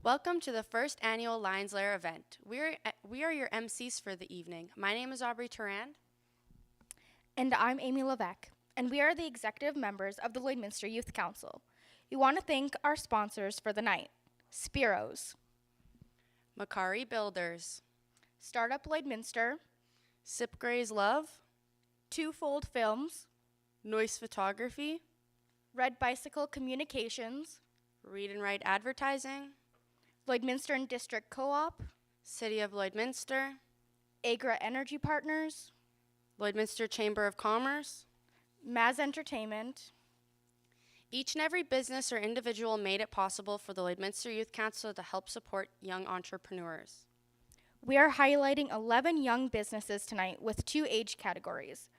Welcome to the first annual Lair event. We are your MCs for the evening. My name is Aubrey Turand. And I'm Amy Levesque, and we are the executive members of the Lloydminster Youth Council. We want to thank our sponsors for the night, Spiro's, Macari Builders, Startup Lloydminster, Sip Gray's Love, Twofold Films, Noise Photography, Red Bicycle Communications, Read and Write Advertising, Lloydminster and District Co-op, City of Lloydminster, Agra Energy Partners, Lloydminster Chamber of Commerce. Maz Entertainment. Each and every business or individual made it possible for the Lloydminster Youth Council to help support young entrepreneurs. We are highlighting 11 young businesses tonight with 2 age categories.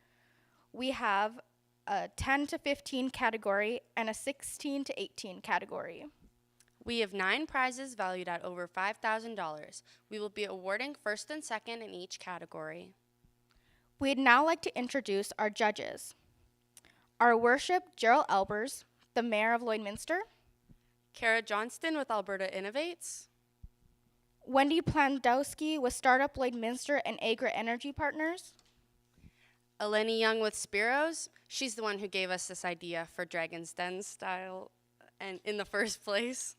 We have a 10 to 15 category and a 16 to 18 category. We have 9 prizes valued at over $5,000. We will be awarding first and second in each category. We'd now like to introduce our judges. Our worship, Gerald Albers, the Mayor of Lloydminster, Kara Johnston with Alberta Innovates, Wendy Plandowski with Startup Lloydminster and Agra Energy Partners, Eleni Young with Spiro's. She's the one who gave us this idea for Dragon's Den style and in the first place.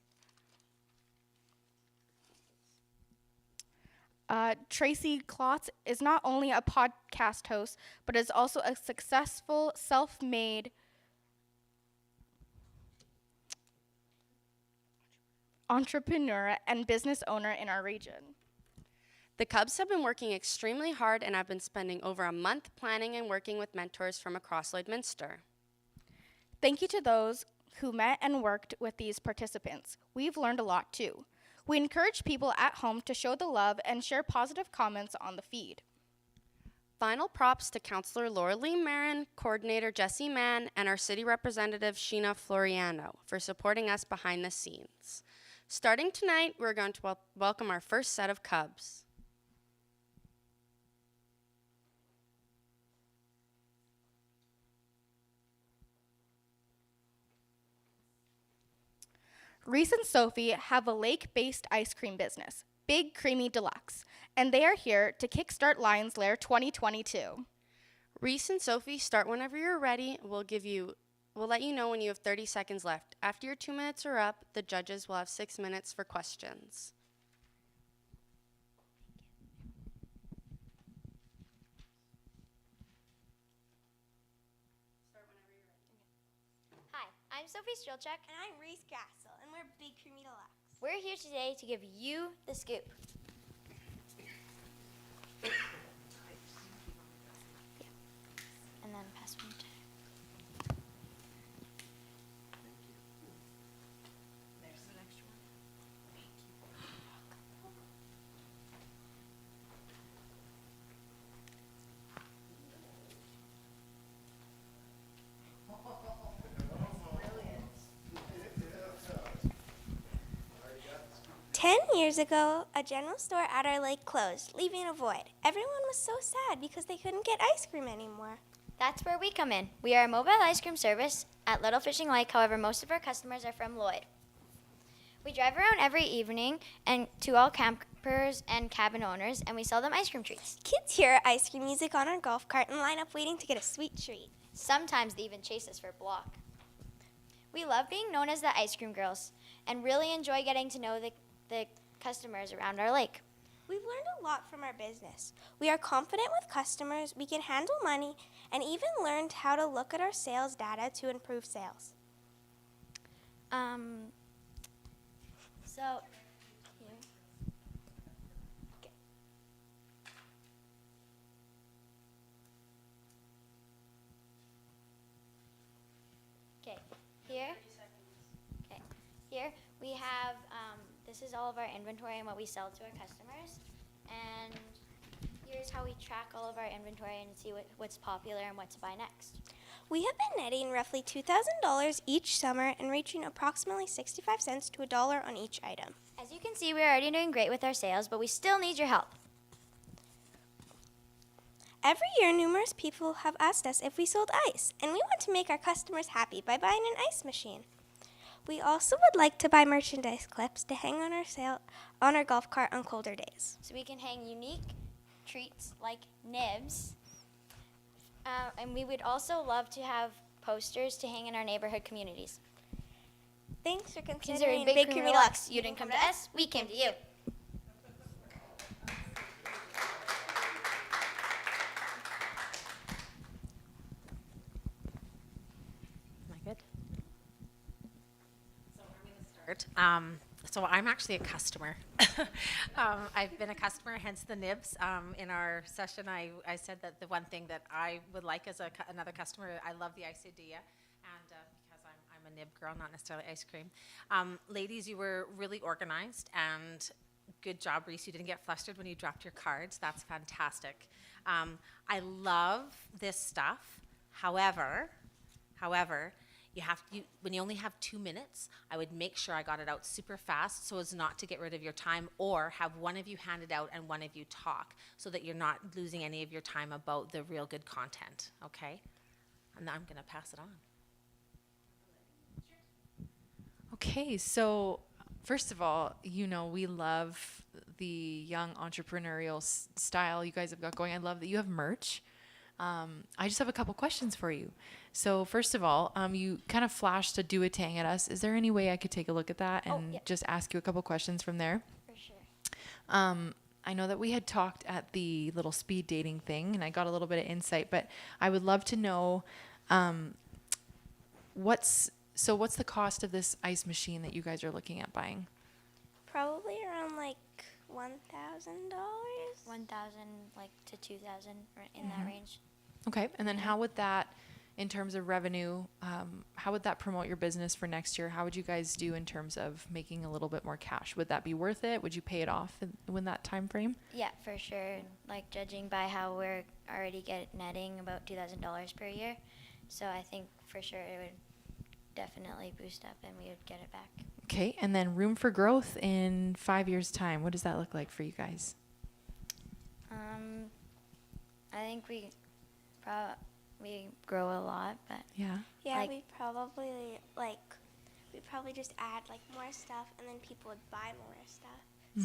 Tracy Klotz is not only a podcast host, but is also a successful self-made entrepreneur and business owner in our region. The Cubs have been working extremely hard and have been spending over a month planning and working with mentors from across Lloydminster. Thank you to those who met and worked with these participants. We've learned a lot too. We encourage people at home to show the love and share positive comments on the feed. Final props to Councillor Laura Lee Marin, Coordinator Jesse Mann, and our City Representative Sheena Floriano for supporting us behind the scenes. Starting tonight, we're going to welcome our first set of Cubs. Reese and Sophie have a lake-based ice cream business, Big Creamy Deluxe, and they are here to kickstart Lions Lair 2022. Reese and Sophie, start whenever you're ready. We'll let you know when you have 30 seconds left. After your 2 minutes are up, the judges will have 6 minutes for questions. Hi, I'm Sophie Strilchuk. And I'm Reese Gassel, and we're Big Creamy Deluxe. We're here today to give you the scoop. Yeah. And then pass one to. There's the next one. Thank you. 10 years ago, a general store at our lake closed, leaving a void. Everyone was so sad because they couldn't get ice cream anymore. That's where we come in. We are a mobile ice cream service at Little Fishing Lake. However, most of our customers are from Lloyd. We drive around every evening and to all campers and cabin owners, and we sell them ice cream treats. Kids hear ice cream music on our golf cart and line up waiting to get a sweet treat. Sometimes they even chase us for a block. We love being known as the ice cream girls and really enjoy getting to know the customers around our lake. We've learned a lot from our business. We are confident with customers, we can handle money, and even learned how to look at our sales data to improve sales. So, here. Okay, here. Okay, here we have, this is all of our inventory and what we sell to our customers. And here's how we track all of our inventory and see what's popular and what to buy next. We have been netting roughly $2,000 each summer and reaching approximately 65 cents to $1 on each item. As you can see, we're already doing great with our sales, but we still need your help. Every year, numerous people have asked us if we sold ice, and we want to make our customers happy by buying an ice machine. We also would like to buy merchandise clips to hang on our golf cart on colder days. So we can hang unique treats like nibs. And we would also love to have posters to hang in our neighborhood communities. Thanks for Considering considering Big Creamy Lux, you didn't come to us, we came to you. Am I good? So I'm going to start. So I'm actually a customer. I've been a customer, hence the nibs. In our session, I said that the one thing that I would like as another customer, I love the quesadilla, and because I'm a nib girl, not necessarily ice cream. Ladies, you were really organized, and good job, Reese. You didn't get flustered when you dropped your cards. That's fantastic. I love this stuff. However, when you only have 2 minutes, I would make sure I got it out super fast so as not to get rid of your time, or have one of you hand it out and one of you talk so that you're not losing any of your time about the real good content, okay? And I'm going to pass it on. Okay, so first of all, we love the young entrepreneurial style you guys have got going. I love that you have merch. I just have a couple questions for you. So first of all, you kind of flashed a do-a-tang at us. Is there any way I could take a look at that and just ask you a couple questions from there? For sure. I know that we had talked at the little speed dating thing, and I got a little bit of insight, but I would love to know what's the cost of this ice machine that you guys are looking at buying? Probably around like $1,000. 1,000 to 2,000 in that range. Okay, and then how would that, in terms of revenue, how would that promote your business for next year? How would you guys do in terms of making a little bit more cash? Would that be worth it? Would you pay it off in that time frame? Yeah, for sure. Like judging by how we're already netting about $2,000 per year, so I think for sure it would definitely boost up and we would get it back. Okay, and then room for growth in 5 years' time. What does that look like for you guys? I think we grow a lot, but Yeah. Yeah, Like- we probably just add like more stuff, and then people would buy more stuff.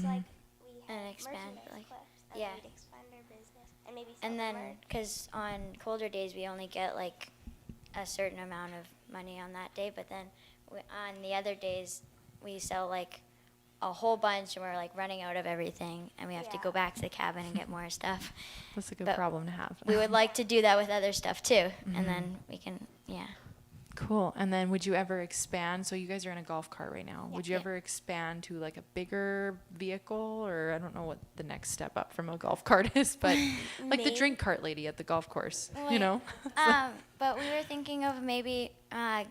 So like we And have expand, merchandise like- clips, and yeah. we'd expand our business, and maybe sell and the then merch. because on colder days we only get like a certain amount of money on that day, but then on the other days we sell like a whole bunch and we're like running out of everything and we have to Yeah. go back to the cabin and get more stuff. That's a good But problem to have. We would like to do that with other stuff too, and then we can, yeah. Cool. And then would you ever expand? So you guys are in a golf cart right now. Would you Yeah. ever expand to like a bigger vehicle, or I don't know what the next step up from a golf cart is, but like the Maybe. drink cart lady at the golf course, you Like, know? But we were thinking of maybe like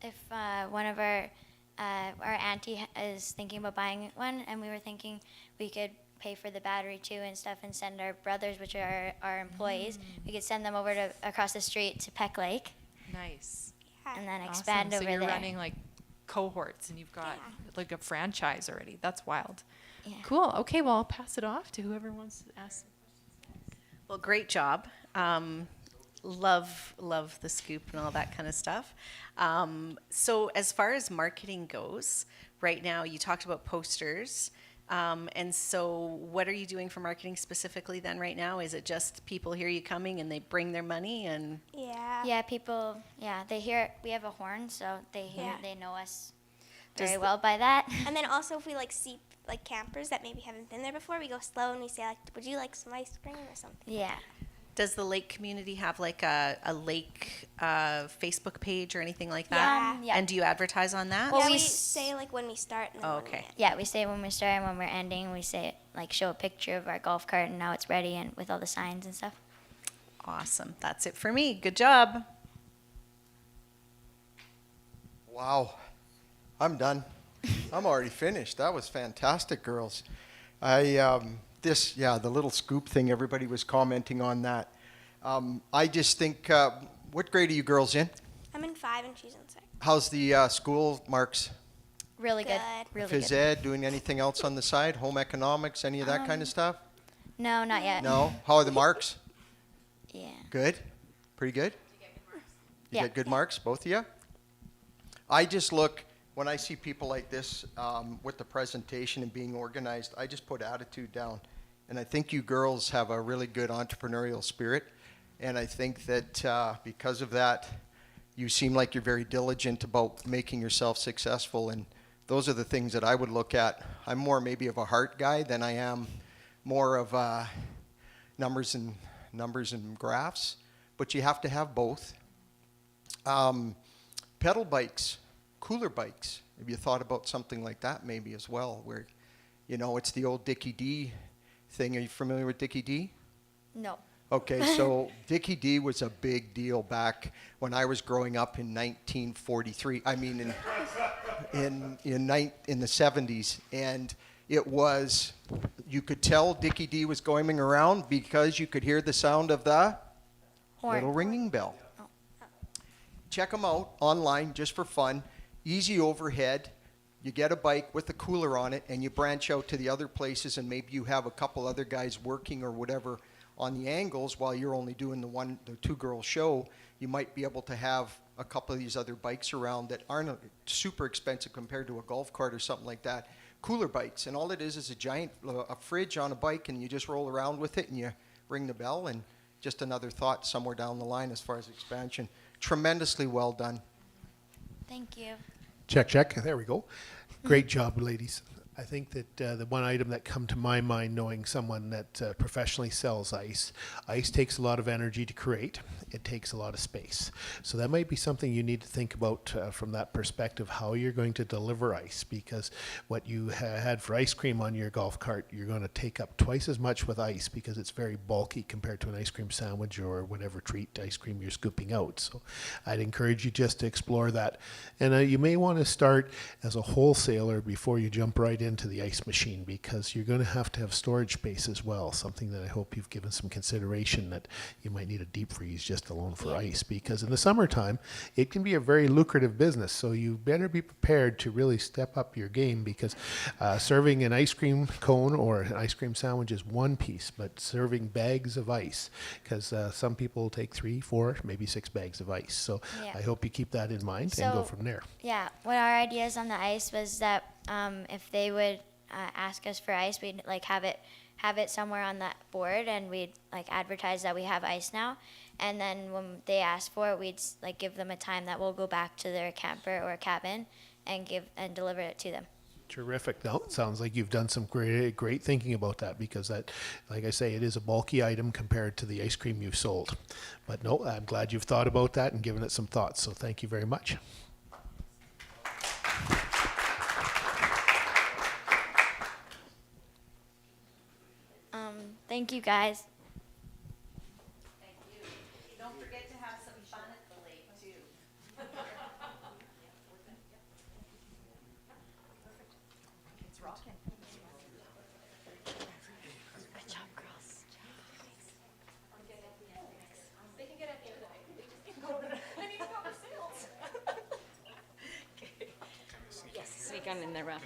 if one of our auntie is thinking about buying one, and we were thinking we could pay for the battery too and stuff, and send our brothers, which are our employees, we could send them over to across the street to Peck Lake, Nice. and then Awesome. expand So over you're there. running like cohorts and you've got like a franchise already. That's wild. Yeah. Cool. Okay, well, I'll pass it off to whoever wants to ask. Well, great job. Love the scoop and all that kind of stuff. So as far as marketing goes, right now you talked about posters. And so what are you doing for marketing specifically then right now? Is it just people hear you coming and they bring their money and Yeah. Yeah, people. Yeah, they hear we have a horn, so Yeah. they know us Does very the- well by that. And then also if we like see like campers that maybe haven't been there before, we go slow and we say like, "Would you like some ice cream or something?" Yeah. does the lake community have like a lake Facebook page or anything like that? Yeah. Yeah. And do you advertise on that? Well, Yeah, we we s- say like when we start and then Oh, when we okay. end. Yeah, we say when we start and when we're ending, we say like show a picture of our golf cart and now it's ready and with all the signs and stuff. Awesome. That's it for me. Good job. Wow. I'm done. I'm already finished. That was fantastic, girls. The little scoop thing, everybody was commenting on that. I just think, what grade are you girls in? I'm in 5 and she's in 6. How's the school marks? Really good. Good. Really Phys good. ed, doing anything else on the side? Home economics, any of that kind of stuff? No, not yet. No? How are the marks? Yeah. Good? Pretty good? You Yeah. get good marks, both of you? I just look, when I see people like this with the presentation and being organized, I just put attitude down. And I think you girls have a really good entrepreneurial spirit. And I think that because of that, you seem like you're very diligent about making yourself successful. And those are the things that I would look at. I'm more maybe of a heart guy than I am more of numbers and graphs. But you have to have both. Pedal bikes, cooler bikes. Have you thought about something like that maybe as well, where, you know, it's the old Dickie D thing. Are you familiar with Dickie D? No. Okay, so Dickie D was a big deal back when I was growing up in 1943. I mean, in the 70s, and it was, you could tell Dickie D was going around because you could hear the sound of the Horn. little ringing bell. Check them out online just for fun. Easy overhead. You get a bike with a cooler on it, and you branch out to the other places, and maybe you have a couple other guys working or whatever on the angles while you're only doing the two-girl show. You might be able to have a couple of these other bikes around that aren't super expensive compared to a golf cart or something like that. Cooler bikes, and all it is a giant a fridge on a bike, and you just roll around with it, and you ring the bell. And just another thought somewhere down the line as far as expansion. Tremendously well done. Thank you. Check, check. There we go. Great job, ladies. I think that the one item that come to my mind, knowing someone that professionally sells ice takes a lot of energy to create. It takes a lot of space. So that might be something you need to think about from that perspective, how you're going to deliver ice, because what you had for ice cream on your golf cart, you're going to take up twice as much with ice because it's very bulky compared to an ice cream sandwich or whatever treat ice cream you're scooping out. So I'd encourage you just to explore that. And you may want to start as a wholesaler before you jump right into the ice machine, because you're going to have storage space as well, something that I hope you've given some consideration, that you might need a deep freeze just alone for ice, because in the summertime it can be a very lucrative business. So you better be prepared to really step up your game, because serving an ice cream cone or an ice cream sandwich is one piece, but serving bags of ice, because some people take 3, 4, maybe 6 bags of ice. So Yeah. I hope you keep that in mind and go from there. Yeah, what our ideas on the ice was that if they would ask us for ice, we'd like have it somewhere on that board, and we'd like advertise that we have ice now. And then when they ask for it, we'd like give them a time that we'll go back to their camper or cabin and deliver it to them. Terrific. No, it sounds like you've done some great thinking about that, because that, like I say, it is a bulky item compared to the ice cream you've sold. But no, I'm glad you've thought about that and given it some thought. So thank you very much. Thank you, guys. Thank you. Don't forget to have some fun at the lake, too. It's rocking. Good job, girls. Yes, sneak on in there, Rob.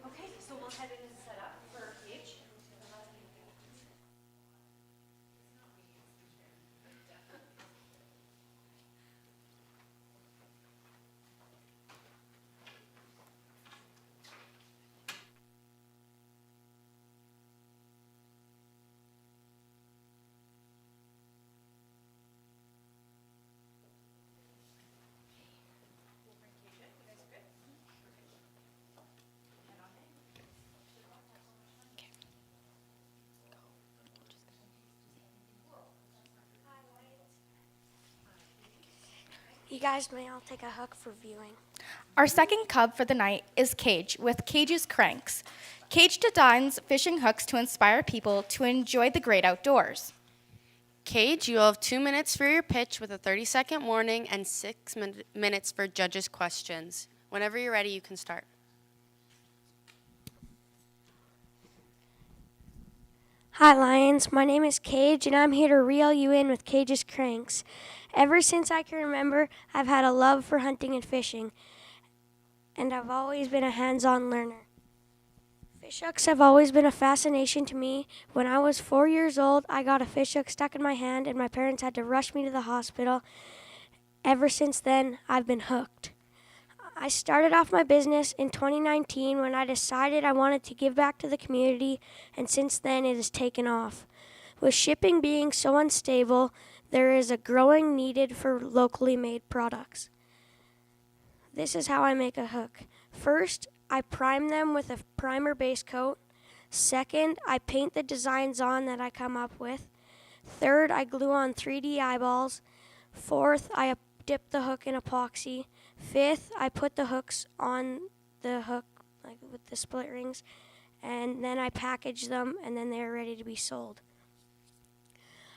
Okay, so we'll head in and set up for each. You guys may all take a hook for viewing. Our second cub for the night is Cage with Cage's Cranks. Cage designs fishing hooks to inspire people to enjoy the great outdoors. Cage, you have 2 minutes for your pitch with a 30-second warning and 6 minutes for judges' questions. Whenever you're ready, you can start. Hi, Lions. My name is Cage, and I'm here to reel you in with Cage's Cranks. Ever since I can remember, I've had a love for hunting and fishing, and I've always been a hands-on learner. Fish hooks have always been a fascination to me. When I was 4 years old, I got a fish hook stuck in my hand, and my parents had to rush me to the hospital. Ever since then, I've been hooked. I started off my business in 2019 when I decided I wanted to give back to the community, and since then it has taken off. With shipping being so unstable, there is a growing need for locally made products. This is how I make a hook. First, I prime them with a primer base coat. Second, I paint the designs on that I come up with. Third, I glue on 3D eyeballs. Fourth, I dip the hook in epoxy. Fifth, I put the hooks on the hook, like with the split rings, and then I package them, and then they're ready to be sold.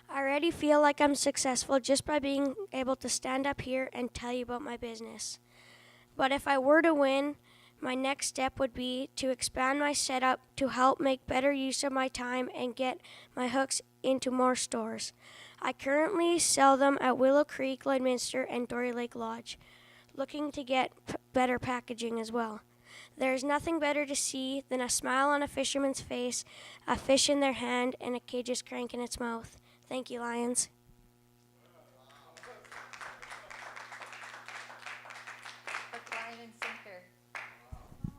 I already feel like I'm successful just by being able to stand up here and tell you about my business. But if I were to win, my next step would be to expand my setup to help make better use of my time and get my hooks into more stores. I currently sell them at Willow Creek, Lloydminster, and Dory Lake Lodge, looking to get better packaging as well. There is nothing better to see than a smile on a fisherman's face, a fish in their hand, and a cage's crank in its mouth. Thank you, Lions.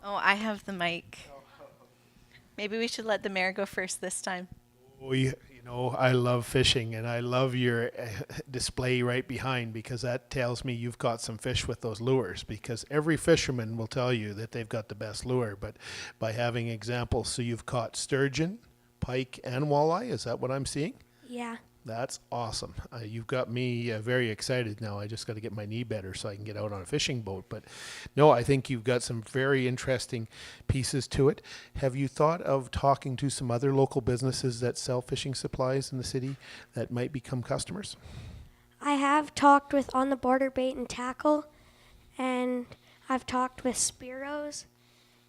Oh, I have the mic. Maybe we should let the mayor go first this time. Oh, you know, I love fishing, and I love your display right behind, because that tells me you've got some fish with those lures, because every fisherman will tell you that they've got the best lure, but by having examples, so you've caught sturgeon, pike, and walleye, is that what I'm seeing? Yeah. That's awesome. You've got me very excited now. I just got to get my knee better so I can get out on a fishing boat. But no, I think you've got some very interesting pieces to it. Have you thought of talking to some other local businesses that sell fishing supplies in the city that might become customers? I have talked with On the Border Bait and Tackle, and I've talked with Spiros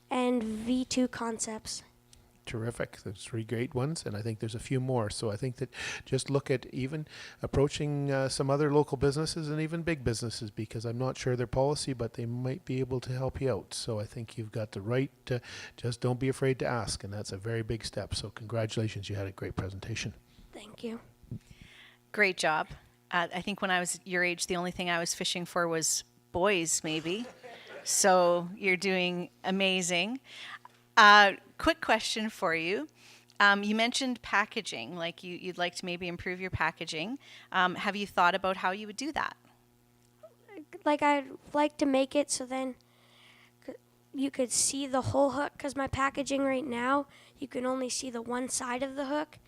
and V2 Concepts. Terrific. There's 3 great ones, and I think there's a few more. So I think that just look at even approaching some other local businesses and even big businesses, because I'm not sure their policy, but they might be able to help you out. So I think you've got the right, just don't be afraid to ask, and that's a very big step. So congratulations, you had a great presentation. Thank you. Great job. I think when I was your age, the only thing I was fishing for was boys, maybe. So you're doing amazing. Quick question for you. You mentioned packaging, like you'd like to maybe improve your packaging. Have you thought about how you would do that? Like, I'd like to make it so then you could see the whole hook, because my packaging right now, you can only see the one side of the hook,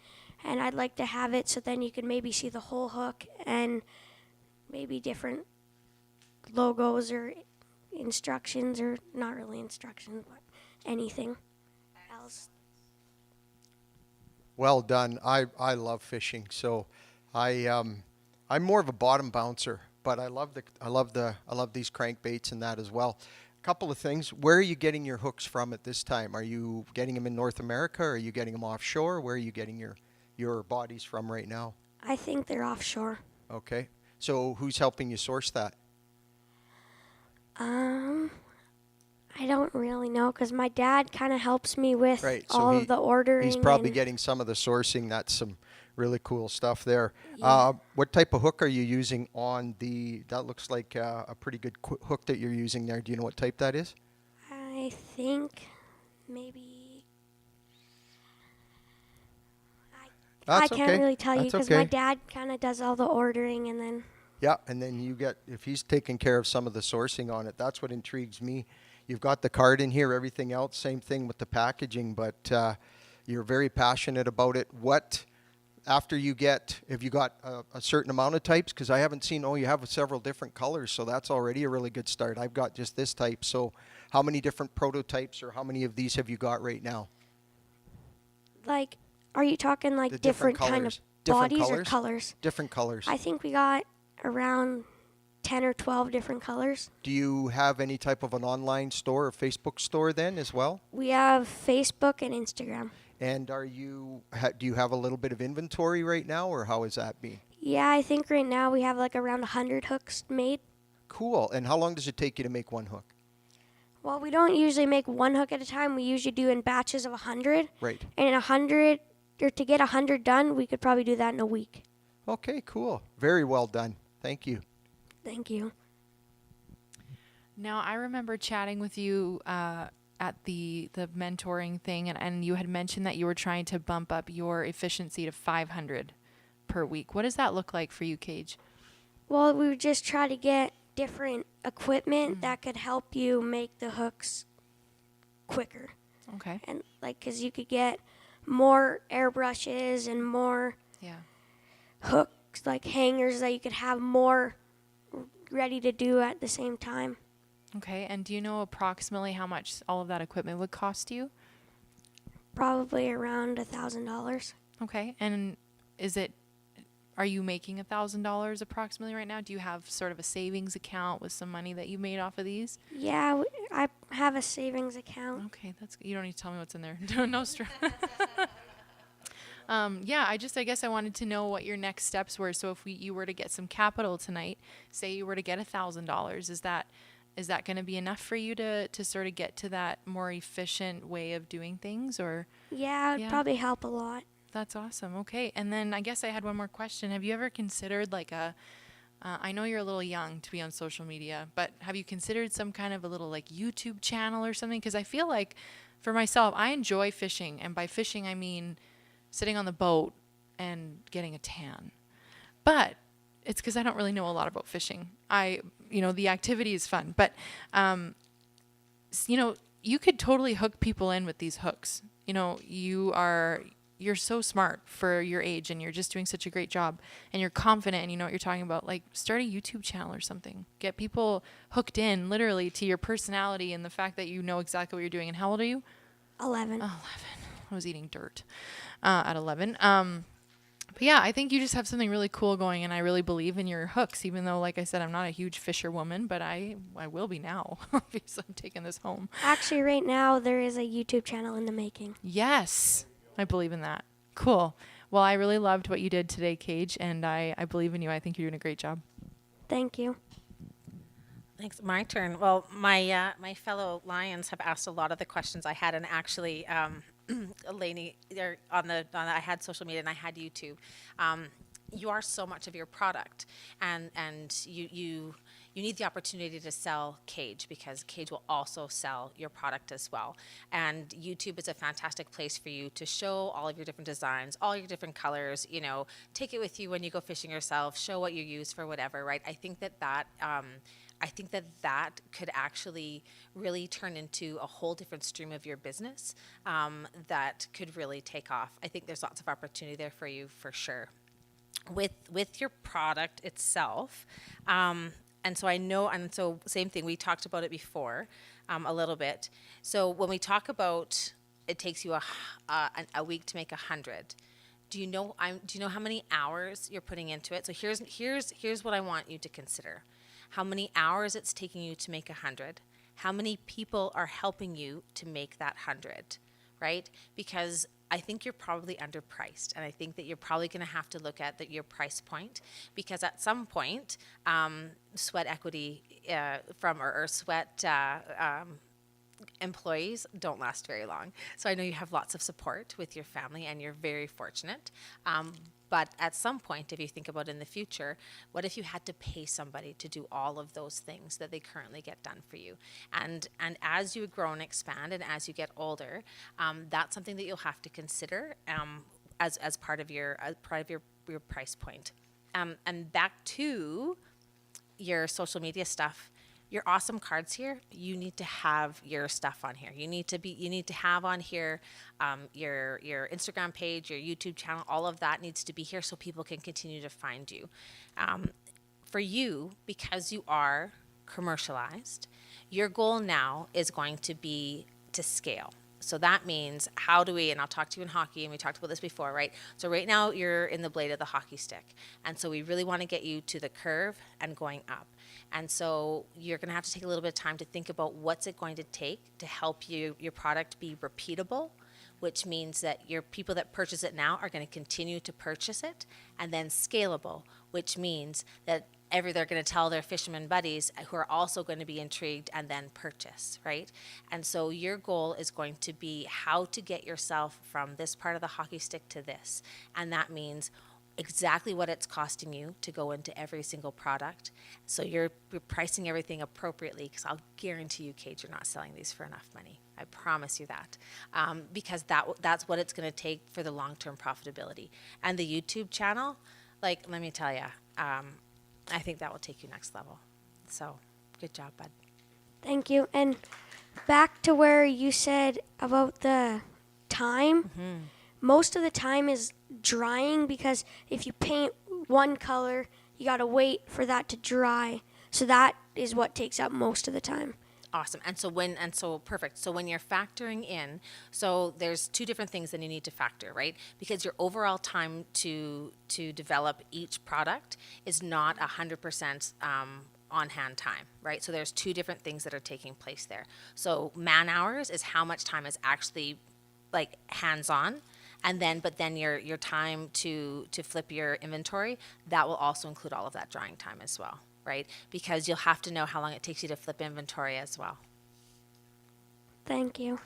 and I'd like to have it so then you can maybe see the whole hook and maybe different logos or instructions, or not really instructions, but anything else. Well done. I love fishing, so I'm more of a bottom bouncer, but I love these crankbaits and that as well. A couple of things. Where are you getting your hooks from at this time? Are you getting them in North America, or are you getting them offshore? Where are you getting your bodies from right now? I think they're offshore. Okay. So who's helping you source that? I don't really know, because my dad kind of helps me with Right. So all of the ordering. He's probably and getting some of the sourcing. That's some really cool stuff there. Yeah. What type of hook are you using on the? That looks like a pretty good hook that you're using there. Do you know what type that is? I think maybe I That's can't okay. really tell you, That's because okay. my dad kind of does all the ordering, and then Yeah, and then if he's taking care of some of the sourcing on it, that's what intrigues me. You've got the card in here, everything else, same thing with the packaging, but you're very passionate about it. Have you got a certain amount of types? Because I haven't seen, you have several different colors, so that's already a really good start. I've got just this type, so how many different prototypes, or how many of these have you got right now? like, are you talking like The different kind of colors. Different bodies or colors? colors? Different colors. I think we got around 10 or 12 different colors. Do you have any type of an online store or Facebook store then as well? We have Facebook and Instagram. And do you have a little bit of inventory right now, or how is that being? Yeah, I think right now we have like around 100 hooks made. Cool. And how long does it take you to make one hook? Well, we don't usually make one hook at a time. We usually do in batches of 100. Right. And 100, or to get 100 done, we could probably do that in a week. Okay, cool. Very well done. Thank you. Thank you. Now, I remember chatting with you at the mentoring thing, and you had mentioned that you were trying to bump up your efficiency to 500 per week. What does that look like for you, Cage? Well, we would just try to get different equipment that could help you make the hooks quicker. Okay. And like, because you could get more airbrushes and more Yeah. hooks, like hangers that you could have more ready to do at the same time. Okay. And do you know approximately how much all of that equipment would cost you? Probably around $1,000. Okay. And are you making $1,000 approximately right now? Do you have sort of a savings account with some money that you made off of these? Yeah, I have a savings account. Okay, that's good. You don't need to tell me what's in there. No stress. Yeah, I guess I wanted to know what your next steps were. So if you were to get some capital tonight, say you were to get $1,000, is that going to be enough for you to sort of get to that more efficient way of doing things, or? Yeah, it would probably help a lot. That's awesome. Okay. And then I guess I had one more question. Have you ever considered I know you're a little young to be on social media, but have you considered some kind of a little like YouTube channel or something? Because I feel like for myself, I enjoy fishing. And by fishing, I mean sitting on the boat and getting a tan. But it's because I don't really know a lot about fishing. The activity is fun. But, you could totally hook people in with these hooks. You're so smart for your age, and you're just doing such a great job, and you're confident, and you know what you're talking about. Like, start a YouTube channel or something. Get people hooked in literally to your personality and the fact that you know exactly what you're doing. And how old are you? 11. Oh, 11. I was eating dirt at 11. But yeah, I think you just have something really cool going, and I really believe in your hooks, even though, like I said, I'm not a huge fisherwoman, but I will be now. Obviously, I'm taking this home. Actually, right now, there is a YouTube channel in the making. Yes. I believe in that. Cool. Well, I really loved what you did today, Cage, and I believe in you. I think you're doing a great job. Thank you. Thanks. My turn. Well, my fellow Lions have asked a lot of the questions I had, and actually, Lainey, I had social media and I had YouTube. You are so much of your product, and you need the opportunity to sell Cage, because Cage will also sell your product as well. And YouTube is a fantastic place for you to show all of your different designs, all your different colors. Take it with you when you go fishing yourself. Show what you use for whatever. Right? I think that could actually really turn into a whole different stream of your business that could really take off. I think there's lots of opportunity there for you for sure. With your product itself, and so same thing, we talked about it before a little bit. So when we talk about it takes you a week to make 100, do you know how many hours you're putting into it? So here's what I want you to consider. How many hours it's taking you to make 100, how many people are helping you to make that 100, right? Because I think you're probably underpriced, and I think that you're probably going to have to look at your price point, because at some point, sweat equity or sweat employees don't last very long. So I know you have lots of support with your family, and you're very fortunate. But at some point, if you think about in the future, what if you had to pay somebody to do all of those things that they currently get done for you? And as you grow and expand, and as you get older, that's something that you'll have to consider as part of your price point. And back to your social media stuff. Your awesome cards here, you need to have your stuff on here. You need to have on here your Instagram page, your YouTube channel, all of that needs to be here so people can continue to find you. For you, because you are commercialized, your goal now is going to be to scale. So that means and I'll talk to you in hockey, and we talked about this before, right? So right now you're in the blade of the hockey stick. And so we really want to get you to the curve and going up. And so you're going to have to take a little bit of time to think about what's it going to take to help your product be repeatable, which means that your people that purchase it now are going to continue to purchase it, and then scalable, which means that they're going to tell their fisherman buddies who are also going to be intrigued and then purchase, right? And so your goal is going to be how to get yourself from this part of the hockey stick to this. And that means exactly what it's costing you to go into every single product. So you're pricing everything appropriately, because I'll guarantee you, Kate, you're not selling these for enough money. I promise you that. Because that's what it's going to take for the long-term profitability. And the YouTube channel, like, let me tell you, I think that will take you next level. So good job, bud. Thank you. And back to where you said about the time, most of the time is drying, because if you paint one color, you got to wait for that to dry. So that is what takes up most of the time. Awesome. So perfect. So when you're factoring in, so there's two different things that you need to factor, right? Because your overall time to develop each product is not 100% on-hand time, right? So there's two different things that are taking place there. So man hours is how much time is actually like hands-on. And then, but then your time to flip your inventory, that will also include all of that drying time as well, right? Because you'll have to know how long it takes you to flip inventory as well. Thank you.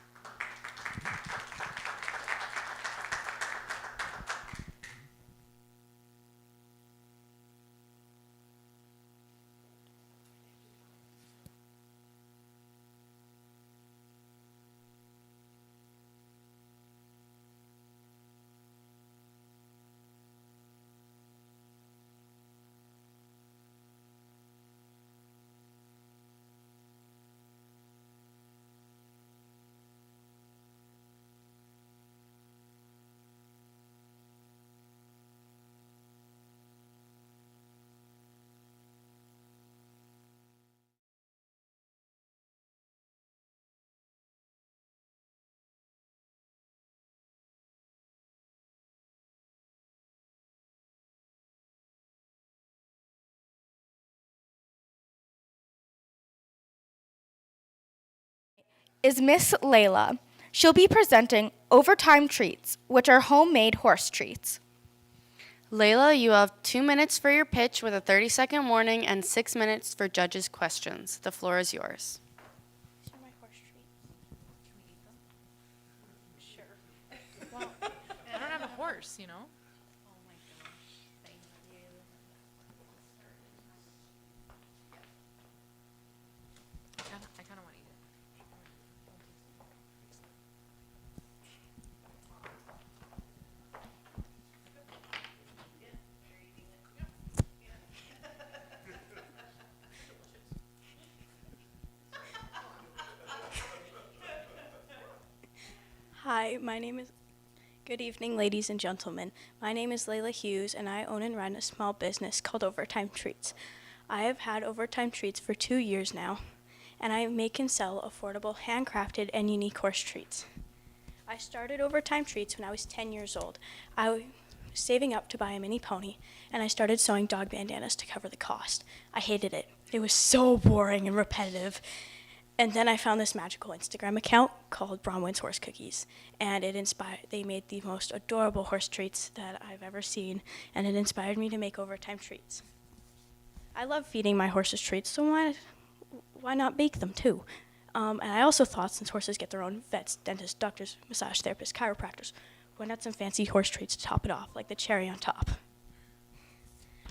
Is Miss Layla. She'll be presenting Overtime Treats, which are homemade horse treats. Layla, you have 2 minutes for your pitch with a 30-second warning and 6 minutes for judges' questions. The floor is yours. I don't have a horse, you know? I kind of want to eat it. Hi, good evening, ladies and gentlemen. My name is Layla Hughes, and I own and run a small business called Overtime Treats. I have had Overtime Treats for 2 years now, and I make and sell affordable, handcrafted, and unique horse treats. I started Overtime Treats when I was 10 years old. I was saving up to buy a mini pony, and I started sewing dog bandanas to cover the cost. I hated it. It was so boring and repetitive. And then I found this magical Instagram account called Bronwyn's Horse Cookies, and they made the most adorable horse treats that I've ever seen, and it inspired me to make Overtime Treats. I love feeding my horses treats, so why not bake them too? And I also thought, since horses get their own vets, dentists, doctors, massage therapists, chiropractors, why not some fancy horse treats to top it off, like the cherry on top?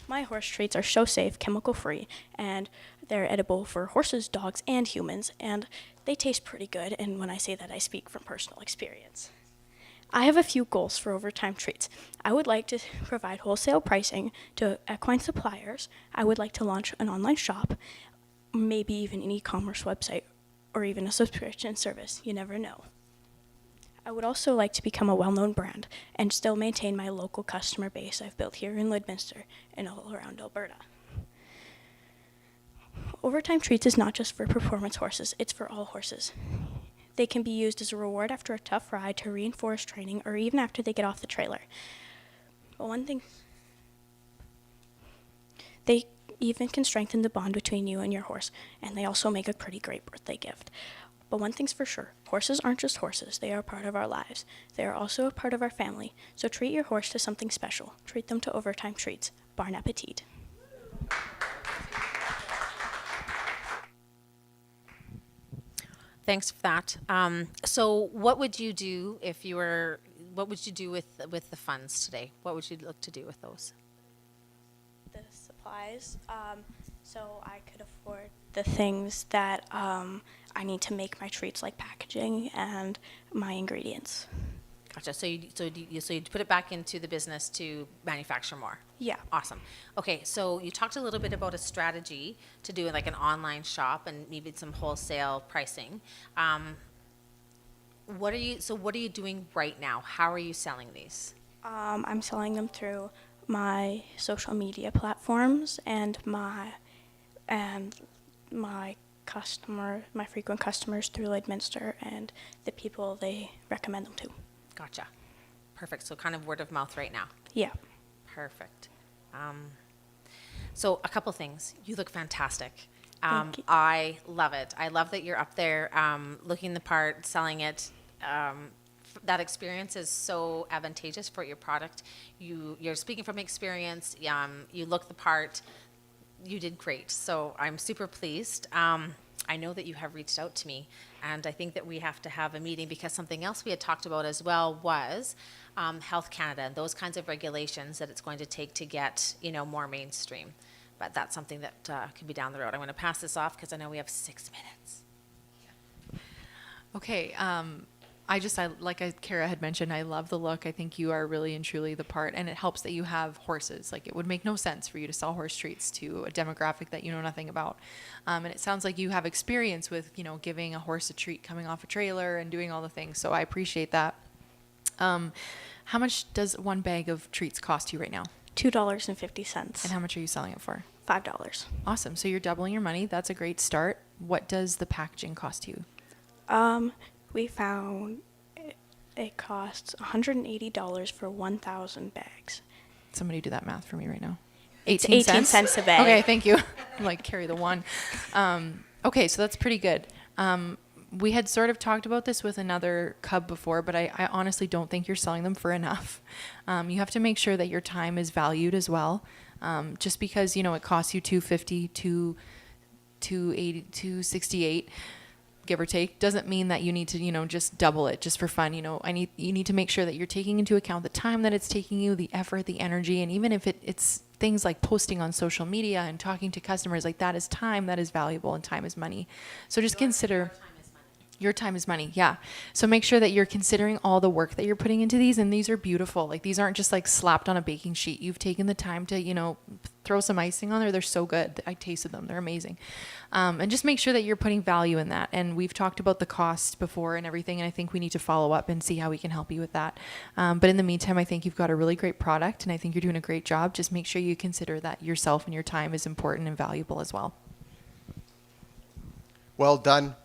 My horse treats are show safe, chemical free, and they're edible for horses, dogs, and humans, and they taste pretty good, and when I say that, I speak from personal experience. I have a few goals for Overtime Treats. I would like to provide wholesale pricing to equine suppliers. I would like to launch an online shop, maybe even an e-commerce website, or even a subscription service. You never know. I would also like to become a well-known brand and still maintain my local customer base I've built here in Lloydminster and all around Alberta. Overtime Treats is not just for performance horses, it's for all horses. They can be used as a reward after a tough ride, to reinforce training, or even after they get off the trailer. But one thing, they even can strengthen the bond between you and your horse, and they also make a pretty great birthday gift. But one thing's for sure, horses aren't just horses, they are a part of our lives. They are also a part of our family, so treat your horse to something special. Treat them to Overtime Treats. Bon appetit. Thanks for that. So what would you do if you were what would you do with the funds today? What would you look to do with those? The supplies, so I could afford the things that I need to make my treats, like packaging and my ingredients. Gotcha. So you'd put it back into the business to manufacture more. Yeah. Awesome. Okay, so you talked a little bit about a strategy to do like an online shop and maybe some wholesale pricing. What are you doing right now? How are you selling these? I'm selling them through my social media platforms and my frequent customers through Lloydminster and the people they recommend them to. Gotcha. Perfect. So kind of word of mouth right now. Yeah. Perfect. So a couple things. You look fantastic. Thank you. I love it. I love that you're up there looking the part, selling it. That experience is so advantageous for your product. You're speaking from experience. You look the part. You did great. So I'm super pleased. I know that you have reached out to me, and I think that we have to have a meeting because something else we had talked about as well was Health Canada and those kinds of regulations that it's going to take to get more mainstream. But that's something that could be down the road. I'm going to pass this off because I know we have 6 minutes. Okay. Like Kara had mentioned, I love the look. I think you are really and truly the part, and it helps that you have horses. Like, it would make no sense for you to sell horse treats to a demographic that you know nothing about. And it sounds like you have experience with, giving a horse a treat coming off a trailer and doing all the things. So I appreciate that. How much does one bag of treats cost you right now? $2.50. And how much are you selling it for? $5. Awesome. So you're doubling your money. That's a great start. What does the packaging cost you? We found it costs $180 for 1,000 bags. Somebody do that math for me right now. It's 18 18 cents a bag. Okay, thank you. I'm like, carry the one. Okay, so that's pretty good. We had sort of talked about this with another cub before, but I honestly don't think you're selling them for enough. You have to make sure that your time is valued as well. Just because, it costs you $250 to $280, $268, give or take, doesn't mean that you need to, just double it just for fun. You need to make sure that you're taking into account the time that it's taking you, the effort, the energy, and even if it's things like posting on social media and talking to customers, like that is time that is valuable, and time is money. So just consider your time is money. Yeah. So make sure that you're considering all the work that you're putting into these, and these are beautiful. Like, these aren't just like slapped on a baking sheet. You've taken the time to, throw some icing on there. They're so good. I tasted them. They're amazing. And just make sure that you're putting value in that. And we've talked about the cost before and everything, and I think we need to follow up and see how we can help you with that. But in the meantime, I think you've got a really great product, and I think you're doing a great job. Just make sure you consider that yourself and your time is important and valuable as well. Well done.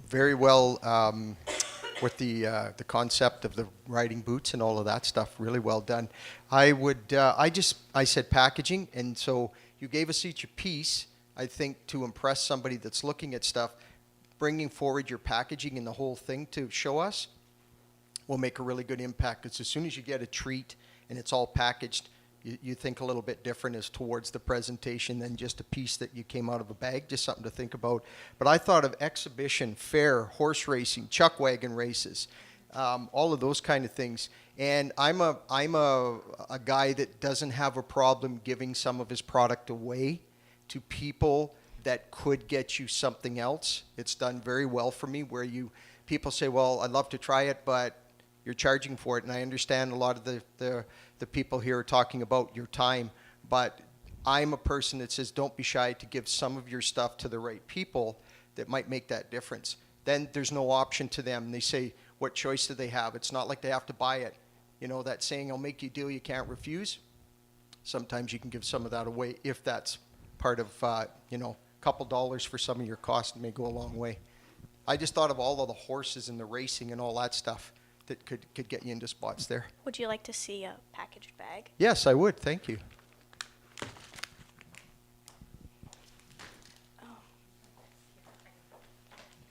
Very well with the concept of the riding boots and all of that stuff. Really well done. I said packaging, and so you gave us each a piece. I think to impress somebody that's looking at stuff, bringing forward your packaging and the whole thing to show us will make a really good impact. Because as soon as you get a treat and it's all packaged, you think a little bit different as towards the presentation than just a piece that you came out of a bag. Just something to think about. But I thought of exhibition, fair, horse racing, chuck wagon races, all of those kind of things. And I'm a guy that doesn't have a problem giving some of his product away to people that could get you something else. It's done very well for me where people say, well, I'd love to try it, but you're charging for it. And I understand a lot of the people here are talking about your time, but I'm a person that says don't be shy to give some of your stuff to the right people that might make that difference. Then there's no option to them. They say, what choice do they have? It's not like they have to buy it. That saying, I'll make you a deal you can't refuse. Sometimes you can give some of that away if that's part of, a couple dollars for some of your costs may go a long way. I just thought of all of the horses and the racing and all that stuff that could get you into spots there. Would you like to see a packaged bag? Yes, I would. Thank you.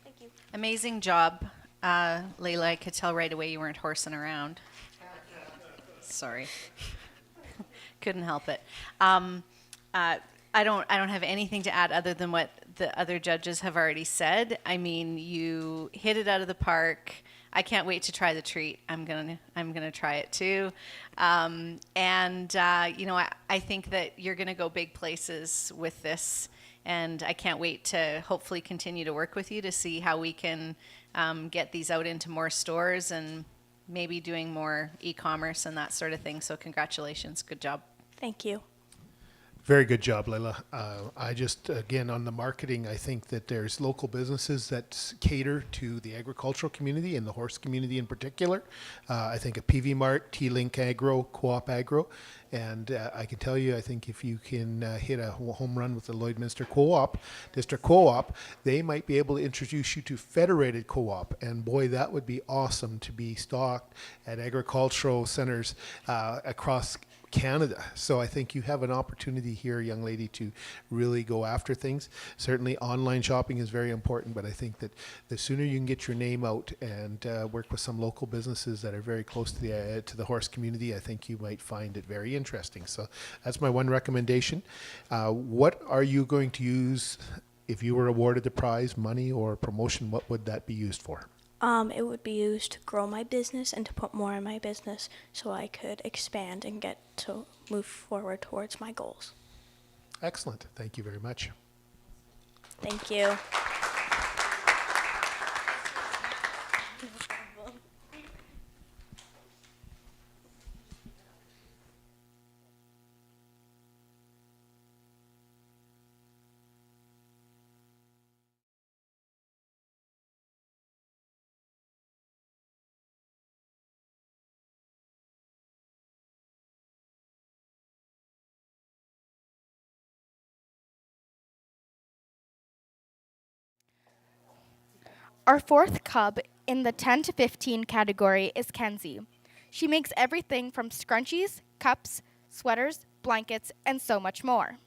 Thank you. Amazing job, Layla. I could tell right away you weren't horsing around. Sorry, couldn't help it. I don't have anything to add other than what the other judges have already said. I mean, you hit it out of the park. I can't wait to try the treat. I'm gonna try it too. You know, I think that you're gonna go big places with this, and I can't wait to hopefully continue to work with you to see how we can get these out into more stores and maybe doing more e-commerce and that sort of thing. So congratulations, good job. Thank you. Very good job, Layla. I just, again, on the marketing, I think that there's local businesses that cater to the agricultural community and the horse community in particular. I think a PV Mart, T-Link Agro, Co-op Agro, and I can tell you, I think if you can hit a home run with the Lloydminster Co-op, District Co-op, they might be able to introduce you to Federated Co-op, and boy, that would be awesome to be stocked at agricultural centers across Canada. So I think you have an opportunity here, young lady, to really go after things. Certainly online shopping is very important, but I think that the sooner you can get your name out and work with some local businesses that are very close to the horse community, I think you might find it very interesting. So that's my one recommendation. What are you going to use if you were awarded the prize, money or promotion? What would that be used for? It would be used to grow my business and to put more in my business so I could expand and get to move forward towards my goals. Excellent. Thank you very much. Thank you. Our fourth cub in the 10 to 15 category is Kenzie. She makes everything from scrunchies, cups, sweaters, blankets, and so much more.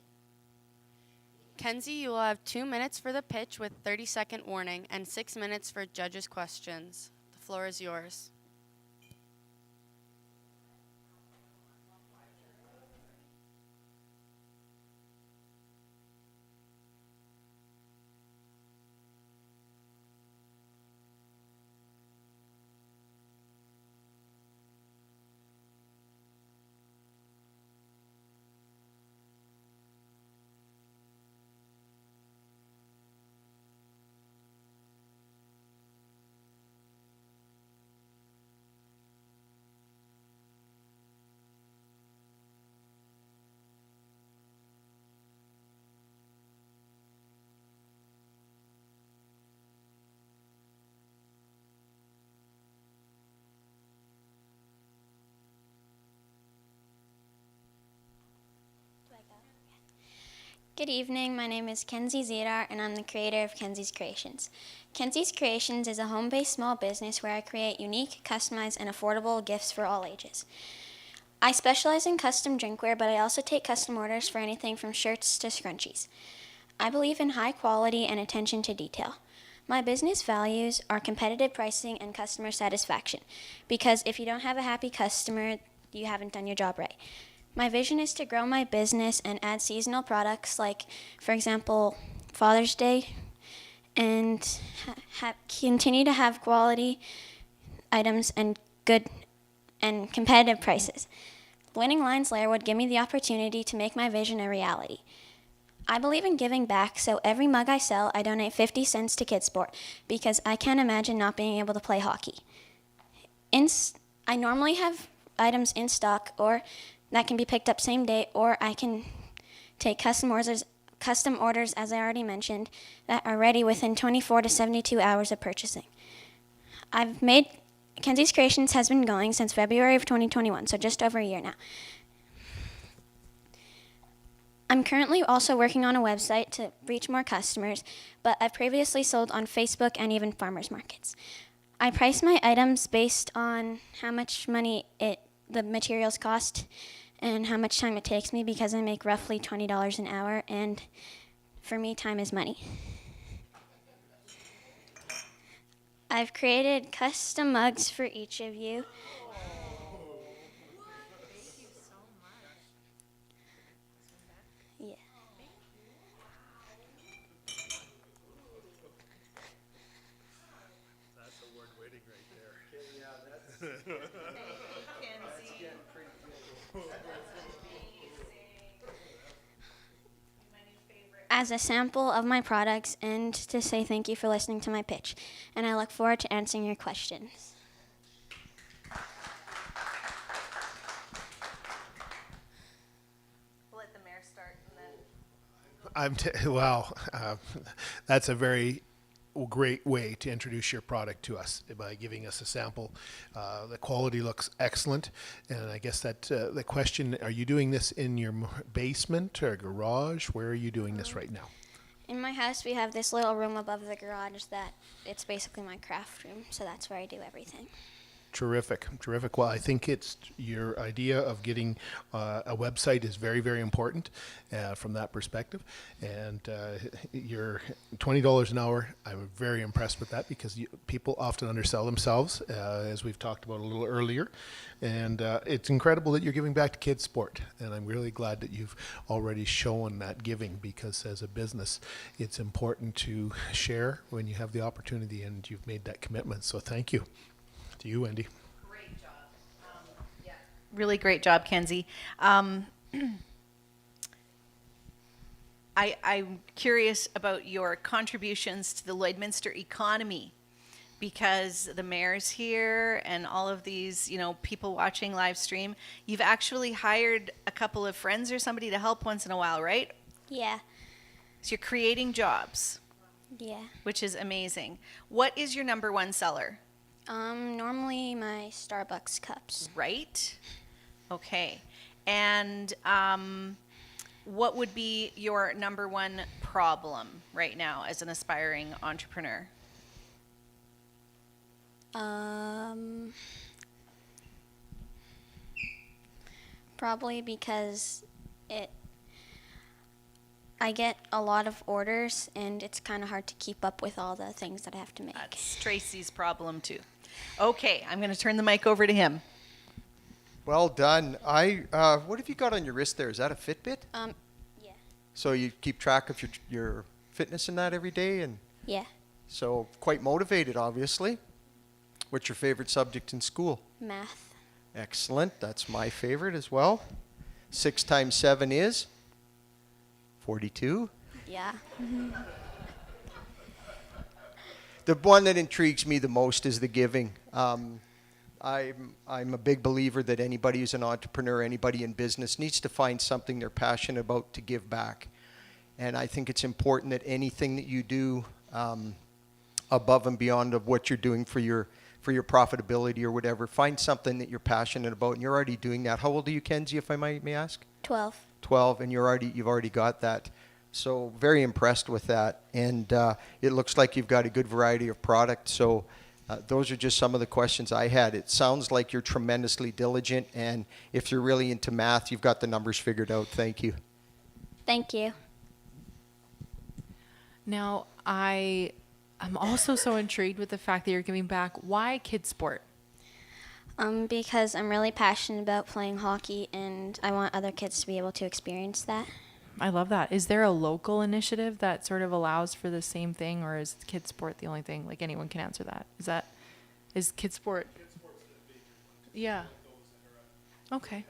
Kenzie, you will have 2 minutes for the pitch with 30-second warning and 6 minutes for judges' questions. The floor is yours. Good evening, my name is Kenzie Zedar, and I'm the creator of Kenzie's Creations. Kenzie's Creations is a home-based small business where I create unique, customized, and affordable gifts for all ages. I specialize in custom drinkware, but I also take custom orders for anything from shirts to scrunchies. I believe in high quality and attention to detail. My business values are competitive pricing and customer satisfaction, because if you don't have a happy customer, you haven't done your job right. My vision is to grow my business and add seasonal products like, for example, Father's Day, and continue to have quality items and good and competitive prices. Winning Lions Lair would give me the opportunity to make my vision a reality. I believe in giving back, so every mug I sell, I donate 50 cents to Kids Sport because I can't imagine not being able to play hockey. I normally have items in stock or that can be picked up same day, or I can take custom orders, as I already mentioned, that are ready within 24 to 72 hours of purchasing. Kenzie's Creations has been going since February of 2021, so just over a year now. I'm currently also working on a website to reach more customers, but I've previously sold on Facebook and even farmers markets. I price my items based on how much money the materials cost and how much time it takes me, because I make roughly $20 an hour, and for me, time is money. I've created custom mugs for each of you. Yeah. As a sample of my products and to say thank you for listening to my pitch. And I look forward to answering your questions. We'll let the mayor start and then. Wow, that's a very great way to introduce your product to us by giving us a sample. The quality looks excellent, and I guess that the question: are you doing this in your basement or garage? Where are you doing this right now? In my house, we have this little room above the garage that it's basically my craft room, so that's where I do everything. Terrific, terrific. Well, I think it's your idea of getting a website is very, very important from that perspective. And your $20 an hour, I'm very impressed with that because people often undersell themselves, as we've talked about a little earlier. And it's incredible that you're giving back to kids' sport. And I'm really glad that you've already shown that giving because as a business, it's important to share when you have the opportunity and you've made that commitment. So thank you. To you, Wendy. Great job. Yeah. Really great job, Kenzie. I'm curious about your contributions to the Lloydminster economy because the mayor's here and all of these, people watching live stream. You've actually hired a couple of friends or somebody to help once in a while, right? Yeah, So you're creating jobs, yeah. which is amazing. What is your number one seller? Normally my Starbucks cups. Right? Okay. And what would be your number one problem right now as an aspiring entrepreneur? Probably because I get a lot of orders and it's kind of hard to keep up with all the things that I have to make. That's Tracy's problem too. Okay, I'm going to turn the mic over to him. Well done. What have you got on your wrist there? Is that a Fitbit? Yeah. So you keep track of your fitness and that every day, and Yeah. so quite motivated, obviously. What's your favorite subject in school? Math. Excellent. That's my favorite as well. 6 times 7 is 42. Yeah. The one that intrigues me the most is the giving. I'm a big believer that anybody who's an entrepreneur, anybody in business needs to find something they're passionate about to give back. And I think it's important that anything that you do above and beyond of what you're doing for your profitability or whatever, find something that you're passionate about. And you're already doing that. How old are you, Kenzie, if I may ask? 12. 12, and you've already got that. So very impressed with that. And it looks like you've got a good variety of products. So those are just some of the questions I had. It sounds like you're tremendously diligent. And if you're really into math, you've got the numbers figured out. Thank you. Thank you. Now, I'm also so intrigued with the fact that you're giving back. Why kids sport? Because I'm really passionate about playing hockey and I want other kids to be able to experience that. I love that. Is there a local initiative that sort of allows for the same thing, or is kids sport the only thing? Like anyone can answer that. Is kids sport? Yeah. Okay.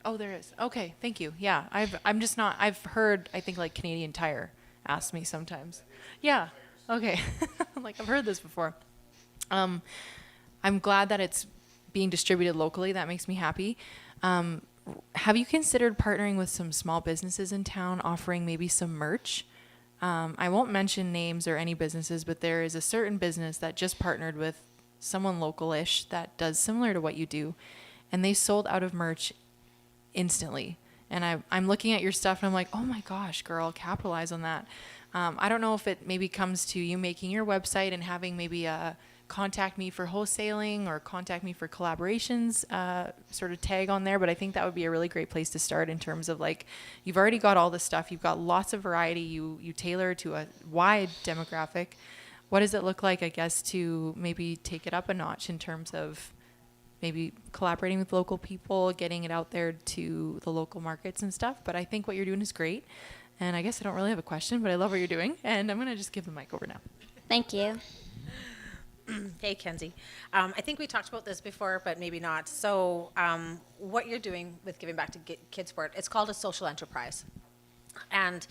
Oh, there is. Okay, thank you. Yeah, I've heard, I think like Canadian Tire asks me sometimes. Yeah. Okay. Like I've heard this before. I'm glad that it's being distributed locally. That makes me happy. Have you considered partnering with some small businesses in town, offering maybe some merch? I won't mention names or any businesses, but there is a certain business that just partnered with someone local-ish that does similar to what you do, and they sold out of merch instantly. And I'm looking at your stuff and I'm like, oh my gosh, girl, capitalize on that. I don't know if it maybe comes to you making your website and having maybe a contact me for wholesaling or contact me for collaborations sort of tag on there, but I think that would be a really great place to start in terms of like, you've already got all this stuff, you've got lots of variety, you tailor to a wide demographic. What does it look like, I guess, to maybe take it up a notch in terms of maybe collaborating with local people, getting it out there to the local markets and stuff? But I think what you're doing is great. And I guess I don't really have a question, but I love what you're doing. And I'm going to just give the mic over now. Thank you. Hey, Kenzie. I think we talked about this before, but maybe not. So, what you're doing with giving back to Kidsport, it's called a social enterprise. And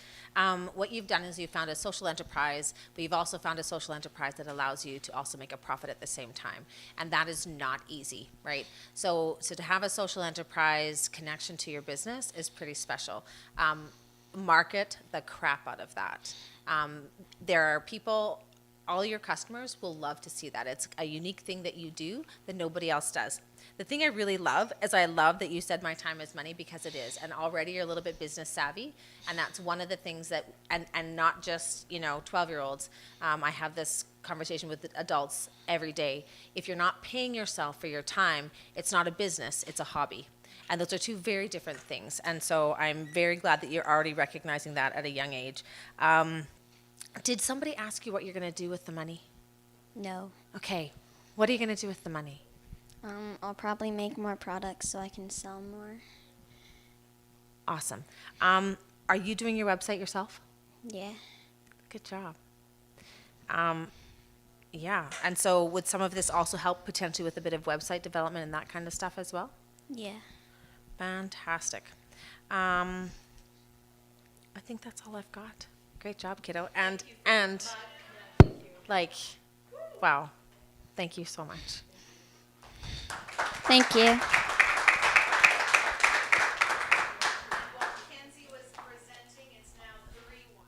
what you've done is you've found a social enterprise, but you've also found a social enterprise that allows you to also make a profit at the same time. And that is not easy, right? So to have a social enterprise connection to your business is pretty special. Market the crap out of that. There are people, all your customers will love to see that. It's a unique thing that you do that nobody else does. The thing I really love is I love that you said my time is money, because it is. And already you're a little bit business savvy. And that's one of the things that, and not just, 12-year-olds. I have this conversation with adults every day. If you're not paying yourself for your time, it's not a business, it's a hobby. And those are two very different things. And so I'm very glad that you're already recognizing that at a young age. Did somebody ask you what you're going to do with the money? No. Okay. What are you going to do with the money? I'll probably make more products so I can sell more. Awesome. Are you doing your website yourself? Yeah. Good job. Yeah. And so would some of this also help potentially with a bit of website development and that kind of stuff as well? Yeah. Fantastic. I think that's all I've got. Great job, kiddo. And like, wow. Thank you so much. Thank you. Kenzie was presenting. It's now 3-1.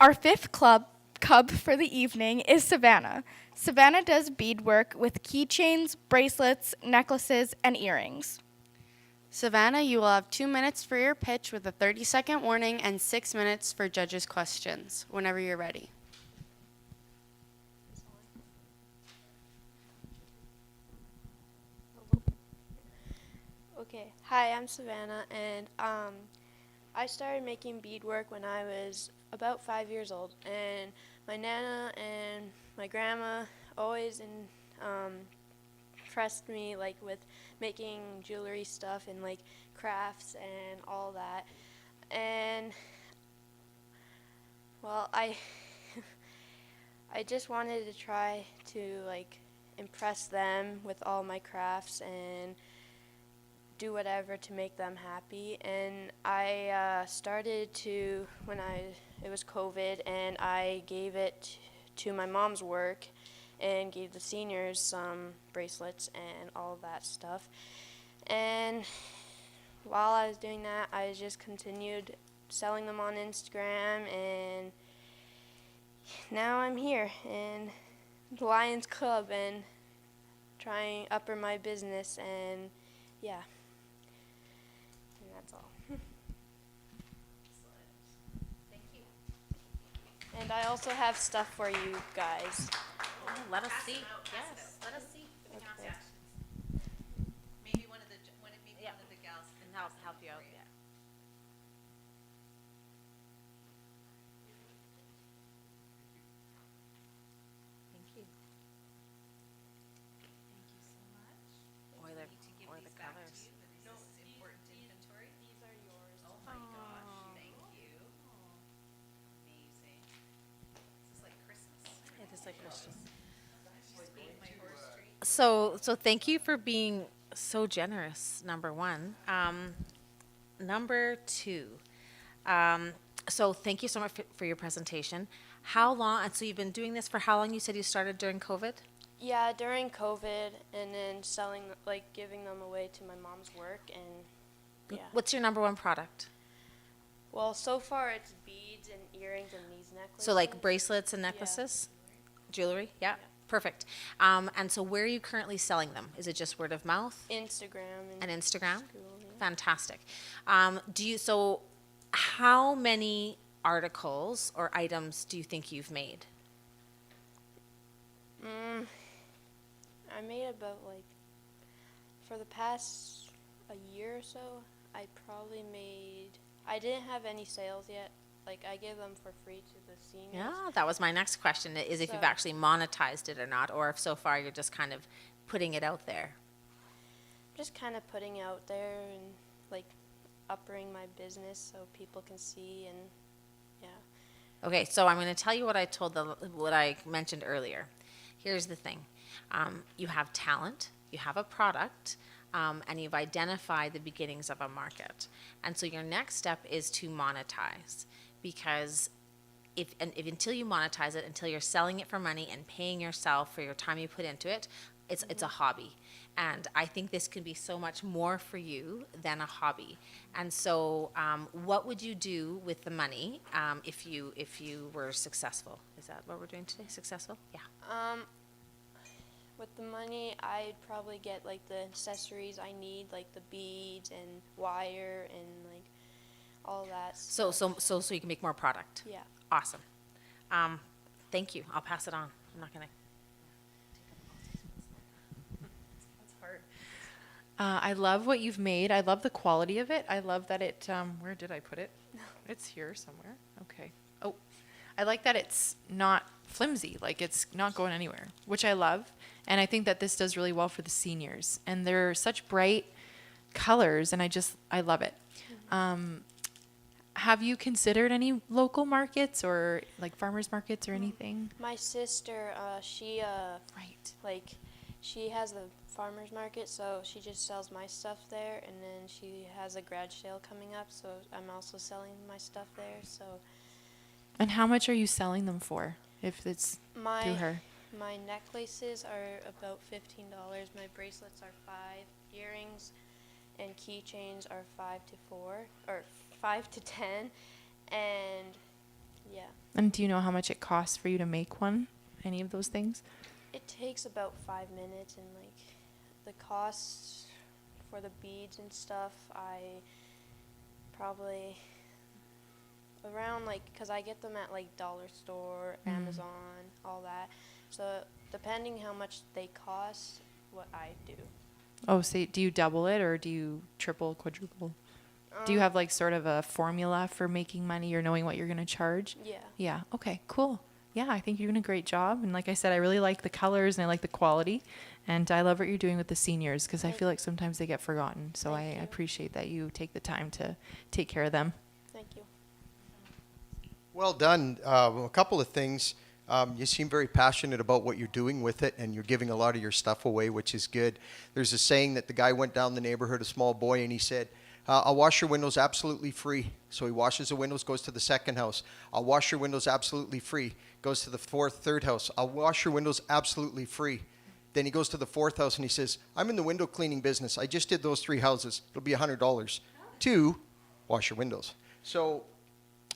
Our fifth cub for the evening is Savannah. Savannah does beadwork with keychains, bracelets, necklaces, and earrings. Savannah, you will have 2 minutes for your pitch with a 30-second warning and 6 minutes for judges' questions, whenever you're ready. Okay, hi, I'm Savannah, and I started making beadwork when I was about 5 years old, and my nana and my grandma always impressed me like with making jewelry stuff and like crafts and all that. And well, I I just wanted to try to like impress them with all my crafts and do whatever to make them happy. And I started to when it was COVID, and I gave it to my mom's work and gave the seniors some bracelets and all that stuff. And while I was doing that, I just continued selling them on Instagram, and now I'm here in the Lions Club and trying to upper my business, and yeah. And that's all. Thank you. And I also have stuff for you guys. Oh, let us see. Yes, let us see. Okay. Maybe one of the one of the gals And help you out. Yeah. Thank you. Thank you so much. Or the back colors. to you, but this is important inventory. These are yours. Oh my gosh, thank you. Amazing. This is like Christmas. It is like Christmas. So thank you for being so generous, number one. Number two, so thank you so much for your presentation. How long, and so you've been doing this for how long? You said you started during COVID? Yeah, during COVID, and then selling, like giving them away to my mom's work, and yeah. What's your number one product? Well, so far it's beads beads and earrings and these necklaces. So like bracelets and necklaces? Jewelry? Yeah. Perfect. And so where are you currently selling them? Is it just word of mouth? Instagram And Instagram? school, yeah. Fantastic. So how many articles or items do you think you've made? I made about like, for the past a year or so, I probably made, I didn't have any sales yet. Like I give them for free to the seniors. Yeah, that was my next question, is if you've So- actually monetized it or not, or if so far you're just kind of putting it out there. Just kind of putting out there and like uppering my business so people can see and yeah. Okay, so I'm going to tell you what what I mentioned earlier. Here's the thing. You have talent, you have a product, and you've identified the beginnings of a market. And so your next step is to monetize, because if until you monetize it, until you're selling it for money and paying yourself for your time you put into it, it's a hobby. And I think this can be so much more for you than a hobby. And so what would you do with the money if you were successful? Is that what we're doing today? Successful? Yeah. With the money, I'd probably get like the accessories I need, like the beads and wire and like all that. So you can make more product. Yeah. Awesome. Thank you. I'll pass it on. I'm not gonna. That's hard. I love what you've made. I love the quality of it. I love that it. Where did I put it? It's here somewhere. Okay. Oh, I like that it's not flimsy. Like it's not going anywhere, which I love. And I think that this does really well for the seniors. And they're such bright colors, and I love it. Have you considered any local markets or like farmers markets or anything? My sister, she Right. like she has the farmers market, so she just sells my stuff there, and then she has a garage sale coming up, so I'm also selling my stuff there. So And how much are you selling them for if it's my through her? my necklaces are about $15. My bracelets are $5. Earrings and keychains are $5 to $10, and yeah, And do you know how much it costs for you to make one? Any of those things? it takes about 5 minutes, and like the costs for the beads and stuff, I probably around like, because I get them at like dollar store, Amazon, all that. So depending how much they cost, what I do. Oh, so do you double it or do you triple, quadruple? Do you have like sort of a formula for making money or knowing what you're going to charge? Yeah. Yeah. Okay, cool. Yeah, I think you're doing a great job. And like I said, I really like the colors and I like the quality. And I love what you're doing with the seniors because I feel like sometimes they get forgotten. So I Thank you. appreciate that you take the time to take care of them. Thank you. Well done. A couple of things. You seem very passionate about what you're doing with it, and you're giving a lot of your stuff away, which is good. There's a saying that the guy went down the neighborhood, a small boy, and he said, I'll wash your windows absolutely free. So he washes the windows, goes to the second house. I'll wash your windows absolutely free. Goes to the third house. I'll wash your windows absolutely free. Then he goes to the fourth house and he says, I'm in the window cleaning business. I just did those 3 houses. It'll be $100 to wash your windows. So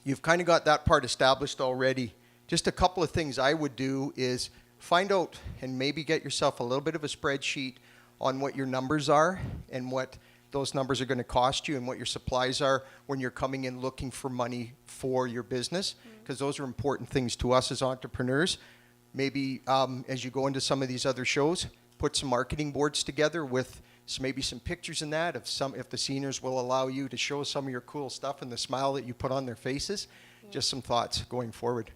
you've kind of got that part established already. Just a couple of things I would do is find out and maybe get yourself a little bit of a spreadsheet on what your numbers are and what those numbers are going to cost you and what your supplies are when you're coming in looking for money for your business, because those are important things to us as entrepreneurs. Maybe as you go into some of these other shows, put some marketing boards together with maybe some pictures in that if the seniors will allow you to show some of your cool stuff and the smile that you put on their faces. Just some thoughts going forward.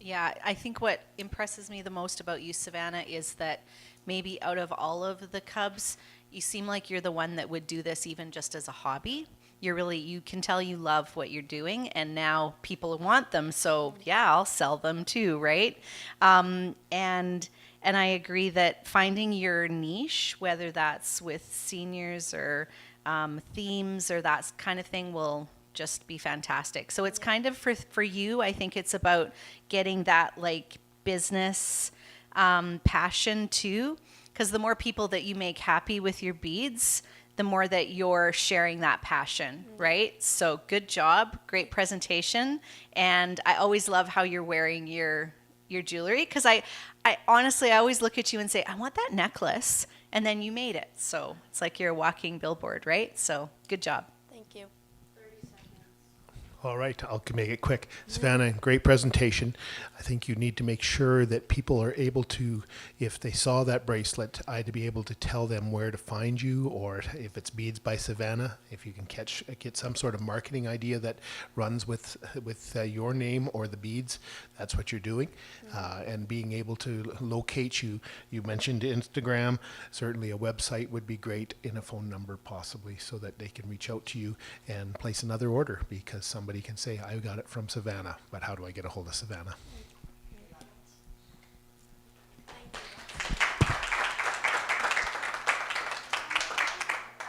Yeah, I think what impresses me the most about you, Savannah, is that maybe out of all of the Cubs, you seem like you're the one that would do this even just as a hobby. You can tell you love what you're doing, and now people want them, so yeah, I'll sell them too, right? And I agree that finding your niche, whether that's with seniors or themes or that kind of thing, will just be fantastic. So it's kind of for you, I think it's about getting that like business passion too, because the more people that you make happy with your beads, the more that you're sharing that passion, right? So good job, great presentation. And I always love how you're wearing your jewelry, because I honestly, I always look at you and say, I want that necklace. And then you made it. So it's like you're a walking billboard, right? So good job. Thank you. All right, I'll make it quick. Savannah, great presentation. I think you need to make sure that people are able to, if they saw that bracelet, to be able to tell them where to find you, or if it's Beads by Savannah, if you can get some sort of marketing idea that runs with your name or the beads, that's what you're doing. And being able to locate you. You mentioned Instagram. Certainly a website would be great, and a phone number possibly, so that they can reach out to you and place another order, because somebody can say, I got it from Savannah, but how do I get a hold of Savannah?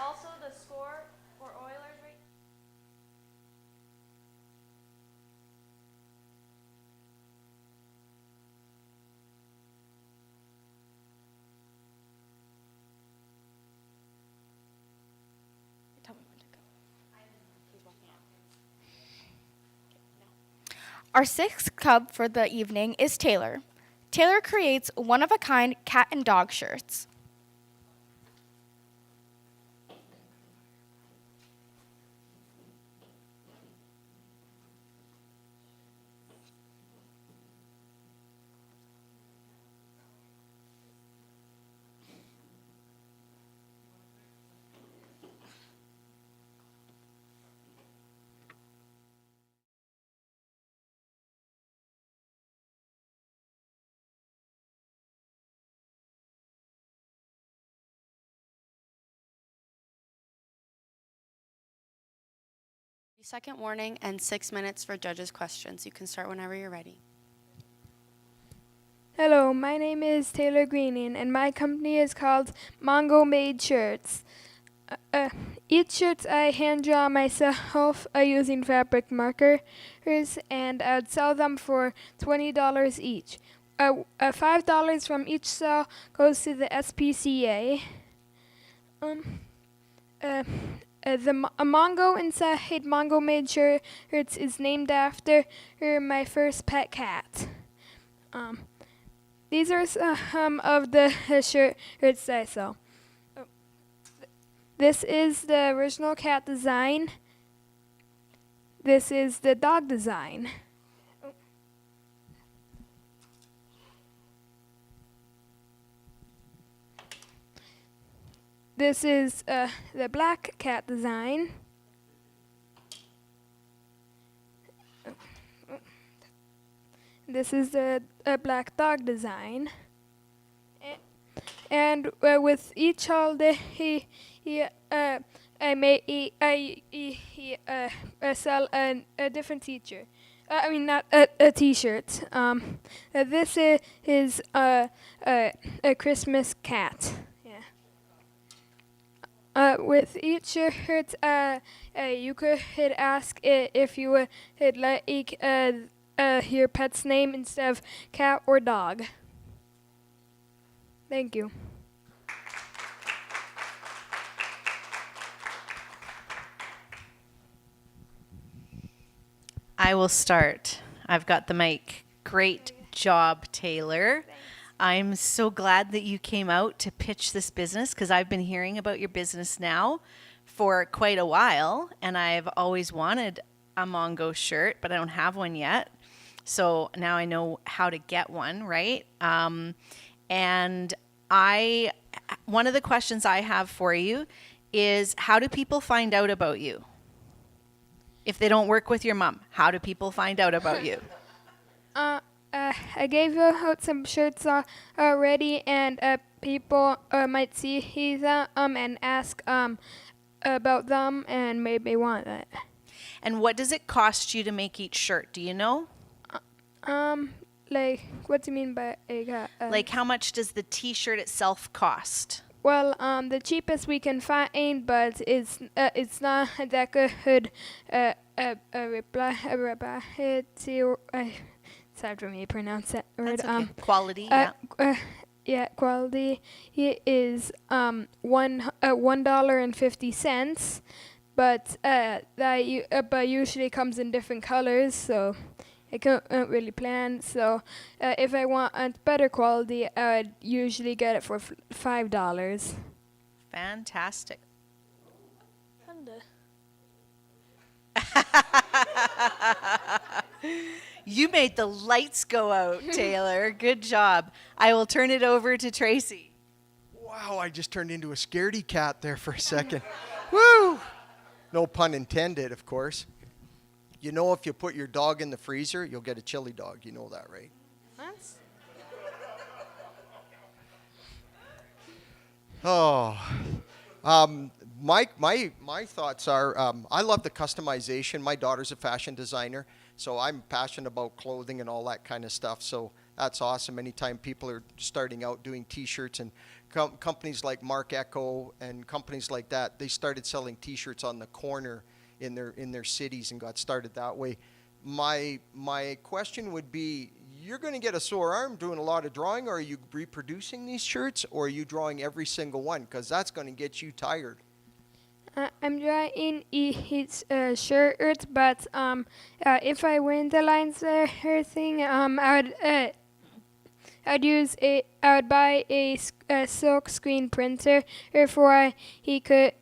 Also, the score for Oilers right. Tell me when to go. Our sixth cub for the evening is Taylor. Taylor creates one-of-a-kind cat and dog shirts. Second warning and 6 minutes for judges' questions. You can start whenever you're ready. Hello, my name is Taylor Greening, and my company is called Mongo Made Shirts. Each shirt I hand draw myself using fabric markers, and I'd sell them for $20 each. $5 from each sale goes to the SPCA. The Mongo inside Mongo Made Shirts is named after my first pet cat. These are some of the shirts I sell. This is the original cat design. This is the dog design. This is the black cat design. This is the black dog design. And with each holiday, I sell a different teacher. I mean, not a T-shirt. This is a Christmas cat. With each shirt, you could ask if you would like your pet's name instead of cat or dog. Thank you. I will start. I've got the mic. Great job, Taylor. I'm so glad that you came out to pitch this business, because I've been hearing about your business now for quite a while, and I've always wanted a Mongo shirt, but I don't have one yet. So now I know how to get one, right? And one of the questions I have for you is, how do people find out about you? If they don't work with your mom, how do people find out about you? I gave out some shirts already, and people might see them and ask about them and maybe want it. And what does it cost you to make each shirt? Do you know? Like, what do you mean by like, how much does the T-shirt itself cost? Well, the cheapest we can find, but it's not that good. Reply to it's hard for me to pronounce that word. That's okay. Quality, yeah. quality is $1.50, but but usually comes in different colors, so I can't really plan. So if I want a better quality, I would usually get it for $5. Fantastic. You made the lights go out, Taylor. Good job. I will turn it over to Tracy. Wow, I just turned into a scaredy cat there for a second. Woo! No pun intended, of course. You know, if you put your dog in the freezer, you'll get a chili dog. You know that, right? Oh, my thoughts are, I love the customization. My daughter's a fashion designer, so I'm passionate about clothing and all that kind of stuff. So that's awesome. Anytime people are starting out doing T-shirts, and companies like Mark Echo and companies like that, they started selling T-shirts on the corner in their cities and got started that way. My question would be, you're going to get a sore arm doing a lot of drawing, or are you reproducing these shirts, or are you drawing every single one? Because that's going to get you tired. I'm drawing each shirt, but if I win the lines there thing, I would buy a silk screen printer before he could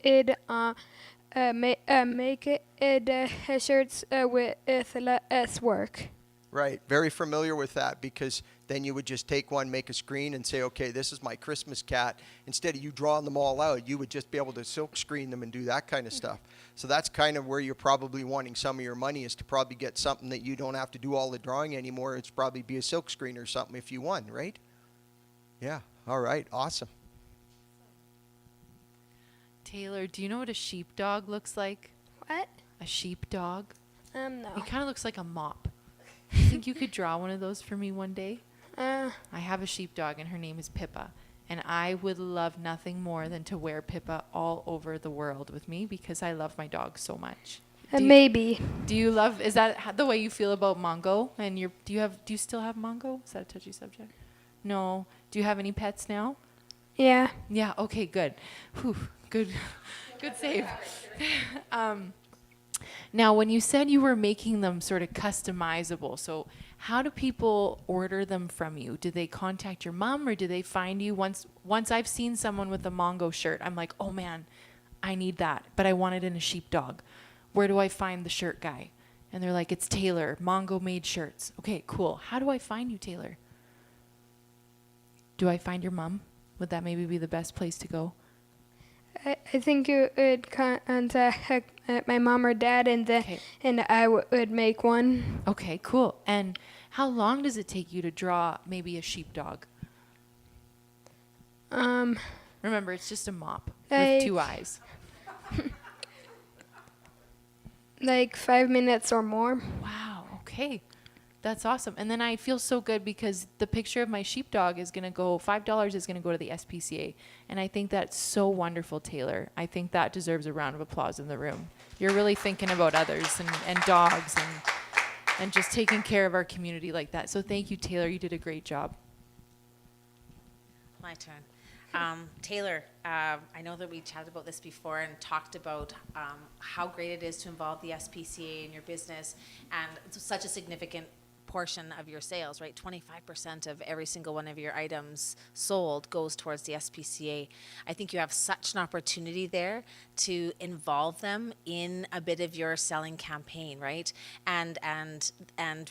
make it shirts with less work. Right, very familiar with that, because then you would just take one, make a screen, and say, okay, this is my Christmas cat. Instead of you drawing them all out, you would just be able to silk screen them and do that kind of stuff. So that's kind of where you're probably wanting some of your money, is to probably get something that you don't have to do all the drawing anymore. It's probably be a silk screen or something if you won, right? Yeah, all right, awesome. Taylor, do you know what a sheepdog looks like? What? A sheepdog? No. It kind of looks like a mop. You think you could draw one of those for me one day? I have a sheepdog, and her name is Pippa. And I would love nothing more than to wear Pippa all over the world with me, because I love my dog so much. Maybe. Do you love, is that the way you feel about Mongo? And do you still have Mongo? Is that a touchy subject? No. Do you have any pets now? Yeah. Yeah, okay, good. Whew, good save. Now, when you said you were making them sort of customizable, so how do people order them from you? Do they contact your mom, or do they find you? Once I've seen someone with a Mongo shirt, I'm like, oh man, I need that, but I want it in a sheepdog. Where do I find the shirt guy? And they're like, it's Taylor, Mongo made shirts. Okay, cool. How do I find you, Taylor? Do I find your mom? Would that maybe be the best place to go? I think you would contact my mom or dad, and I would make one. Okay, cool. And how long does it take you to draw maybe a sheepdog? Remember, it's just a mop with two eyes. Like 5 minutes or more. Wow, okay. That's awesome. And then I feel so good, because the picture of my sheepdog is going to go, $5 is going to go to the SPCA. And I think that's so wonderful, Taylor. I think that deserves a round of applause in the room. You're really thinking about others and dogs and just taking care of our community like that. So thank you, Taylor. You did a great job. My turn. Taylor, I know that we chatted about this before and talked about how great it is to involve the SPCA in your business, and it's such a significant portion of your sales, right? 25% of every single one of your items sold goes towards the SPCA. I think you have such an opportunity there to involve them in a bit of your selling campaign, right? And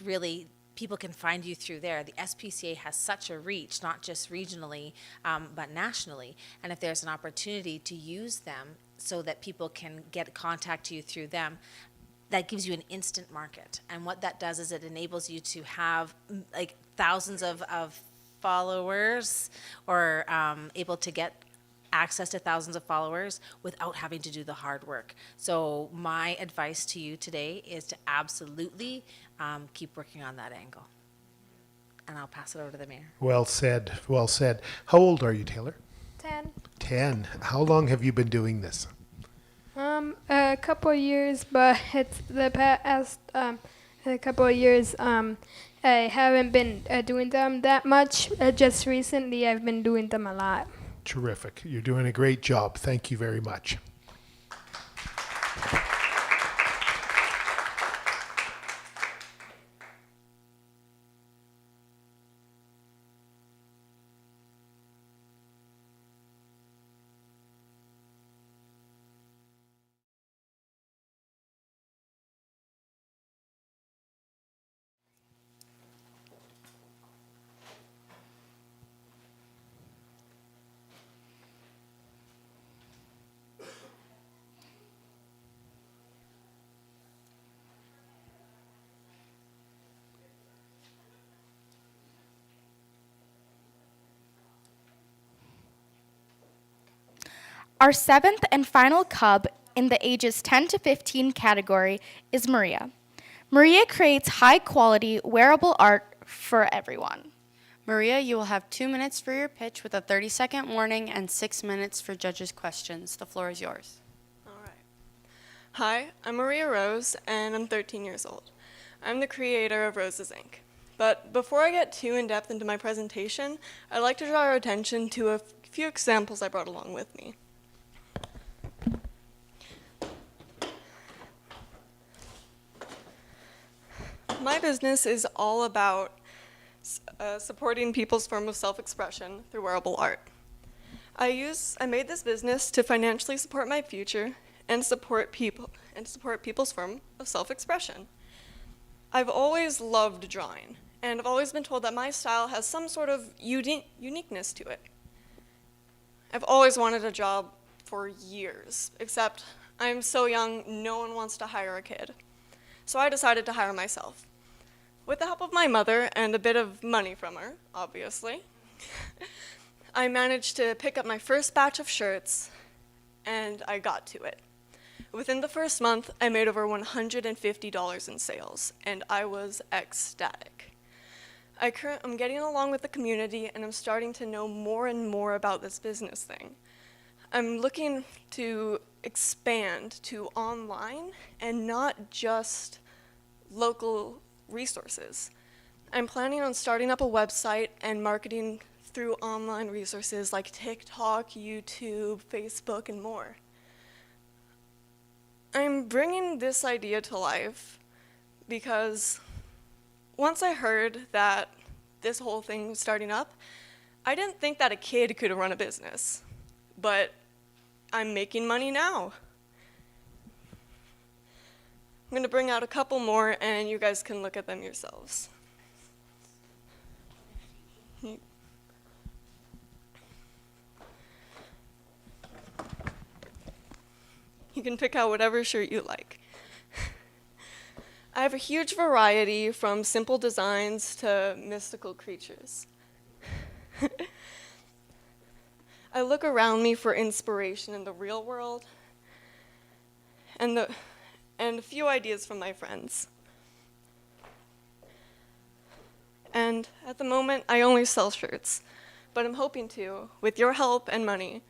really, people can find you through there. The SPCA has such a reach, not just regionally, but nationally. And if there's an opportunity to use them so that people can contact you through them, that gives you an instant market. And what that does is it enables you to have like thousands of followers, or able to get access to thousands of followers without having to do the hard work. So my advice to you today is to absolutely keep working on that angle. And I'll pass it over to the mayor. Well said. Well said. How old are you, Taylor? 10. 10. How long have you been doing this? A couple of years, but it's the past a couple of years. I haven't been doing them that much. Just recently, I've been doing them a lot. Terrific. You're doing a great job. Thank you very much. Our seventh and final cub in the ages 10 to 15 category is Maria. Maria creates high-quality, wearable art for everyone. Maria, you will have 2 minutes for your pitch with a 30-second warning and 6 minutes for judges' questions. The floor is yours. All right. Hi, I'm Maria Rose, and I'm 13 years old. I'm the creator of Roses Inc. But before I get too in-depth into my presentation, I'd like to draw your attention to a few examples I brought along with me. My business is all about supporting people's form of self-expression through wearable art. I made this business to financially support my future and support people's form of self-expression. I've always loved drawing, and I've always been told that my style has some sort of uniqueness to it. I've always wanted a job for years, except I'm so young, no one wants to hire a kid. So I decided to hire myself. With the help of my mother and a bit of money from her, obviously, I managed to pick up my first batch of shirts, and I got to it. Within the first month, I made over $150 in sales, and I was ecstatic. I'm getting along with the community, and I'm starting to know more and more about this business thing. I'm looking to expand to online and not just local resources. I'm planning on starting up a website and marketing through online resources like TikTok, YouTube, Facebook, and more. I'm bringing this idea to life because once I heard that this whole thing was starting up, I didn't think that a kid could run a business, but I'm making money now. I'm going to bring out a couple more, and you guys can look at them yourselves. You can pick out whatever shirt you like. I have a huge variety from simple designs to mystical creatures. I look around me for inspiration in the real world and a few ideas from my friends. And at the moment, I only sell shirts, but I'm hoping to, with your help and money,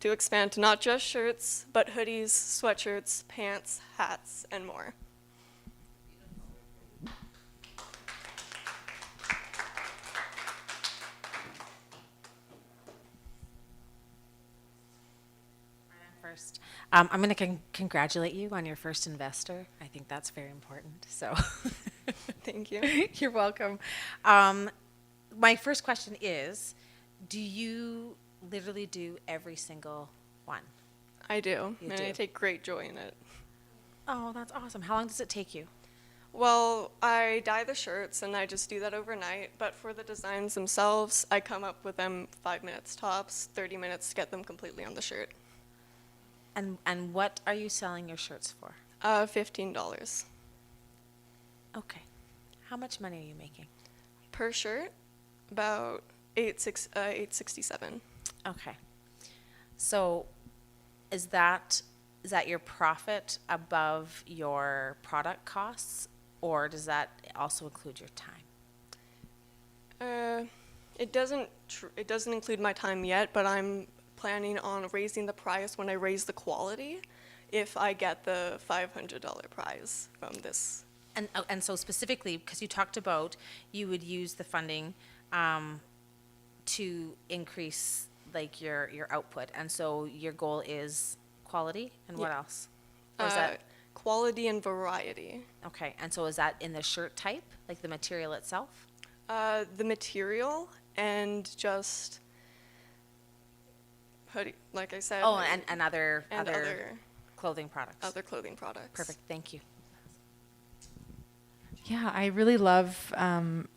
to expand to not just shirts, but hoodies, sweatshirts, pants, hats, and more. First, I'm going to congratulate you on your first investor. I think that's very important. So, thank you. You're welcome. My first question is, do you literally do every single one? I do, You and do. I take great joy in it. Oh, that's awesome. How long does it take you? Well, I dye the shirts, and I just do that overnight, but for the designs themselves, I come up with them 5 minutes tops, 30 minutes to get them completely on the shirt. And what are you selling your shirts for? $15. Okay. How much money are you making? Per shirt, about $8.67. Okay. So is that your profit above your product costs, or does that also include your time? It doesn't include my time yet, but I'm planning on raising the price when I raise the quality if I get the $500 prize from this And so specifically, because you talked about you would use the funding to increase like your output, and so your goal is quality and what else? Or is that Quality and variety. okay? And so is that in the shirt type, like the material itself? The material and just hoodie, like I said. Oh, and other and other clothing products. other clothing products. Perfect. Thank you. Yeah, I really love,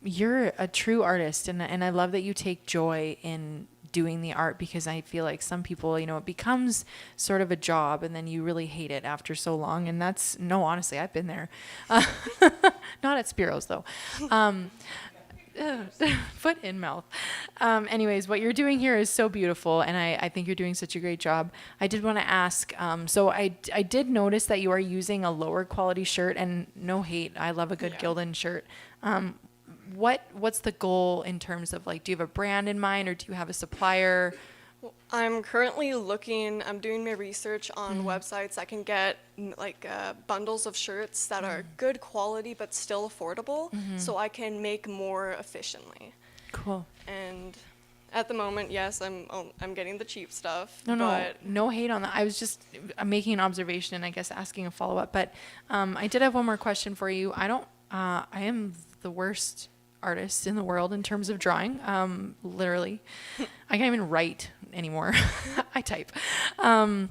you're a true artist, and I love that you take joy in doing the art, because I feel like some people, you know, it becomes sort of a job and then you really hate it after so long. And that's, no, honestly, I've been there. Not at Spiro's though. Foot in mouth. Anyways, what you're doing here is so beautiful, and I think you're doing such a great job. I did want to ask, so I did notice that you are using a lower quality shirt, and no hate, I love a good Gildan shirt. What's the goal in terms of, like, do you have a brand in mind, or do you have a supplier? I'm currently I'm doing my research on websites that can get bundles of shirts that are good quality but still affordable, so I can make more efficiently. Cool. And at the moment, yes, I'm getting the cheap stuff. No hate on that. I'm making an observation and I guess asking a follow-up. But I did have one more question for you. I am the worst artist in the world in terms of drawing. Literally, I can't even write anymore. I type. And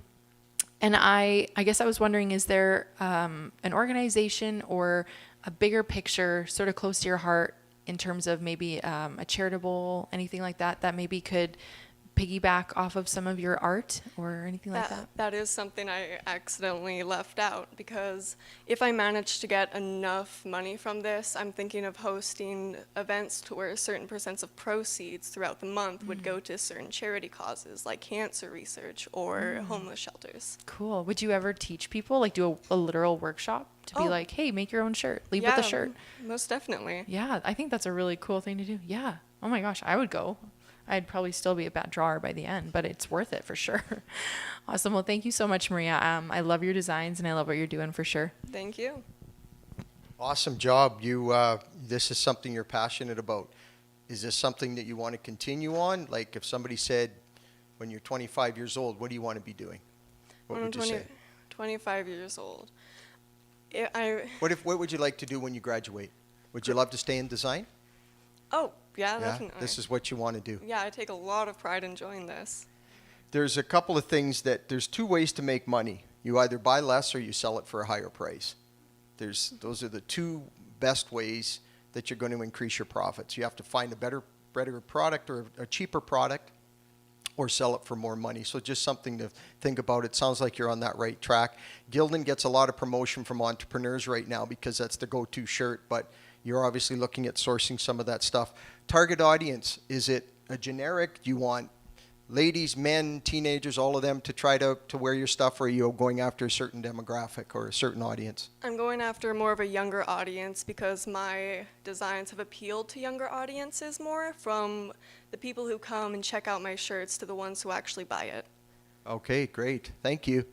I guess I was wondering, is there an organization or a bigger picture sort of close to your heart in terms of maybe a charitable, anything like that, that maybe could piggyback off of some of your art or anything like that? That is something I accidentally left out, because if I manage to get enough money from this, I'm thinking of hosting events to where certain percents of proceeds throughout the month would go to certain charity causes like cancer research or homeless shelters. Cool. Would you ever teach people, like do a literal workshop to be like, hey, make your own shirt, leave with the shirt? Most definitely. Yeah, I think that's a really cool thing to do. Yeah. Oh my gosh, I would go. I'd probably still be a bad drawer by the end, but it's worth it for sure. Awesome. Well, thank you so much, Maria. I love your designs and I love what you're doing for sure. Thank you. Awesome job. This is something you're passionate about. Is this something that you want to continue on? Like if somebody said, when you're 25 years old, what do you want to be doing? What would you say? 25 years old. What would you like to do when you graduate? Would you love to stay in design? Oh, yeah, definitely. This is what you want to do. Yeah, I take a lot of pride in doing this. There's a couple of things there's two ways to make money. You either buy less or you sell it for a higher price. Those are the two best ways that you're going to increase your profits. You have to find a better product or a cheaper product, or sell it for more money. So just something to think about. It sounds like you're on that right track. Gildan gets a lot of promotion from entrepreneurs right now because that's the go-to shirt, but you're obviously looking at sourcing some of that stuff. Target audience, is it a generic? Do you want ladies, men, teenagers, all of them to try to wear your stuff, or are you going after a certain demographic or a certain audience? I'm going after more of a younger audience because my designs have appealed to younger audiences more, from the people who come and check out my shirts to the ones who actually buy it. Okay, great. Thank you.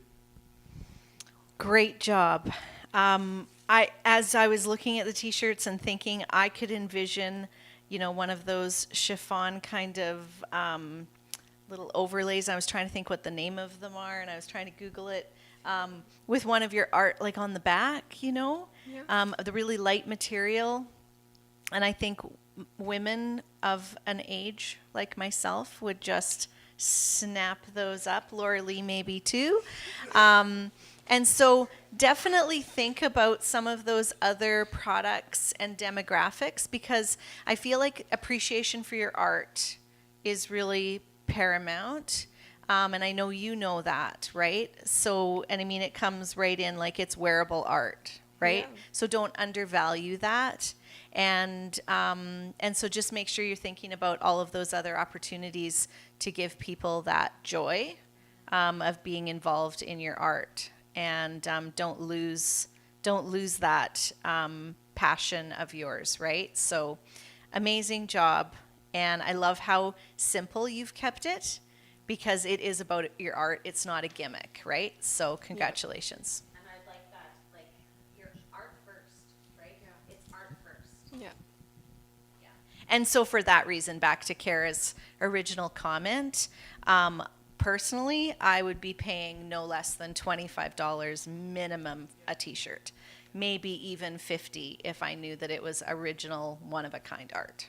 Great job. As I was looking at the t-shirts and thinking, I could envision, one of those chiffon kind of little overlays. I was trying to think what the name of them are, and I was trying to Google it, with one of your art, like on the back, the really light material. And I think women of an age like myself would just snap those up. Laura Lee maybe too. And so definitely think about some of those other products and demographics, because I feel like appreciation for your art is really paramount. And I know you know that, right? So, and I mean, it comes right in like it's wearable art, right? Yeah. So don't undervalue that. And so just make sure you're thinking about all of those other opportunities to give people that joy of being involved in your art. And don't lose that passion of yours, right? So amazing job. And I love how simple you've kept it, because it is about your art. It's not a gimmick, right? So congratulations. And I like that, like your art first, right? And so for that reason, back to Kara's original comment, personally, I would be paying no less than $25 minimum a t-shirt, maybe even 50 if I knew that it was original one-of-a-kind art.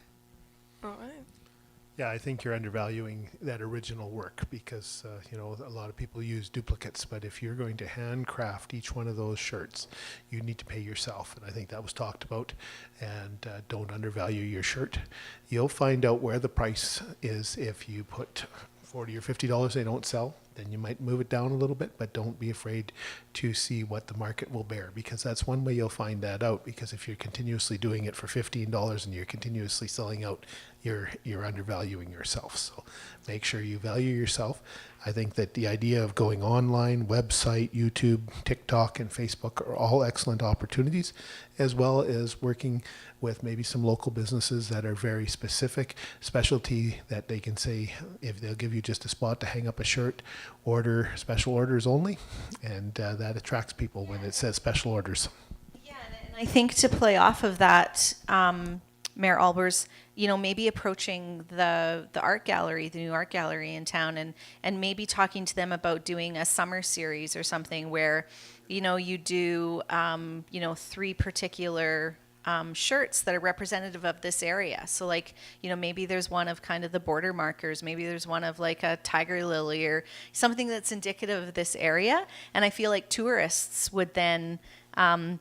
All right. Yeah, I think you're undervaluing that original work because, a lot of people use duplicates, but if you're going to handcraft each one of those shirts, you need to pay yourself. And I think that was talked about. And don't undervalue your shirt. You'll find out where the price is if you put $40 or $50 they don't sell. Then you might move it down a little bit, but don't be afraid to see what the market will bear, because that's one way you'll find that out. Because if you're continuously doing it for $15 and you're continuously selling out, you're undervaluing yourself. So make sure you value yourself. I think that the idea of going online, website, YouTube, TikTok, and Facebook are all excellent opportunities, as well as working with maybe some local businesses that are very specific, specialty, that they can say, if they'll give you just a spot to hang up a shirt, order special orders only, and that attracts people when it says special orders. Yeah, and I think to play off of that, Mayor Albers, maybe approaching the art gallery, the new art gallery in town, and maybe talking to them about doing a summer series or something where, you do, 3 particular shirts that are representative of this area. So like, maybe there's one of kind of the border markers, maybe there's one of like a tiger lily or something that's indicative of this area. And I feel like tourists would then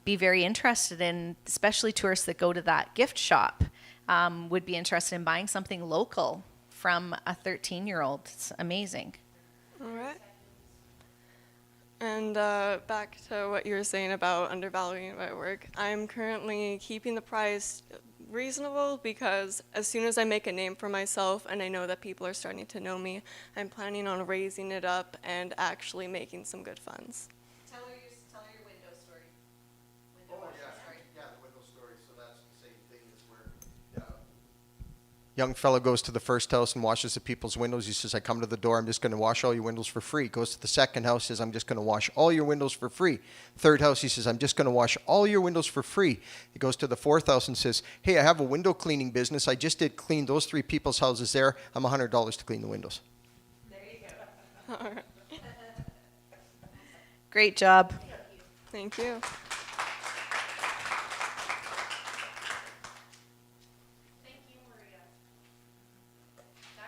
be very interested in, especially tourists that go to that gift shop, would be interested in buying something local from a 13-year-old. It's amazing. All right. And back to what you were saying about undervaluing my work, I'm currently keeping the price reasonable because as soon as I make a name for myself and I know that people are starting to know me, I'm planning on raising it up and actually making some good funds. Tell her your window story. The window story. So that's the same thing as where young fellow goes to the first house and washes the people's windows. He says, I come to the door, I'm just going to wash all your windows for free. Goes to the second house, says, I'm just going to wash all your windows for free. Third house, he says, I'm just going to wash all your windows for free. He goes to the fourth house and says, hey, I have a window cleaning business. I just did clean those 3 people's houses there. I'm $100 to clean the windows. There you go. All right. Great job. Thank you.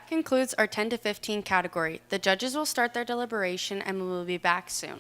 Concludes our 10 to 15 category. The judges will start their deliberation and we will be back soon.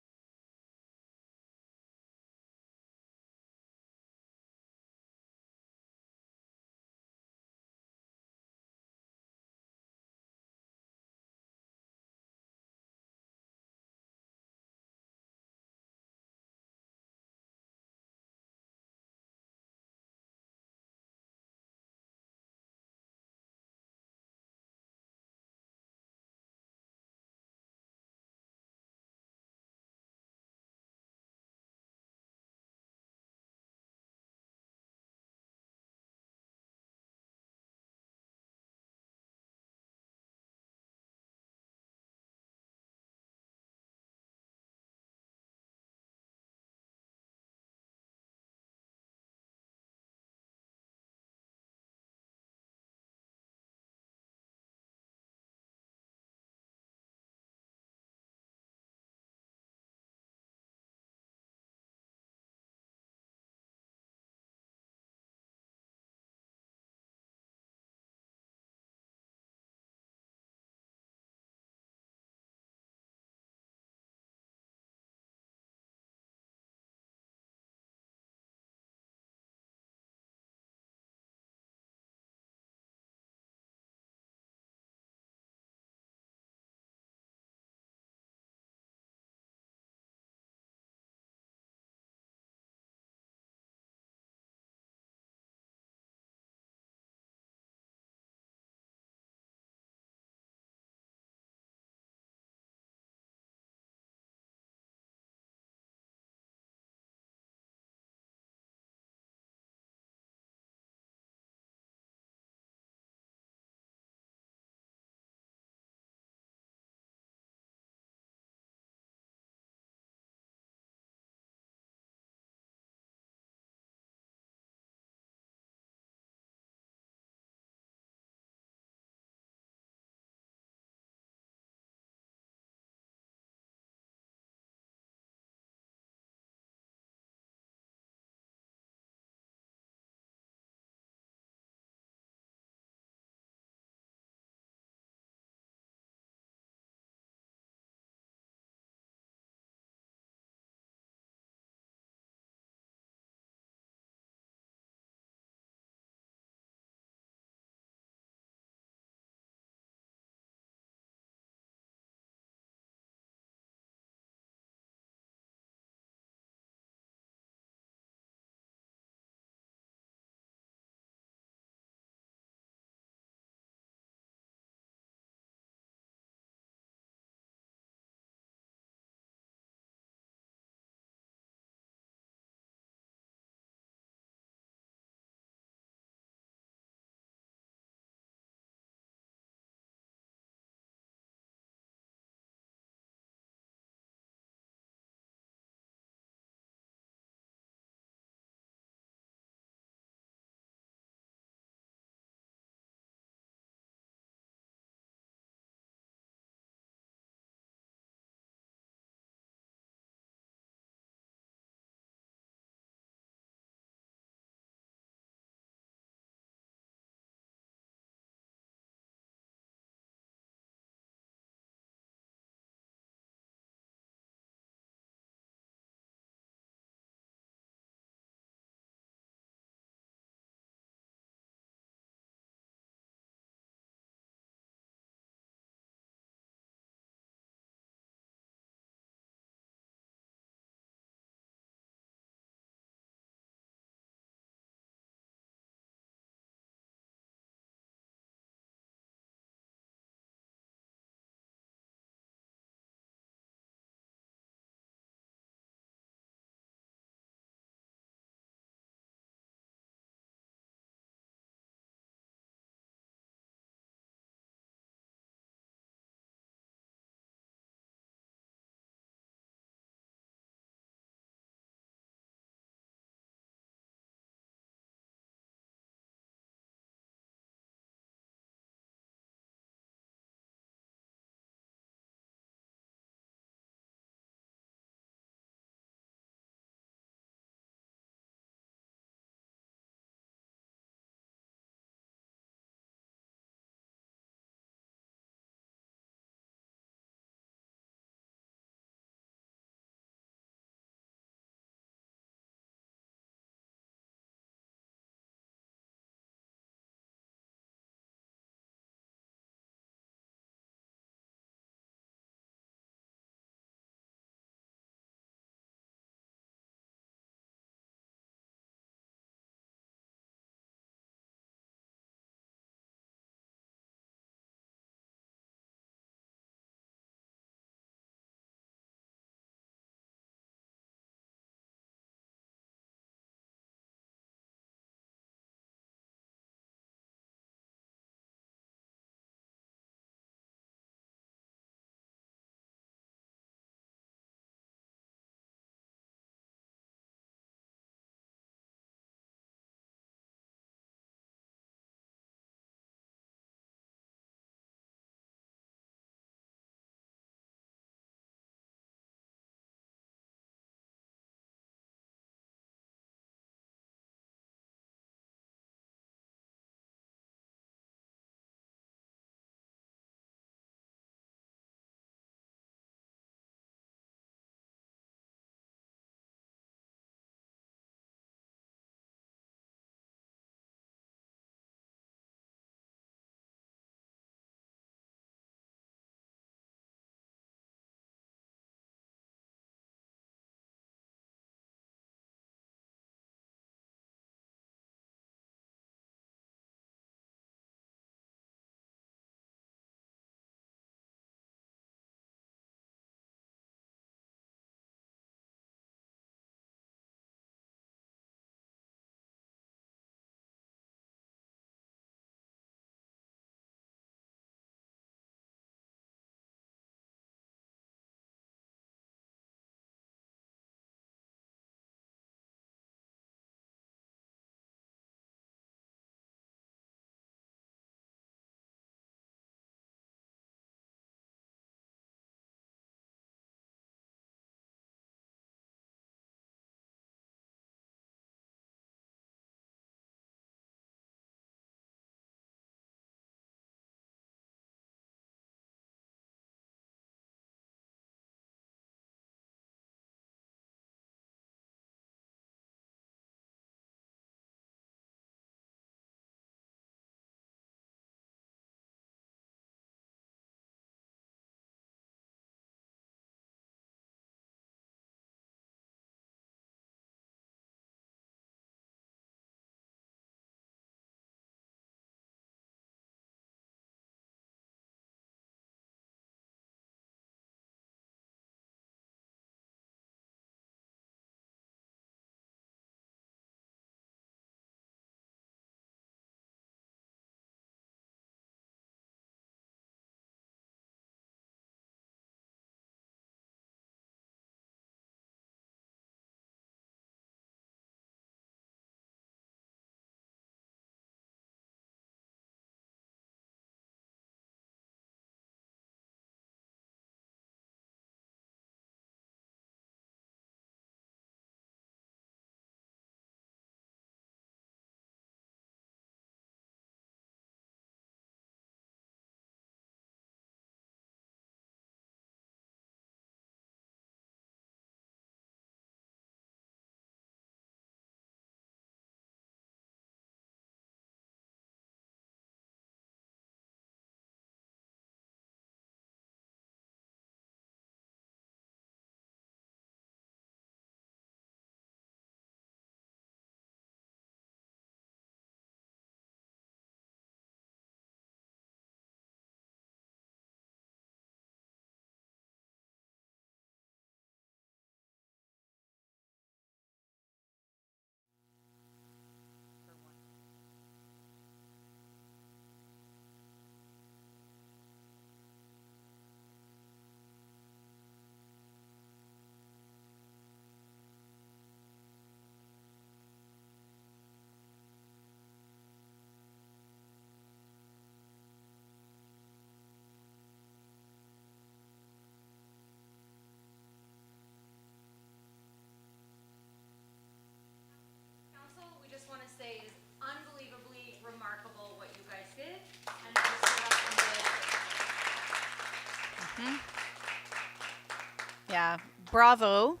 Yeah, bravo.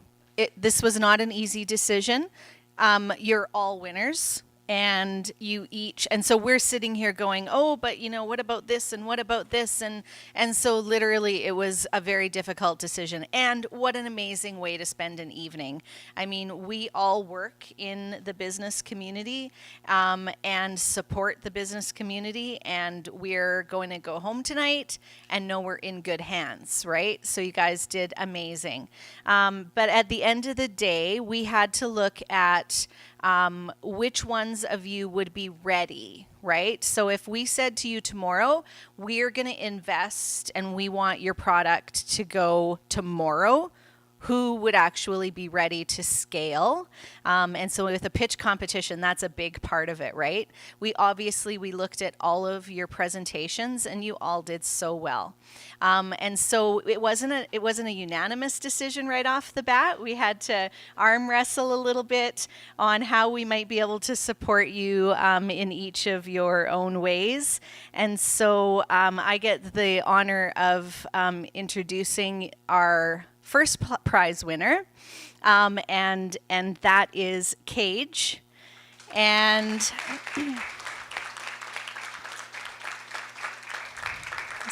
This was not an easy decision. You're all winners. And you each, and so we're sitting here going, oh, but you know, what about this and what about this? And so literally it was a very difficult decision. And what an amazing way to spend an evening. I mean, we all work in the business community and support the business community, and we're going to go home tonight and know we're in good hands, right? So you guys did amazing. But at the end of the day, we had to look at which ones of you would be ready, right? So if we said to you tomorrow, we're going to invest and we want your product to go tomorrow, who would actually be ready to scale? And so with a pitch competition, that's a big part of it, right? We looked at all of your presentations and you all did so well. And so it wasn't a unanimous decision right off the bat. We had to arm wrestle a little bit on how we might be able to support you in each of your own ways. And so I get the honor of introducing our first prize winner, and that is Cage. And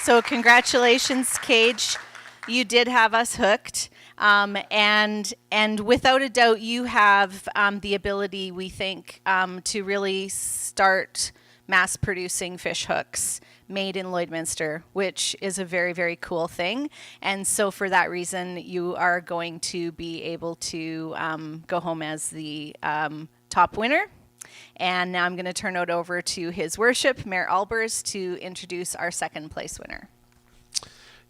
so congratulations, Cage. You did have us hooked. And without a doubt, you have the ability, we think, to really start mass producing fish hooks made in Lloydminster, which is a very, very cool thing. And so for that reason, you are going to be able to go home as the top winner. And now I'm going to turn it over to His Worship, Mayor Albers, to introduce our second place winner.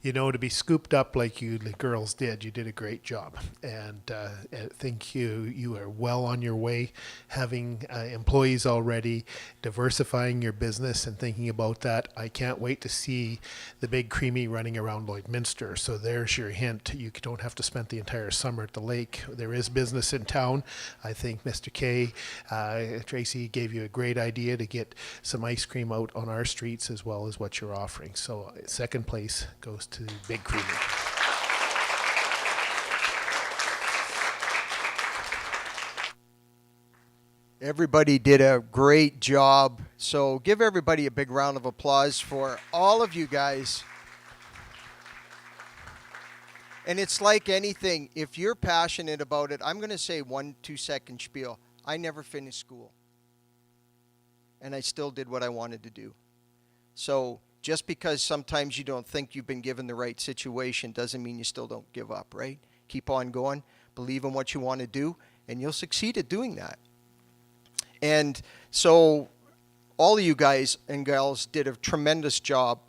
You know, to be scooped up like you the girls did, you did a great job. And I think you are well on your way, having employees already, diversifying your business and thinking about that. I can't wait to see the big creamy running around Lloydminster. So there's your hint. You don't have to spend the entire summer at the lake. There is business in town. I think Mr. K, Tracy gave you a great idea to get some ice cream out on our streets as well as what you're offering. So second place goes to Big Creamy. Everybody did a great job. So give everybody a big round of applause for all of you guys. And it's like anything. If you're passionate about it, I'm going to say 1-2 second spiel. I never finished school. And I still did what I wanted to do. So just because sometimes you don't think you've been given the right situation doesn't mean you still don't give up, right? Keep on going, believe in what you want to do, and you'll succeed at doing that. And so all of you guys and gals did a tremendous job.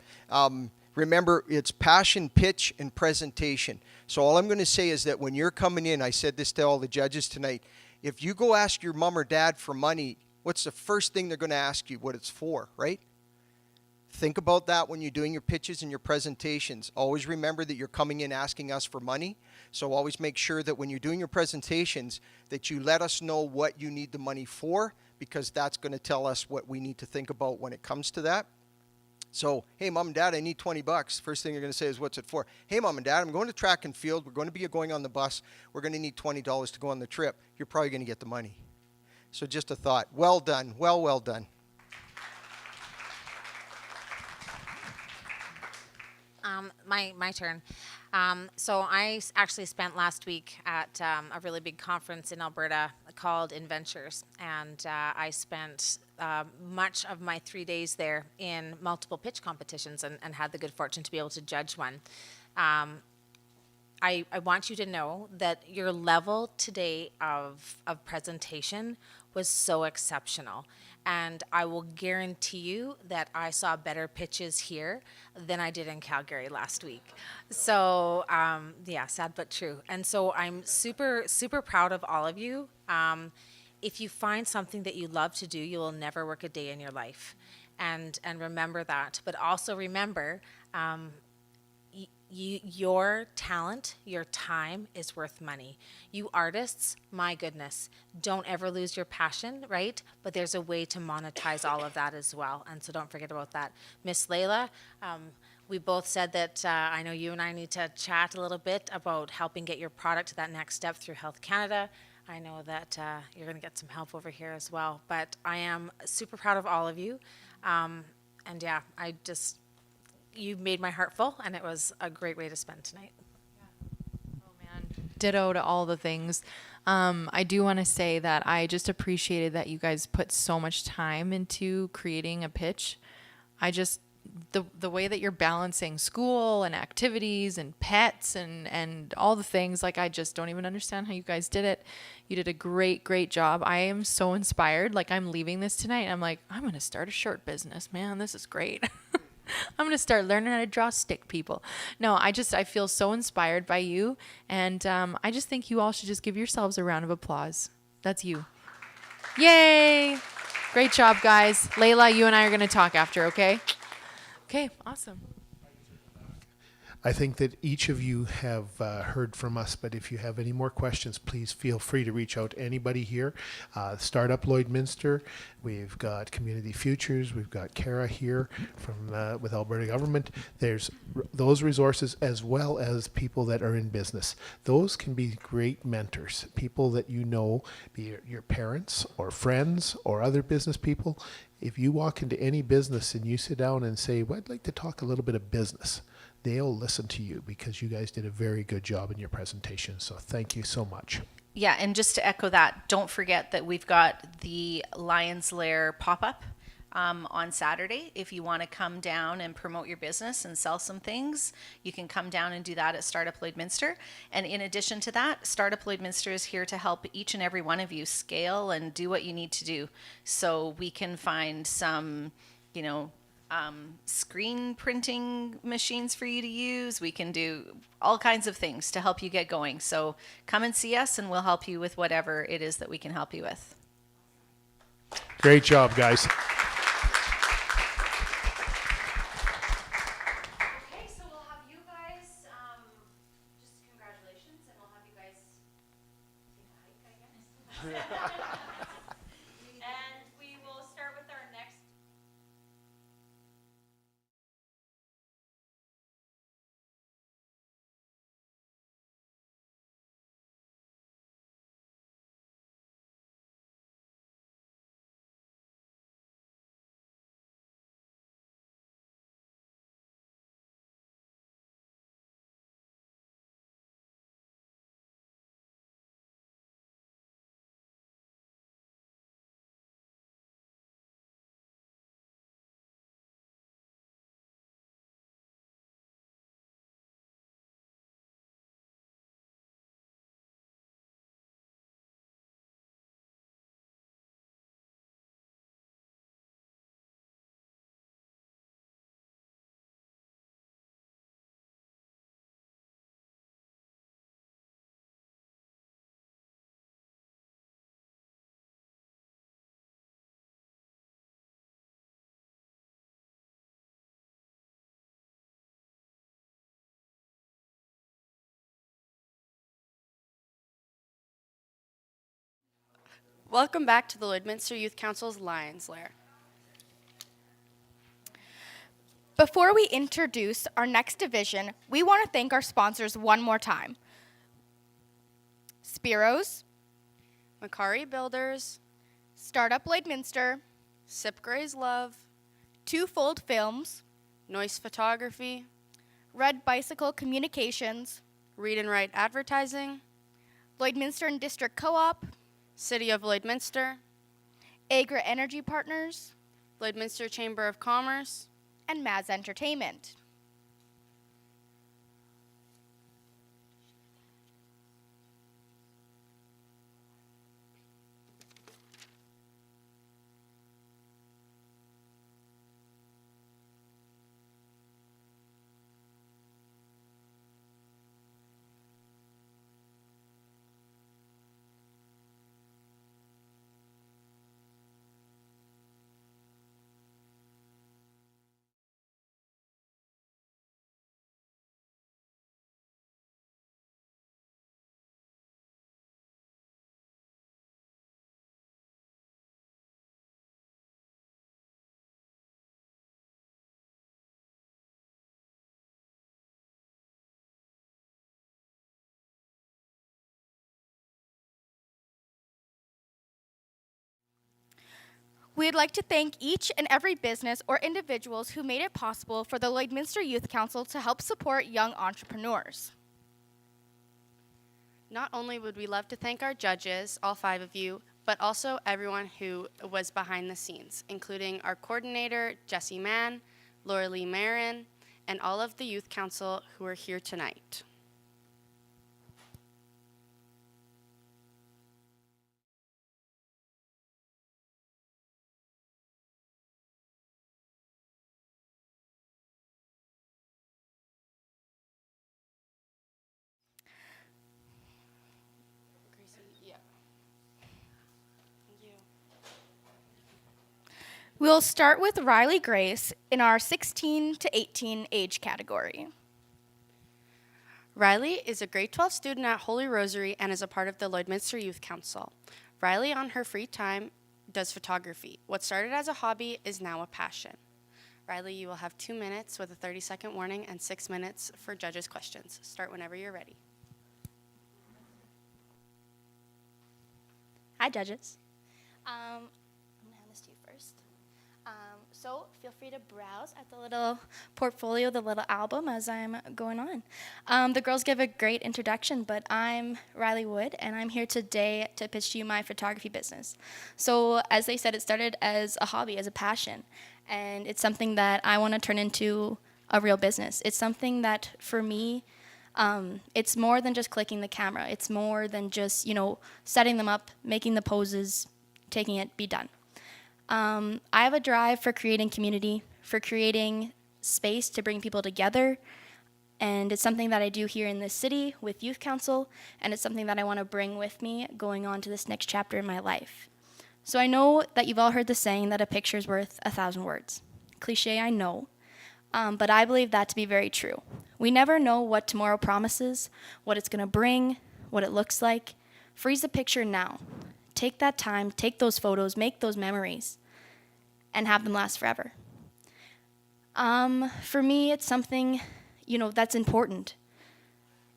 Remember, it's passion, pitch, and presentation. So all I'm going to say is that when you're coming in, I said this to all the judges tonight, if you go ask your mom or dad for money, what's the first thing they're going to ask you? What it's for, right? Think about that when you're doing your pitches and your presentations. Always remember that you're coming in asking us for money. So always make sure that when you're doing your presentations that you let us know what you need the money for, because that's going to tell us what we need to think about when it comes to that. So, hey, Mom and Dad, I need $20. First thing you're going to say is, what's it for? Hey, Mom and Dad, I'm going to track and field. We're going to be going on the bus. We're going to need $20 to go on the trip. You're probably going to get the money. So just a thought. Well done. Well done. My turn. So I actually spent last week at a really big conference in Alberta called Inventures, and I spent much of my 3 days there in multiple pitch competitions and had the good fortune to be able to judge one. I want you to know that your level today of presentation was so exceptional. And I will guarantee you that I saw better pitches here than I did in Calgary last week. So, yeah, sad but true. And so I'm super, super proud of all of you. If you find something that you love to do, you will never work a day in your life. And remember that. But also remember, your talent, your time is worth money. You artists, my goodness, don't ever lose your passion, right? But there's a way to monetize all of that as well. And so don't forget about that. Miss Layla, we both said that I know you and I need to chat a little bit about helping get your product to that next step through Health Canada. I know that you're going to get some help over here as well. But I am super proud of all of you. And yeah, you made my heart full, and it was a great way to spend tonight. Ditto to all the things. I do want to say that I just appreciated that you guys put so much time into creating a pitch. The way that you're balancing school and activities and pets and all the things, like, I just don't even understand how you guys did it. You did a great job. I am so inspired. Like, I'm leaving this tonight and I'm like, I'm going to start a shirt business, man. This is great. I'm going to start learning how to draw stick people. No, I feel so inspired by you. And I just think you all should just give yourselves a round of applause. That's you. Yay. Great job, guys. Layla, you and I are going to talk after, okay? Okay, awesome. I think that each of you have heard from us, but if you have any more questions, please feel free to reach out to anybody here. Startup Lloydminster, we've got Community Futures, we've got Kara here from with Alberta Government. There's those resources, as well as people that are in business. Those can be great mentors, people that you know, be it your parents or friends or other business people. If you walk into any business and you sit down and say, well, I'd like to talk a little bit of business, they'll listen to you because you guys did a very good job in your presentation. So thank you so much. Yeah, and just to echo that, don't forget that we've got the Lions Lair pop-up on Saturday. If you want to come down and promote your business and sell some things, you can come down and do that at Startup Lloydminster. And in addition to that, Startup Lloydminster is here to help each and every one of you scale and do what you need to do. So we can find some, screen printing machines for you to use. We can do all kinds of things to help you get going. So come and see us and we'll help you with whatever it is that we can help you with. Great job, guys. Okay, so we'll have you guys, just congratulations, and we'll have you guys take a hike, I guess. Welcome back to the Lloydminster Youth Council's Lions Lair. Before we introduce our next division, we want to thank our sponsors one more time. Spiro's, Macari Builders, Startup Lloydminster, Sip Gray's Love, Twofold Films, Noise Photography, Red Bicycle Communications, Read and Write Advertising, Lloydminster and District Co-op, City of Lloydminster, Agra Energy Partners, Lloydminster Chamber of Commerce, and Maz Entertainment. We'd like to thank each and every business or individuals who made it possible for the Lloydminster Youth Council to help support young entrepreneurs. Not only would we love to thank our judges, all 5 of you, but also everyone who was behind the scenes, including our coordinator, Jessie Mann, Laura Lee Marin, and all of the Youth Council who are here tonight. We'll start with Riley Grace in our 16 to 18 age category. Riley is a grade 12 student at Holy Rosary and is a part of the Lloydminster Youth Council. Riley, on her free time, does photography. What started as a hobby is now a passion. Riley, you will have 2 minutes with a 30-second warning and 6 minutes for judges' questions. Start whenever you're ready. Hi, judges. I'm going to hand this to you first. So feel free to browse at the little portfolio, the little album as I'm going on. The girls give a great introduction, but I'm Riley Wood, and I'm here today to pitch to you my photography business. So as they said, it started as a hobby, as a passion, and it's something that I want to turn into a real business. It's something that, for me, it's more than just clicking the camera. It's more than just, setting them up, making the poses, taking it, be done. I have a drive for creating community, for creating space to bring people together, and it's something that I do here in this city with Youth Council, and it's something that I want to bring with me going on to this next chapter in my life. So I know that you've all heard the saying that a picture's worth 1,000 words. Cliche, I know, but I believe that to be very true. We never know what tomorrow promises, what it's going to bring, what it looks like. Freeze the picture now. Take that time, take those photos, make those memories, and have them last forever. For me, it's something, that's important.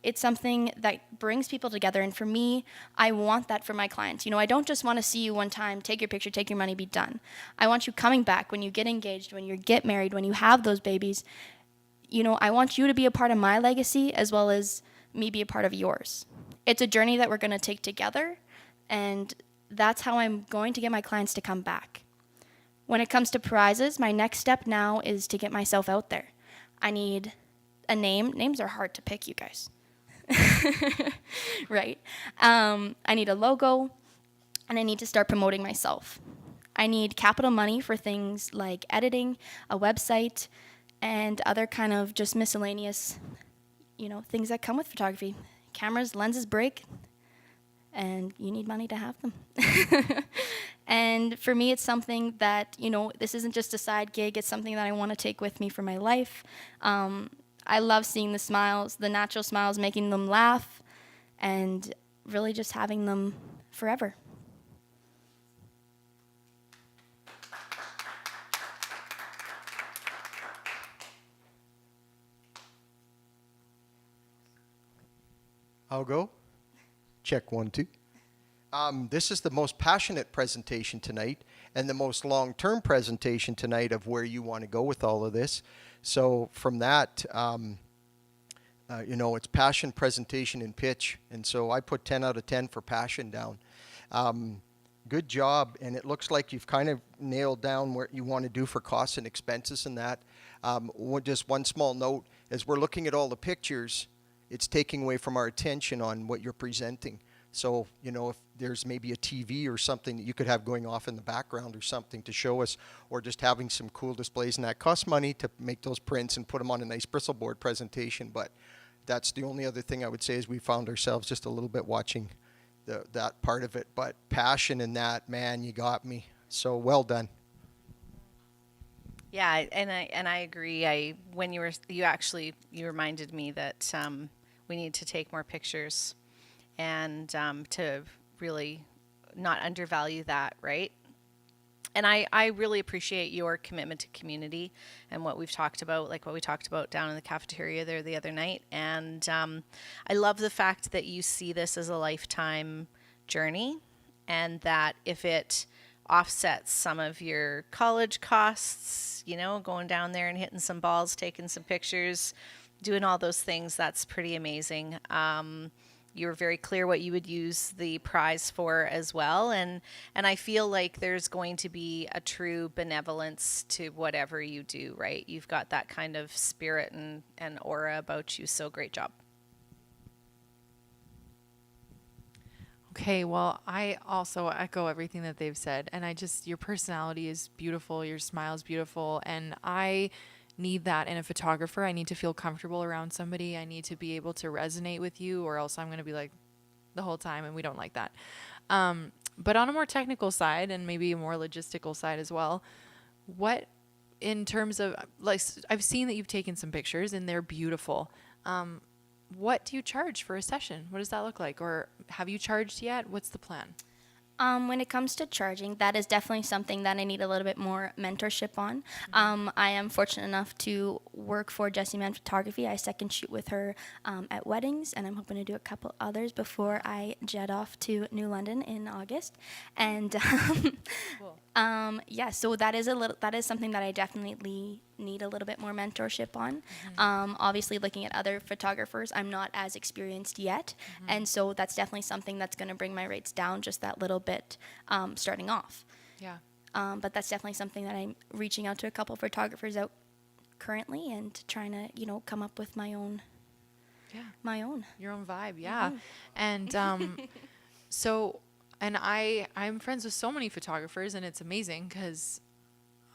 It's something that brings people together, and for me, I want that for my clients. I don't just want to see you one time, take your picture, take your money, be done. I want you coming back when you get engaged, when you get married, when you have those babies. I want you to be a part of my legacy as well as me be a part of yours. It's a journey that we're going to take together, and that's how I'm going to get my clients to come back. When it comes to prizes, my next step now is to get myself out there. I need a name. Names are hard to pick, you guys. Right? I need a logo, and I need to start promoting myself. I need capital money for things like editing, a website, and other kind of just miscellaneous, things that come with photography. Cameras, lenses break, and you need money to have them. And for me, it's something that, this isn't just a side gig. It's something that I want to take with me for my life. I love seeing the smiles, the natural smiles, making them laugh, and really just having them forever. I'll go. Check 1, 2. This is the most passionate presentation tonight and the most long-term presentation tonight of where you want to go with all of this. So from that, it's passion, presentation, and pitch. And so I put 10 out of 10 for passion down. Good job. And it looks like you've kind of nailed down what you want to do for costs and expenses and that. Just one small note, as we're looking at all the pictures, it's taking away from our attention on what you're presenting. So, if there's maybe a TV or something that you could have going off in the background or something to show us, or just having some cool displays, and that costs money to make those prints and put them on a nice bristleboard presentation. But that's the only other thing I would say is we found ourselves just a little bit watching that part of it. But passion in that, man, you got me. So well done. Yeah, and I agree. When you reminded me that we need to take more pictures and to really not undervalue that, right? And I really appreciate your commitment to community and what we've talked about, like what we talked about down in the cafeteria there the other night. And I love the fact that you see this as a lifetime journey, and that if it offsets some of your college costs, going down there and hitting some balls, taking some pictures, doing all those things. That's pretty amazing. You were very clear what you would use the prize for as well. And I feel like there's going to be a true benevolence to whatever you do, right? You've got that kind of spirit and aura about you. So great job. Okay, well, I also echo everything that they've said. And your personality is beautiful. Your smile is beautiful. And I need that in a photographer. I need to feel comfortable around somebody. I need to be able to resonate with you, or else I'm going to be like the whole time, and we don't like that. But on a more technical side, and maybe a more logistical side as well, what in terms of, like, I've seen that you've taken some pictures and they're beautiful. What do you charge for a session? What does that look like? Or have you charged yet? What's the plan? When it comes to charging, that is definitely something that I need a little bit more mentorship on. I am fortunate enough to work for Jessie Mann Photography. I second shoot with her at weddings, and I'm hoping to do a couple others before I jet off to New London in August. And yeah, so that is something that I definitely need a little bit more mentorship on. Obviously, looking at other photographers, I'm not as experienced yet, and so that's definitely something that's going to bring my rates down just that little bit starting off. Yeah. But that's definitely something that I'm reaching out to a couple photographers out currently and trying to, come up with my own. Yeah. My own. Your own vibe, yeah. And so, and I'm friends with so many photographers, and it's amazing because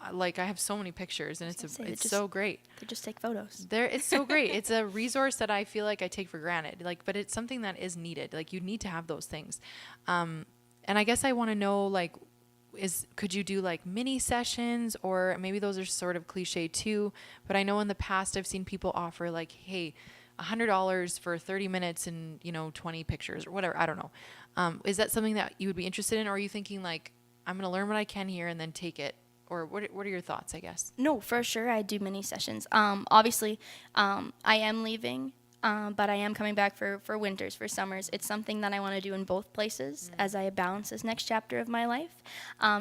I have so many pictures, and it's so great. They just take photos. It's so great. It's a resource that I feel like I take for granted. But it's something that is needed. Like, you need to have those things. And I guess I want to know, could you do mini sessions, or maybe those are sort of cliche too, but I know in the past I've seen people offer hey, $100 for 30 minutes and 20 pictures or whatever. I don't know. Is that something that you would be interested in, or are you thinking I'm going to learn what I can here and then take it? Or what are your thoughts, I guess? No, for sure I do mini sessions. Obviously, I am leaving, but I am coming back for winters, for summers. It's something that I want to do in both places as I balance this next chapter of my life.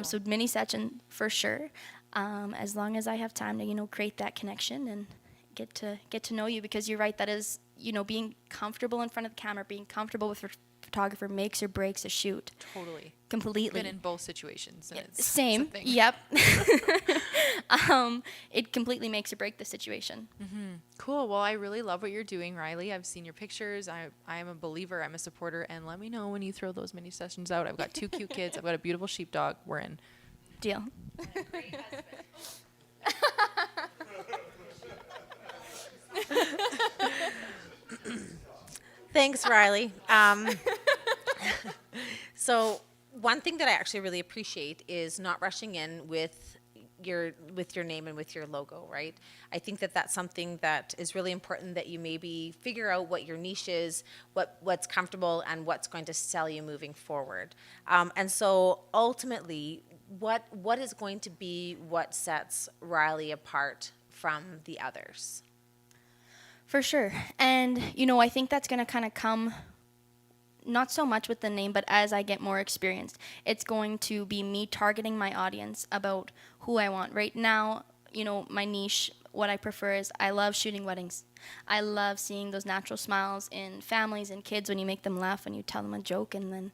So mini session for sure, as long as I have time to, create that connection and get to know you, because you're right, that is, being comfortable in front of the camera, being comfortable with photographer makes or breaks a shoot. Totally. Completely. Been in both situations. And Same. Yep. It completely makes or break the situation. Cool. Well, I really love what you're doing, Riley. I've seen your pictures. I am a believer. I'm a supporter. And let me know when you throw those mini sessions out. I've got 2 cute kids. I've got a beautiful sheepdog. We're in. Deal. Great husband. Thanks, Riley. So one thing that I actually really appreciate is not rushing in with your name and with your logo, right? I think that that's something that is really important, that you maybe figure out what your niche is, what's comfortable, and what's going to sell you moving forward. And so ultimately, what is going to be what sets Riley apart from the others? For sure. And, I think that's going to kind of come not so much with the name, but as I get more experienced, it's going to be me targeting my audience about who I want. Right now, my niche, what I prefer is I love shooting weddings. I love seeing those natural smiles in families and kids when you make them laugh, when you tell them a joke, and then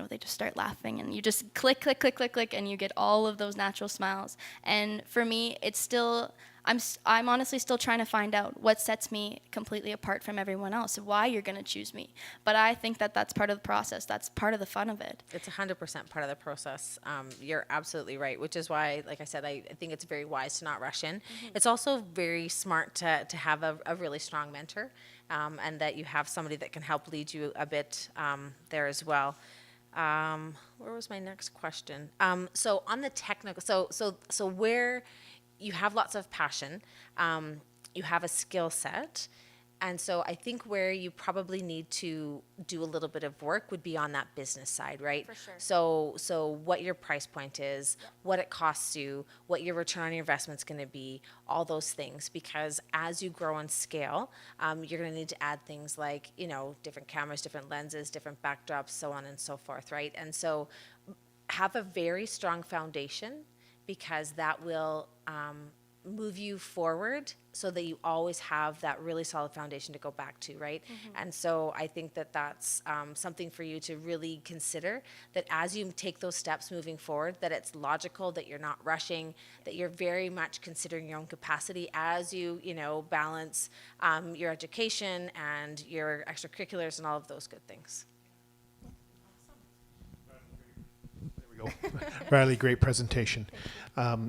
they just start laughing, and you just click, click, click, click, click, and you get all of those natural smiles. And for me, it's still, I'm honestly still trying to find out what sets me completely apart from everyone else, why you're going to choose me. But I think that that's part of the process. That's part of the fun of it. It's 100% part of the process. You're absolutely right, which is why, like I said, I think it's very wise to not rush in. It's also very smart to have a really strong mentor, and that you have somebody that can help lead you a bit there as well. Where was my next question? So on the technical, so where you have lots of passion, you have a skill set, and so I think where you probably need to do a little bit of work would be on that business side, right? For sure. So what your price point is, what it costs you, what your return on your investment is going to be, all those things, because as you grow and scale, you're going to need to add things like, different cameras, different lenses, different backdrops, so on and so forth, right? And so have a very strong foundation, because that will move you forward so that you always have that really solid foundation to go back to, right? And so I think that that's something for you to really consider, that as you take those steps moving forward, that it's logical, that you're not rushing, that you're very much considering your own capacity as you, balance your education and your extracurriculars and all of those good things. Riley, great presentation.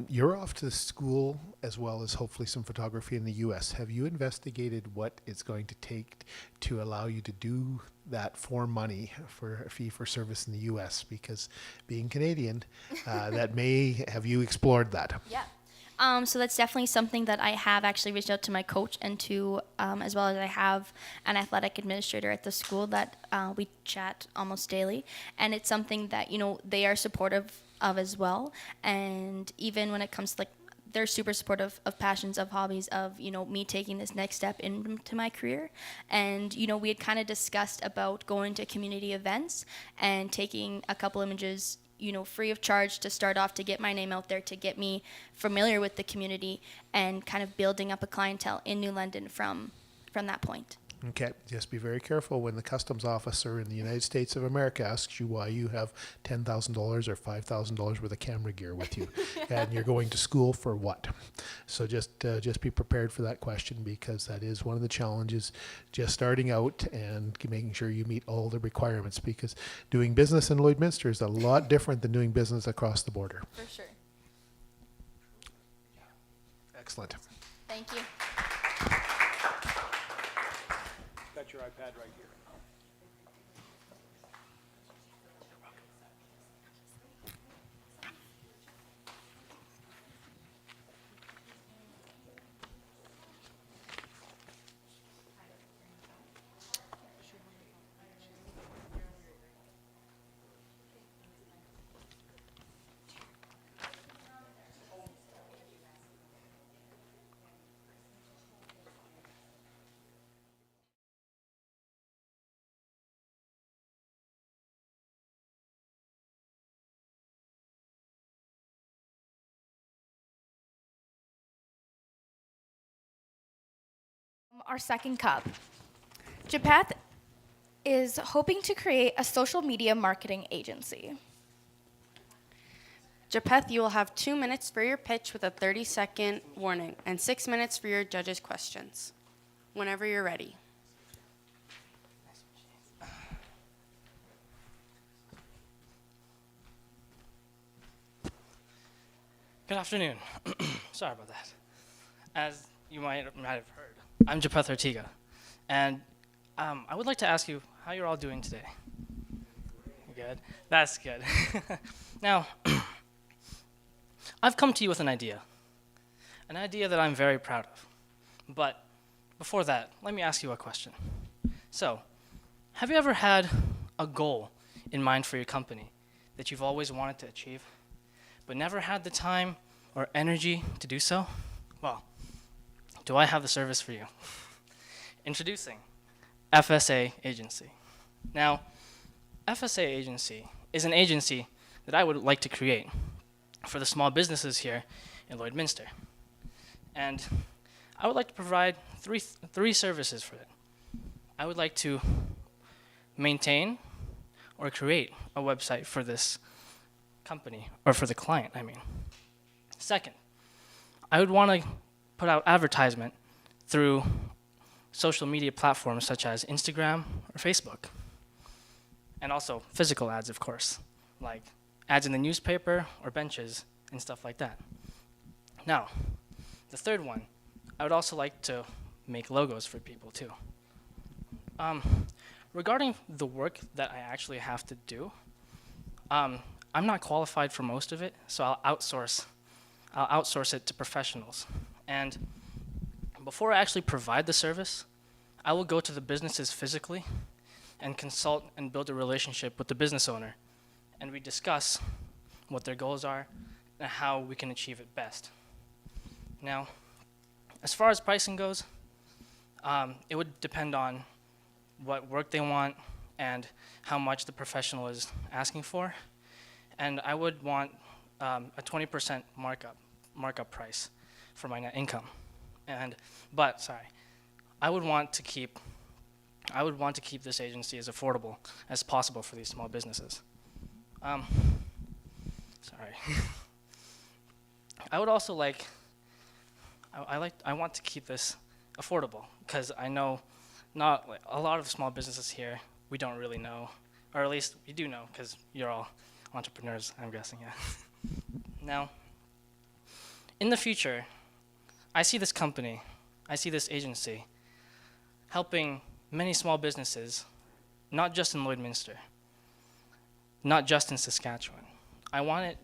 You're off to school as well as hopefully some photography in the U.S. Have you investigated what it's going to take to allow you to do that for money, for a fee for service in the U.S.? Because being Canadian, have you explored that? Yeah. So that's definitely something that I have actually reached out to my coach and to, as well as I have an athletic administrator at the school that we chat almost daily. And it's something that, they are supportive of as well. And even when it comes to they're super supportive of passions, of hobbies, of, me taking this next step into my career. And, we had kind of discussed about going to community events and taking a couple images, free of charge to start off, to get my name out there, to get me familiar with the community and kind of building up a clientele in New London from that point. Okay, just be very careful when the customs officer in the United States of America asks you why you have $10,000 or $5,000 worth of camera gear with you, and you're going to school for what? So just be prepared for that question, because that is one of the challenges, just starting out and making sure you meet all the requirements, because doing business in Lloydminster is a lot different than doing business across the border. For sure. Excellent. Thank you. Got your iPad right here. Our second cup. Japath is hoping to create a social media marketing agency. Japheth, you will have 2 minutes for your pitch with a 30-second warning and 6 minutes for your judges' questions. Whenever you're ready. Good afternoon. Sorry about that. As you might have heard, I'm Japheth Ortiga, and I would like to ask you how you're all doing today. Good. That's good. Now, I've come to you with an idea that I'm very proud of. But before that, let me ask you a question. So, have you ever had a goal in mind for your company that you've always wanted to achieve, but never had the time or energy to do so? Well, do I have the service for you? Introducing FSA Agency. Now, FSA Agency is an agency that I would like to create for the small businesses here in Lloydminster. And I would like to provide three services for it. I would like to maintain or create a website for this company, or for the client, I mean. Second, I would want to put out advertisement through social media platforms such as Instagram or Facebook. And also physical ads, of course, like ads in the newspaper or benches and stuff like that. Now, the third one, I would also like to make logos for people too. Regarding the work that I actually have to do, I'm not qualified for most of it, so I'll outsource it to professionals. And before I actually provide the service, I will go to the businesses physically and consult and build a relationship with the business owner. And we discuss what their goals are and how we can achieve it best. Now, as far as pricing goes, it would depend on what work they want and how much the professional is asking for. and I would want a 20% markup price for my net income. But I would want to keep this agency as affordable as possible for these small businesses. I would also I want to keep this affordable because I know a lot of small businesses here we don't really know, or at least we do know because you're all entrepreneurs, I'm guessing, yeah. Now, in the future, I see this company, I see this agency helping many small businesses, not just in Lloydminster, not just in Saskatchewan. I want it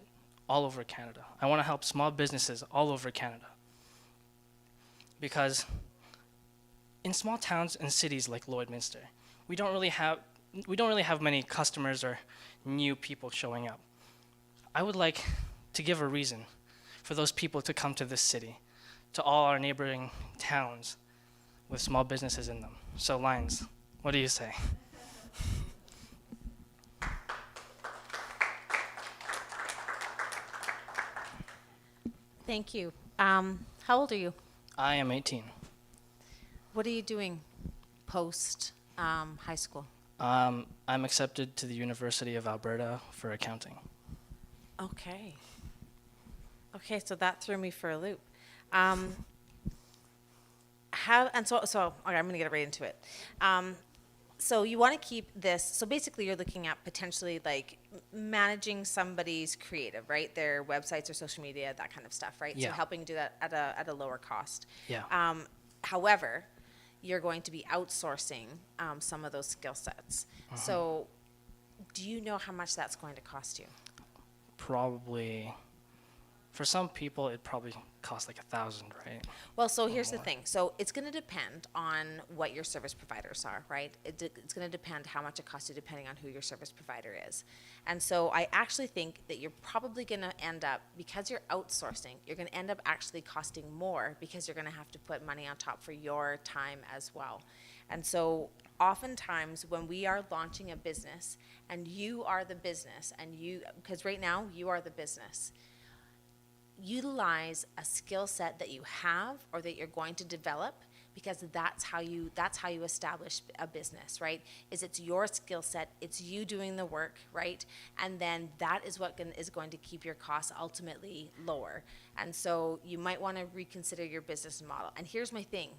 all over Canada. I want to help small businesses all over Canada. Because in small towns and cities like Lloydminster, we don't really have many customers or new people showing up. I would like to give a reason for those people to come to this city, to all our neighboring towns with small businesses in them. So Lions, what do you say? Thank you. How old are you? I am 18. What are you doing post high school? I'm accepted to the University of Alberta for accounting. Okay. Okay, so that threw me for a loop. So okay, I'm going to get right into it. So you want to keep this. So basically, you're looking at potentially like managing somebody's creative, right? Their websites or social media, that kind of stuff, right? Yeah. So helping do that at a lower cost. Yeah. However, you're going to be outsourcing some of those skill sets. So, do you know how much that's going to cost you? Probably, for some people, it probably costs like $1,000, right? Well, so here's the thing. So it's going to depend on what your service providers are, right? It's going to depend how much it costs you depending on who your service provider is. And so I actually think that you're probably going to end up, because you're outsourcing, you're going to end up actually costing more because you're going to have to put money on top for your time as well. And so oftentimes when we are launching a business and you are the business because right now you are the business, utilize a skill set that you have or that you're going to develop, because that's how you establish a business, right? It's your skill set, it's you doing the work, right? And then that is what is going to keep your costs ultimately lower. And so you might want to reconsider your business model. And here's my thing.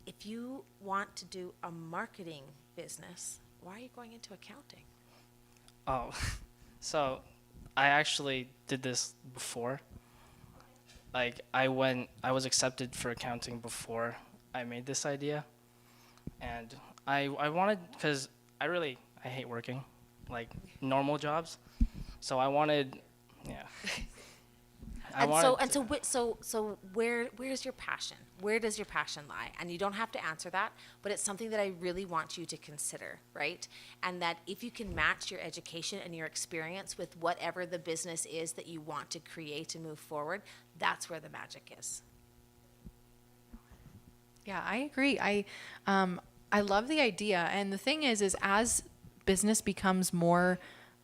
If you want to do a marketing business, why are you going into accounting? Oh, so I actually did this before. Like I was accepted for accounting before I made this idea, and I wanted, because I hate working, like normal jobs, so I wanted, yeah. So where's your passion? Where does your passion lie? And you don't have to answer that, but it's something that I really want you to consider, right? And that if you can match your education and your experience with whatever the business is that you want to create and move forward, that's where the magic is. Yeah, I agree. I love the idea, and the thing is as business becomes more,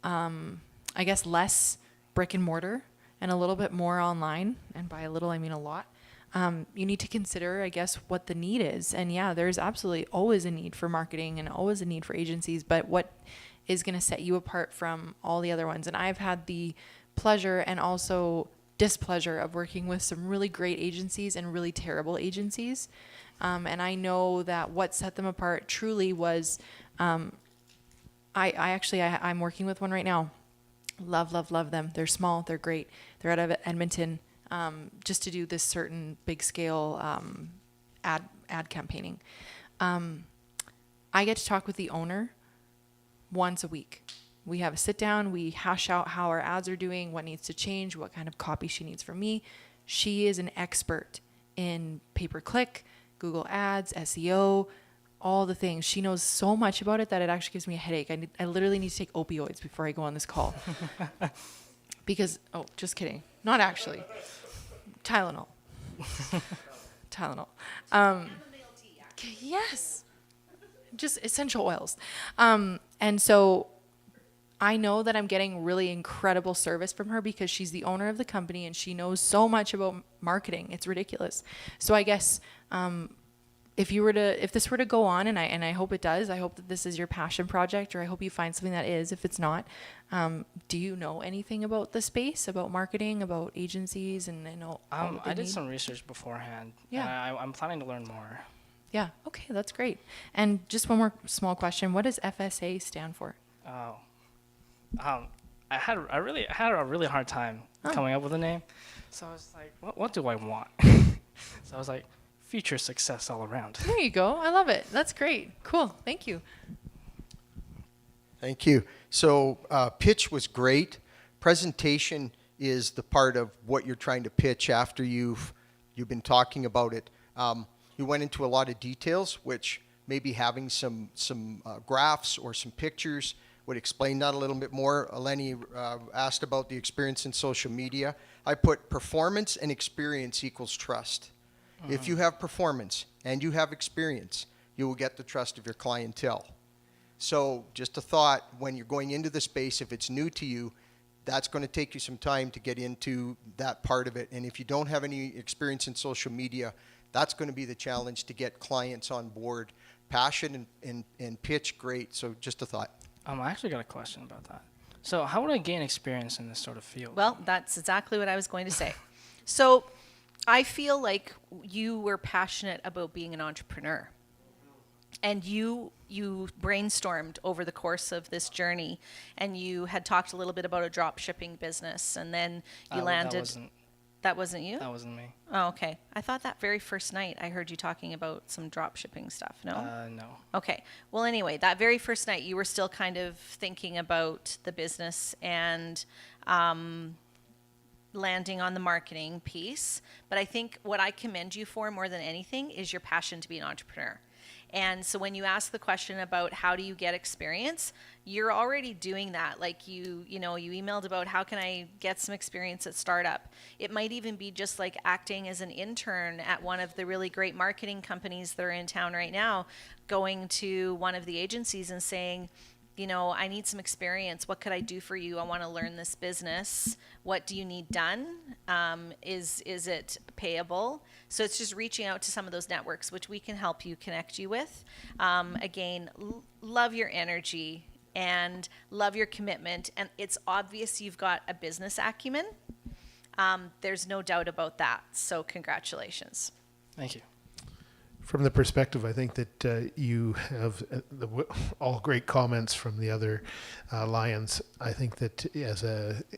I guess, less brick and mortar and a little bit more online, and by a little I mean a lot, you need to consider, I guess, what the need is. And yeah, there's absolutely always a need for marketing and always a need for agencies, but what is going to set you apart from all the other ones? And I've had the pleasure and also displeasure of working with some really great agencies and really terrible agencies. And I know that what set them apart truly was, I'm working with one right now. Love them. They're small. They're great. They're out of Edmonton, just to do this certain big scale ad campaigning. I get to talk with the owner once a week. We have a sit down. We hash out how our ads are doing, what needs to change, what kind of copy she needs from me. She is an expert in pay-per-click, Google Ads, SEO, all the things. She knows so much about it that it actually gives me a headache. I literally need to take opioids before I go on this call. Because, oh, just kidding. Not actually. Tylenol. Tylenol. Yes. Just essential oils. And so I know that I'm getting really incredible service from her because she's the owner of the company and she knows so much about marketing. It's ridiculous. So I guess if this were to go on, and I hope it does, I hope that this is your passion project, or I hope you find something that is. If it's not, do you know anything about the space, about marketing, about agencies, and all that they I did need? some research beforehand. Yeah. And I'm planning to learn more. Yeah. Okay, that's great. And just one more small question: what does FSA stand for? Oh. I had a really hard time coming up with a name. So I was like, what do I want? So I was like, future success all around. There you go. I love it. That's great. Cool. Thank you. Thank you. So pitch was great. Presentation is the part of what you're trying to pitch after you've been talking about it. You went into a lot of details, which maybe having some graphs or some pictures would explain that a little bit more. Eleni asked about the experience in social media. I put performance and experience equals trust. If you have performance and you have experience, you will get the trust of your clientele. So just a thought, when you're going into the space, if it's new to you, that's going to take you some time to get into that part of it. And if you don't have any experience in social media, that's going to be the challenge to get clients on board. Passion and pitch, great. So just a thought. I actually got a question about that. So how would I gain experience in this sort of field? Well, that's exactly what I was going to say. So I feel like you were passionate about being an entrepreneur. And you brainstormed over the course of this journey, and you had talked a little bit about a drop shipping business, and then you landed. That wasn't you? That wasn't me. Oh, okay. I thought that very first night I heard you talking about some drop shipping stuff. No? No. Okay. Well, anyway, that very first night you were still kind of thinking about the business and landing on the marketing piece. But I think what I commend you for more than anything is your passion to be an entrepreneur. And so when you ask the question about how do you get experience, you're already doing that. Like you emailed about how can I get some experience at startup. It might even be just like acting as an intern at one of the really great marketing companies that are in town right now, going to one of the agencies and saying, I need some experience. What could I do for you? I want to learn this business. What do you need done? Is it payable? So it's just reaching out to some of those networks, which we can help you connect you with. Again, love your energy and love your commitment. And it's obvious you've got a business acumen. There's no doubt about that. So congratulations. Thank you. From the perspective, I think that you have all great comments from the other Lions. I think that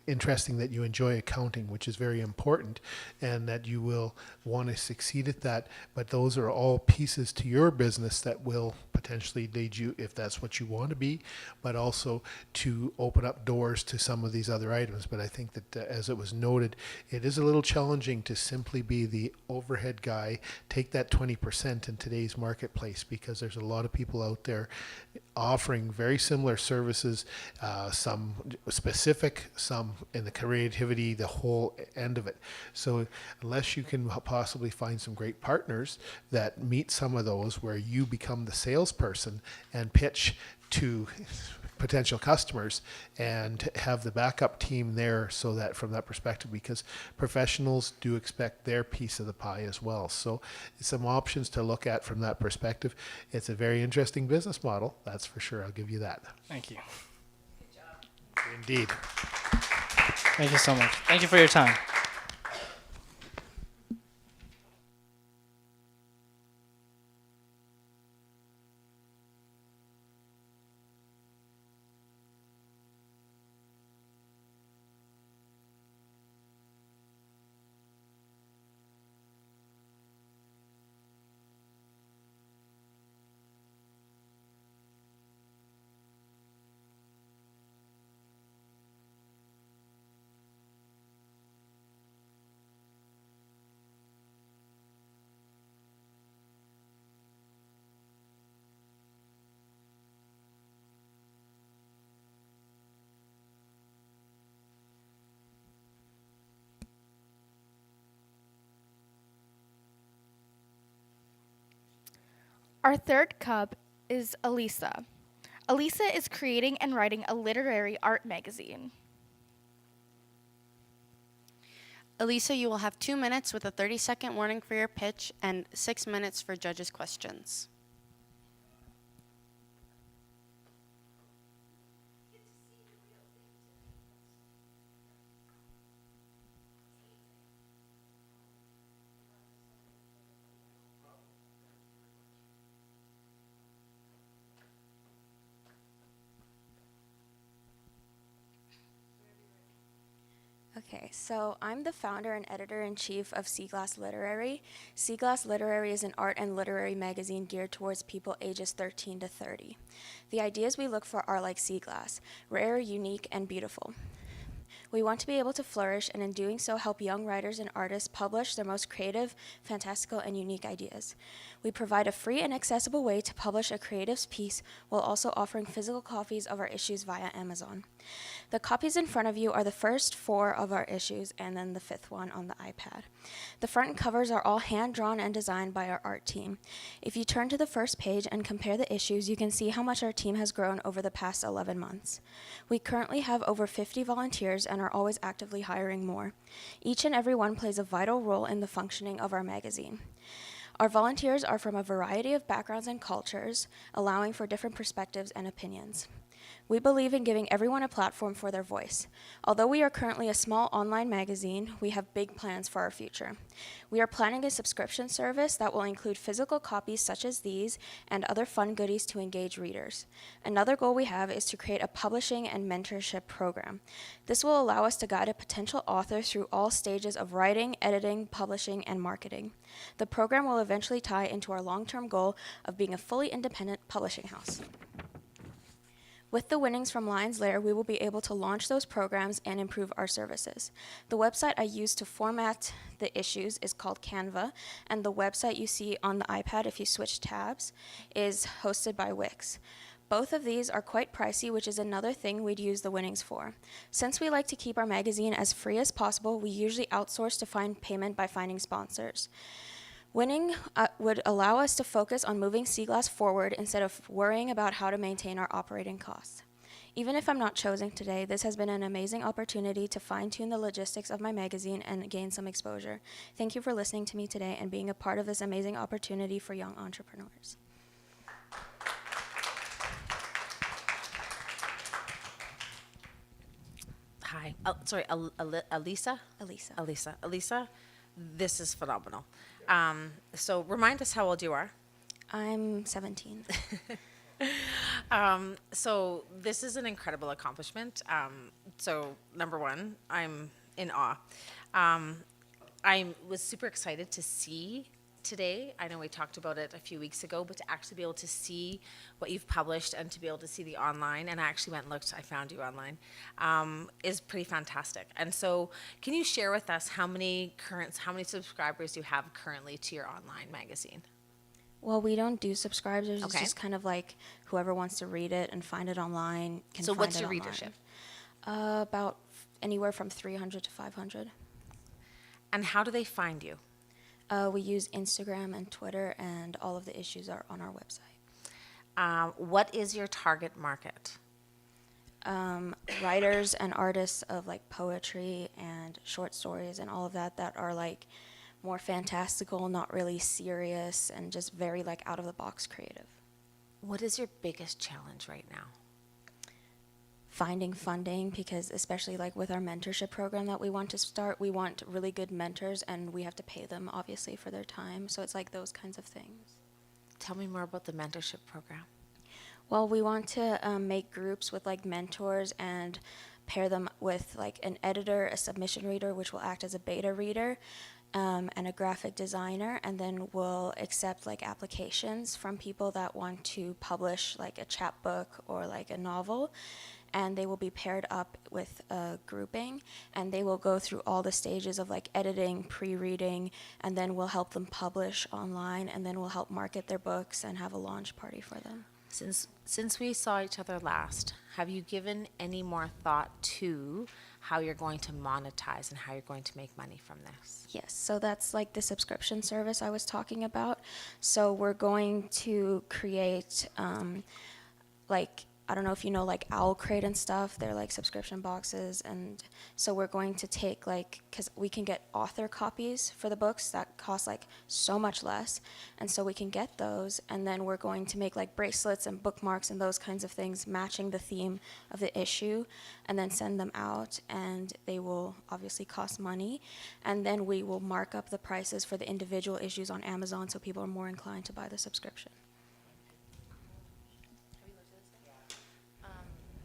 interesting that you enjoy accounting, which is very important, and that you will want to succeed at that. But those are all pieces to your business that will potentially lead you, if that's what you want to be, but also to open up doors to some of these other items. But I think that, as it was noted, it is a little challenging to simply be the overhead guy, take that 20% in today's marketplace, because there's a lot of people out there offering very similar services, some specific, some in the creativity, the whole end of it. So unless you can possibly find some great partners that meet some of those, where you become the salesperson and pitch to potential customers and have the backup team there, so that from that perspective, because professionals do expect their piece of the pie as well. So some options to look at from that perspective. It's a very interesting business model, that's for sure. I'll give you that. Thank you. Good job. Indeed. Thank you so much. Thank you for your time. Our third cub is Elisa. Elisa is creating and writing a literary art magazine. Elisa, you will have 2 minutes with a 30-second warning for your pitch and 6 minutes for judges' questions. Okay, so I'm the founder and editor-in-chief of Seaglass Literary. Seaglass Literary is an art and literary magazine geared towards people ages 13 to 30. The ideas we look for are like Seaglass, rare, unique, and beautiful. We want to be able to flourish, and in doing so, help young writers and artists publish their most creative, fantastical, and unique ideas. We provide a free and accessible way to publish a creative's piece while also offering physical copies of our issues via Amazon. The copies in front of you are the first 4 of our issues, and then the 5th one on the iPad. The front covers are all hand-drawn and designed by our art team. If you turn to the first page and compare the issues, you can see how much our team has grown over the past 11 months. We currently have over 50 volunteers and are always actively hiring more. Each and every one plays a vital role in the functioning of our magazine. Our volunteers are from a variety of backgrounds and cultures, allowing for different perspectives and opinions. We believe in giving everyone a platform for their voice. Although we are currently a small online magazine, we have big plans for our future. We are planning a subscription service that will include physical copies such as these and other fun goodies to engage readers. Another goal we have is to create a publishing and mentorship program. This will allow us to guide a potential author through all stages of writing, editing, publishing, and marketing. The program will eventually tie into our long-term goal of being a fully independent publishing house. With the winnings from Lair, we will be able to launch those programs and improve our services. The website I use to format the issues is called Canva, and the website you see on the iPad if you switch tabs is hosted by Wix. Both of these are quite pricey, which is another thing we'd use the winnings for. Since we like to keep our magazine as free as possible, we usually outsource to find payment by finding sponsors. Winning would allow us to focus on moving Seaglass forward instead of worrying about how to maintain our operating costs. Even if I'm not chosen today, this has been an amazing opportunity to fine-tune the logistics of my magazine and gain some exposure. Thank you for listening to me today and being a part of this amazing opportunity for young entrepreneurs. Hi. Elisa? Elisa, this is phenomenal. So remind us how old you are. I'm 17. So this is an incredible accomplishment. So number one, I'm in awe. I was super excited to see today. I know we talked about it a few weeks ago, but to actually be able to see what you've published and to be able to see the online, and I actually went and looked, I found you online, is pretty fantastic. And so can you share with us how many subscribers you have currently to your online magazine? Well, we don't do subscribers. Okay. It's just kind of like whoever wants to read it and find it online can So find what's it your online. readership? About anywhere from 300 to 500. And how do they find you? We use Instagram and Twitter, and all of the issues are on our website. What is your target market? Writers and artists of like poetry and short stories and all of that are like more fantastical, not really serious, and just very like out of the box creative. What is your biggest challenge right now? Finding funding, because especially like with our mentorship program that we want to start, we want really good mentors and we have to pay them obviously for their time. So it's like those kinds of things. Tell me more about the mentorship program. Well, we want to make groups with like mentors and pair them with like an editor, a submission reader, which will act as a beta reader, and a graphic designer, and then we'll accept like applications from people that want to publish like a chapbook or like a novel, and they will be paired up with a grouping, and they will go through all the stages of like editing, pre-reading, and then we'll help them publish online, and then we'll help market their books and have a launch party for them. Since we saw each other last, have you given any more thought to how you're going to monetize and how you're going to make money from this? Yes, so that's like the subscription service I was talking about. So we're going to create like I don't know if you know like Owl Crate and stuff. They're like subscription boxes, and so we're going to take like, because we can get author copies for the books that cost like so much less, and so we can get those, and then we're going to make like bracelets and bookmarks and those kinds of things matching the theme of the issue, and then send them out, and they will obviously cost money, and then we will mark up the prices for the individual issues on Amazon so people are more inclined to buy the subscription.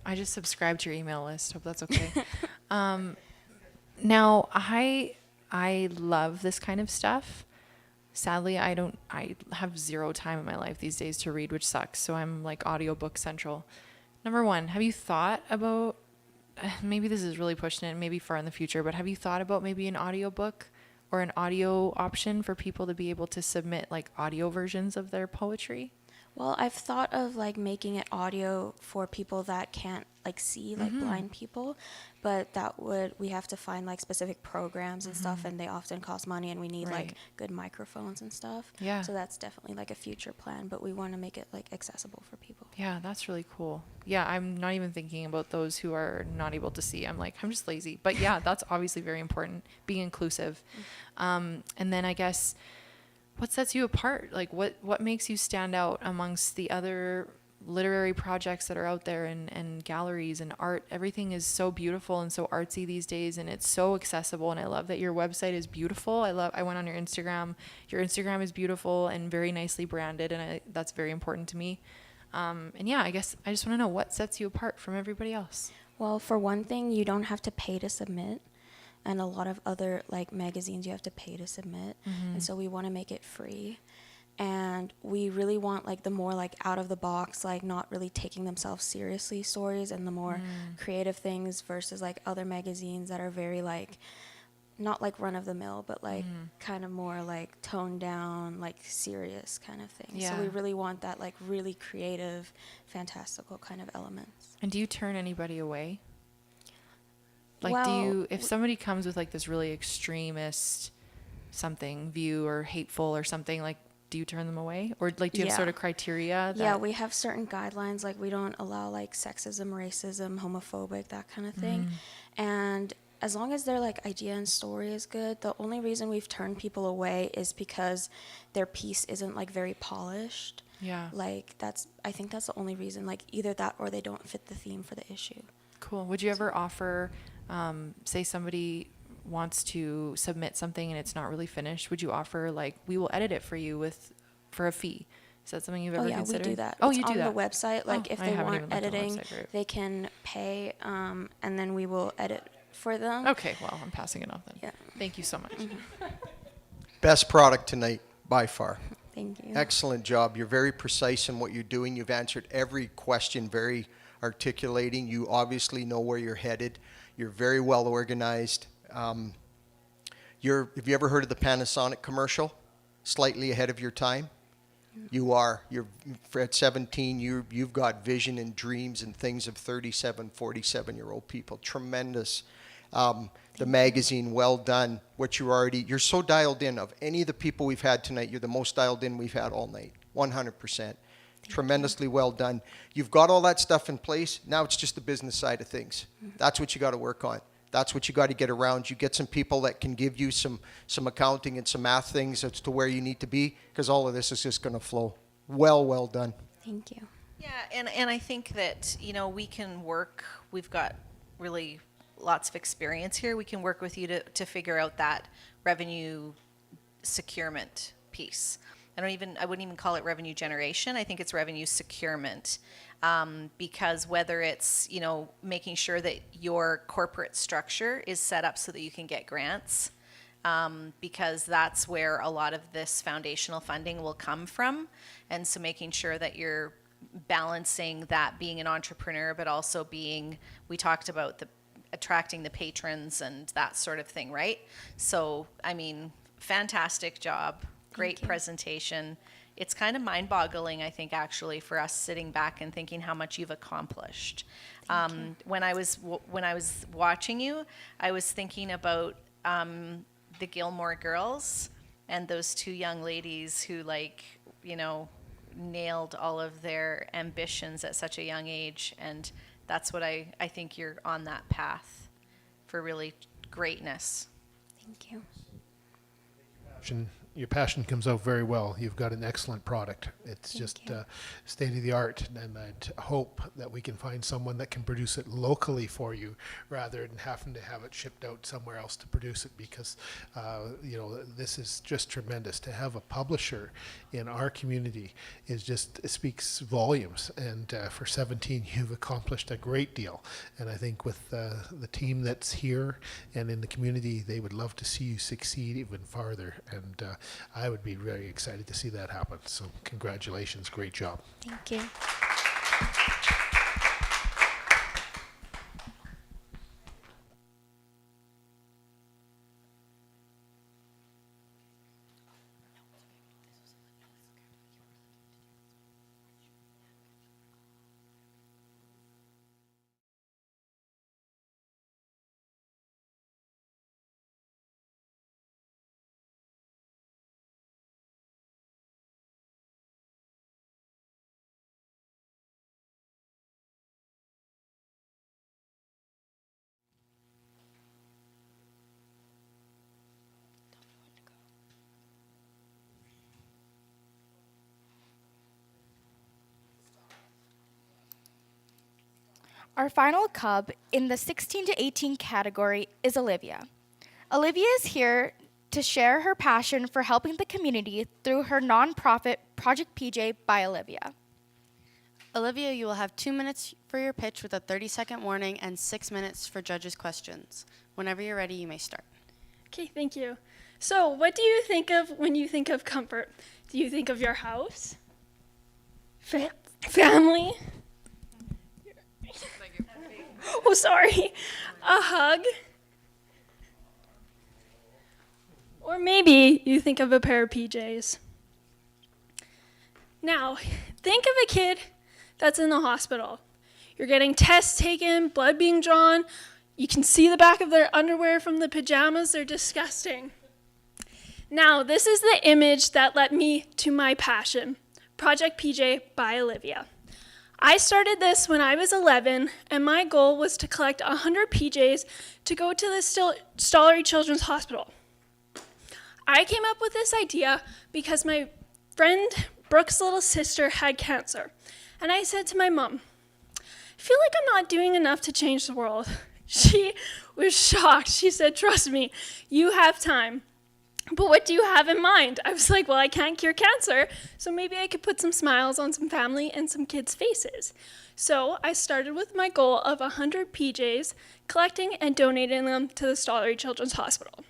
I just subscribed to your email list. Hope that's okay. Now, I love this kind of stuff. Sadly, I have zero time in my life these days to read, which sucks. So I'm like audiobook central. Number one, have you thought about, maybe this is really pushing it, maybe far in the future, but have you thought about maybe an audiobook or an audio option for people to be able to submit like audio versions of their poetry? Well, I've thought of like making it audio for people that can't like see, like blind people, but we have to find like specific programs and stuff, and they often cost money, and we need like good microphones and stuff. Yeah. So that's definitely like a future plan, but we want to make it like accessible for people. Yeah, that's really cool. Yeah, I'm not even thinking about those who are not able to see. I'm like, I'm just lazy. But yeah, that's obviously very important, being inclusive. And then I guess, what sets you apart? Like what makes you stand out amongst the other literary projects that are out there, and galleries and art? Everything is so beautiful and so artsy these days, and it's so accessible, and I love that your website is beautiful. I went on your Instagram. Your Instagram is beautiful and very nicely branded, and that's very important to me. And yeah, I guess I just want to know what sets you apart from everybody else. Well, for one thing, you don't have to pay to submit. And a lot of other like magazines you have to pay to submit, and so we want to make it free, and we really want like the more like out of the box, like not really taking themselves seriously stories, and the more creative things versus like other magazines that are very like not like run of the mill, but like kind of more like toned down, like serious kind of thing. Yeah. So we really want that like really creative, fantastical kind of elements. And do you turn anybody away? Like, Well, if somebody comes with like this really extremist something view or hateful or something, like, do you turn them away? Or like, do you have sort of criteria? Yeah, we have certain guidelines, like we don't allow like sexism, racism, homophobic, that kind of thing. And as long as their like idea and story is good, the only reason we've turned people away is because their piece isn't like very polished. Yeah. Like I think that's the only reason, like either that or they don't fit the theme for the issue. Cool. Would you ever offer, say somebody wants to submit something and it's not really finished, would you offer like, we will edit it for you for a fee? Is that something you've ever considered? Yeah, we do that. Oh, it's you do that? on the website. Like if I they haven't want even looked on the editing, website group. they can pay, and then we will edit for them. Okay, well, I'm passing it off then. Yeah. Thank you so much. Best product tonight, by far. Thank you. Excellent job. You're very precise in what you're doing. You've answered every question very articulating. You obviously know where you're headed. You're very well organized. Have you ever heard of the Panasonic commercial? Slightly ahead of your time? You are. You're at 17. You've got vision and dreams and things of 37, 47-year-old people. Tremendous. The magazine, well done. You're so dialed in. Of any of the people we've had tonight, you're the most dialed in we've had all night. 100%. Tremendously well done. You've got all that stuff in place. Now it's just the business side of things. That's what you got to work on. That's what you got to get around. You get some people that can give you some accounting and some math things as to where you need to be, because all of this is just going to flow. Well done. Thank you. Yeah, and I think that, we can work, we've got really lots of experience here. We can work with you to figure out that revenue securement piece. I wouldn't even call it revenue generation. I think it's revenue securement. Because whether it's, making sure that your corporate structure is set up so that you can get grants, because that's where a lot of this foundational funding will come from. And so making sure that you're balancing that being an entrepreneur, but also we talked about attracting the patrons and that sort of thing, right? So, fantastic job. Great presentation. It's kind of mind-boggling, I think, actually, for us sitting back and thinking how much you've accomplished. When I was watching you, I was thinking about the Gilmore Girls and those two young ladies who, nailed all of their ambitions at such a young age, and that's what I think you're on that path for really greatness. Thank you. Your passion comes out very well. You've got an excellent product. It's Thank just you. state of the art, and I'd hope that we can find someone that can produce it locally for you rather than having to have it shipped out somewhere else to produce it, because this is just tremendous. To have a publisher in our community is just, it speaks volumes, and for 17 you've accomplished a great deal, and I think with the team that's here and in the community, they would love to see you succeed even farther, and I would be very excited to see that happen. So congratulations, great job. Thank you. Our final cub in the 16 to 18 category is Olivia. Olivia is here to share her passion for helping the community through her nonprofit Project PJ by Olivia. Olivia, you will have 2 minutes for your pitch with a 30-second warning and 6 minutes for judges' questions. Whenever you're ready, you may start. Okay, thank you. So, what do you think of when you think of comfort? Do you think of your house? Family? Oh, sorry. A hug? Or maybe you think of a pair of PJs. Now, think of a kid that's in the hospital. You're getting tests taken, blood being drawn. You can see the back of their underwear from the pajamas. They're disgusting. Now, this is the image that led me to my passion, Project PJ by Olivia. I started this when I was 11, and my goal was to collect 100 PJs to go to the Stollery Children's Hospital. I came up with this idea because my friend Brooke's little sister had cancer, and I said to my mom, I feel like I'm not doing enough to change the world. She was shocked. She said, trust me, you have time. But what do you have in mind? I was like, well, I can't cure cancer, so maybe I could put some smiles on some family and some kids' faces. So I started with my goal of 100 PJs, collecting and donating them to the Stollery Children's Hospital.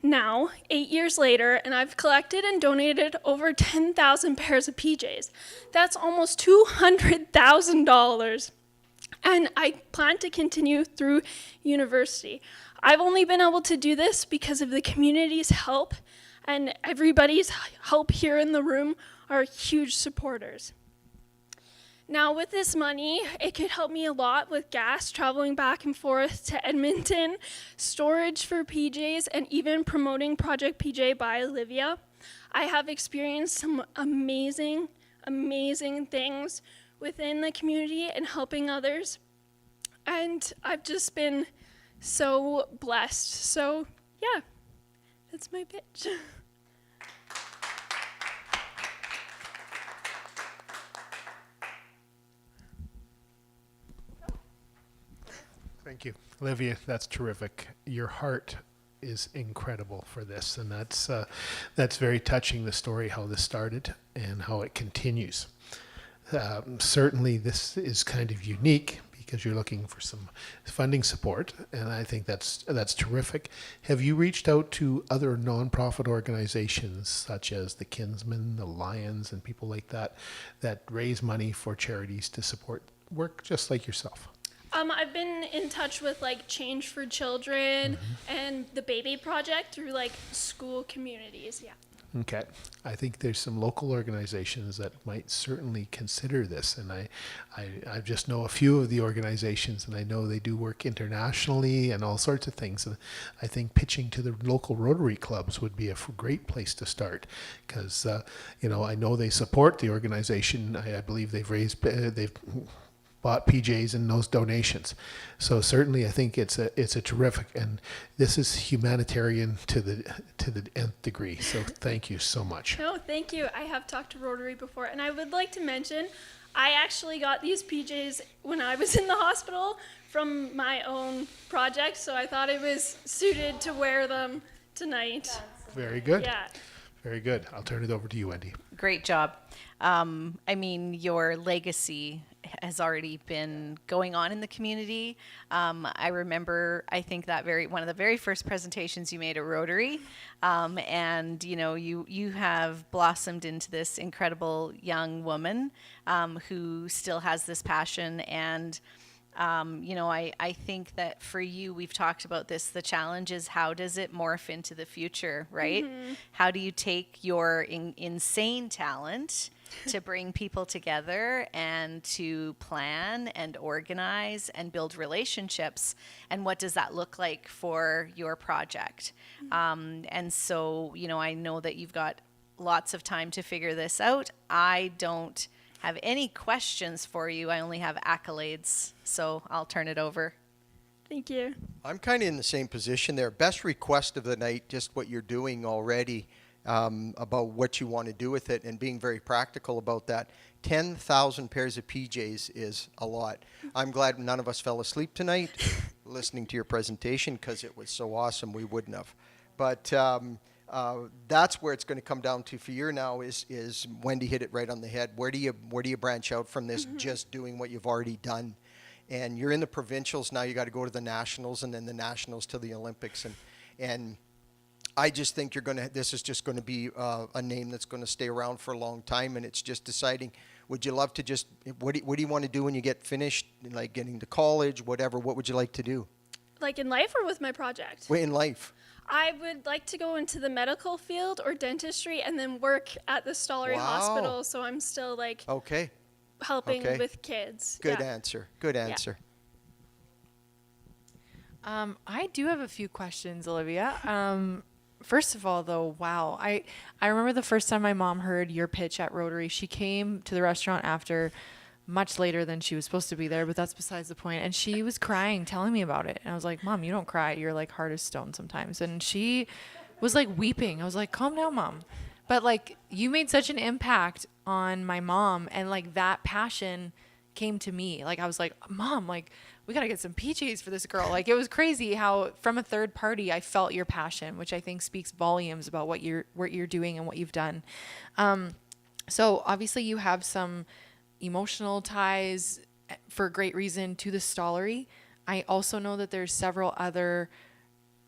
Now, 8 years later, and I've collected and donated over 10,000 pairs of PJs. That's almost $200,000. And I plan to continue through university. I've only been able to do this because of the community's help, and everybody's help here in the room are huge supporters. Now, with this money, it could help me a lot with gas, traveling back and forth to Edmonton, storage for PJs, and even promoting Project PJ by Olivia. I have experienced some amazing, amazing things within the community and helping others. And I've just been so blessed. So, yeah, that's my pitch. Thank you, Olivia. That's terrific. Your heart is incredible for this, and that's very touching. The story, how this started and how it continues. Certainly, this is kind of unique because you're looking for some funding support, and I think that's terrific. Have you reached out to other nonprofit organizations such as the Kinsmen, the Lions, and people like that that raise money for charities to support work just like yourself? I've been in touch with like Change for Children and the Baby Project through like school communities. Yeah. Okay. I think there's some local organizations that might certainly consider this. And I just know a few of the organizations, and I know they do work internationally and all sorts of things. And I think pitching to the local Rotary clubs would be a great place to start, because, I know they support the organization. I believe they've bought PJs and those donations. So certainly I think it's a terrific, and this is humanitarian to the nth degree. So thank you so much. No, thank you. I have talked to Rotary before, and I would like to mention I actually got these PJs when I was in the hospital from my own project, so I thought it was suited to wear them tonight. Very good. Yeah. Very good. I'll turn it over to you, Wendy. Great job. Your legacy has already been going on in the community. I remember, I think that one of the very first presentations you made at Rotary, and you have blossomed into this incredible young woman who still has this passion. And I think that for you, we've talked about this. The challenge is, how does it morph into the future, right? Mm-hmm. How do you take your insane talent to bring people together and to plan and organize and build relationships? And what does that look like for your project? And so, I know that you've got lots of time to figure this out. I don't have any questions for you. I only have accolades. So I'll turn it over. Thank you. I'm kind of in the same position there. Best request of the night, just what you're doing already, about what you want to do with it and being very practical about that. 10,000 pairs of PJs is a lot. I'm glad none of us fell asleep tonight listening to your presentation, because it was so awesome. We wouldn't have. But that's where it's going to come down to for you now is Wendy hit it right on the head. Where do you branch out from this, just doing what you've already done? And you're in the provincials now. You got to go to the nationals, and then the nationals to the Olympics, and I just think this is just going to be a name that's going to stay around for a long time. And it's just deciding, would you love to what do you want to do when you get finished, like getting to college, whatever? What would you like to do? Like in life or with my project? In life. I would like to go into the medical field or dentistry and then work at the Stollery Hospital. So I'm still helping with kids. Good answer. Good answer. I do have a few questions, Olivia. First of all, though, wow. I remember the first time my mom heard your pitch at Rotary. She came to the restaurant after much later than she was supposed to be there, but that's besides the point. And she was crying, telling me about it. And I was like, Mom, you don't cry. You're like hard as stone sometimes. And she was like weeping. I was like, calm down, Mom. But like, you made such an impact on my mom, and like that passion came to me. Like I was like, Mom, like we got to get some PJs for this girl. Like it was crazy how from a third party I felt your passion, which I think speaks volumes about what you're doing and what you've done. So obviously you have some emotional ties for a great reason to the Stollery. I also know that there's several other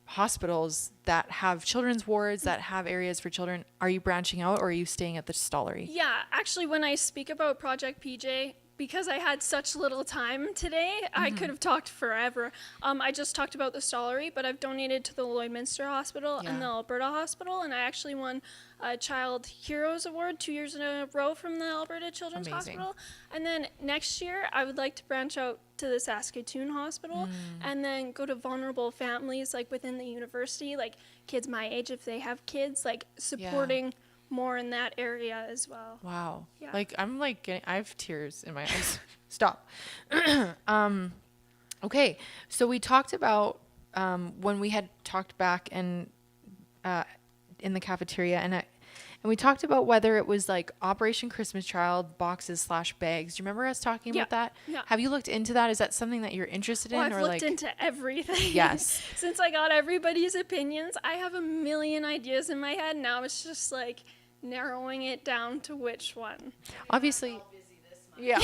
hospitals that have children's wards, that have areas for children. Are you branching out, or are you staying at the Stollery? Yeah, actually, when I speak about Project PJ, because I had such little time today, I could have talked forever. I just talked about the Stollery, but I've donated to the Lloydminster Hospital and the Alberta Hospital, and I actually won a Child Heroes Award 2 years in a row from the Alberta Children's Hospital. And then next year, I would like to branch out to the Saskatoon Hospital and then go to vulnerable families, like within the university, like kids my age, if they have kids, like supporting more in that area as well. Wow. Yeah. Like I'm like I have tears in my eyes. Stop. Okay. So we talked about when we had talked back and in the cafeteria, and we talked about whether it was like Operation Christmas Child boxes/bags. Do you remember us talking about that? Yeah. Have you looked into that? Is that something that you're interested in? I've or looked into everything. Yes. Since I got everybody's opinions, I have a million ideas in my head. Now it's just like narrowing it down to which one. Obviously. Yeah.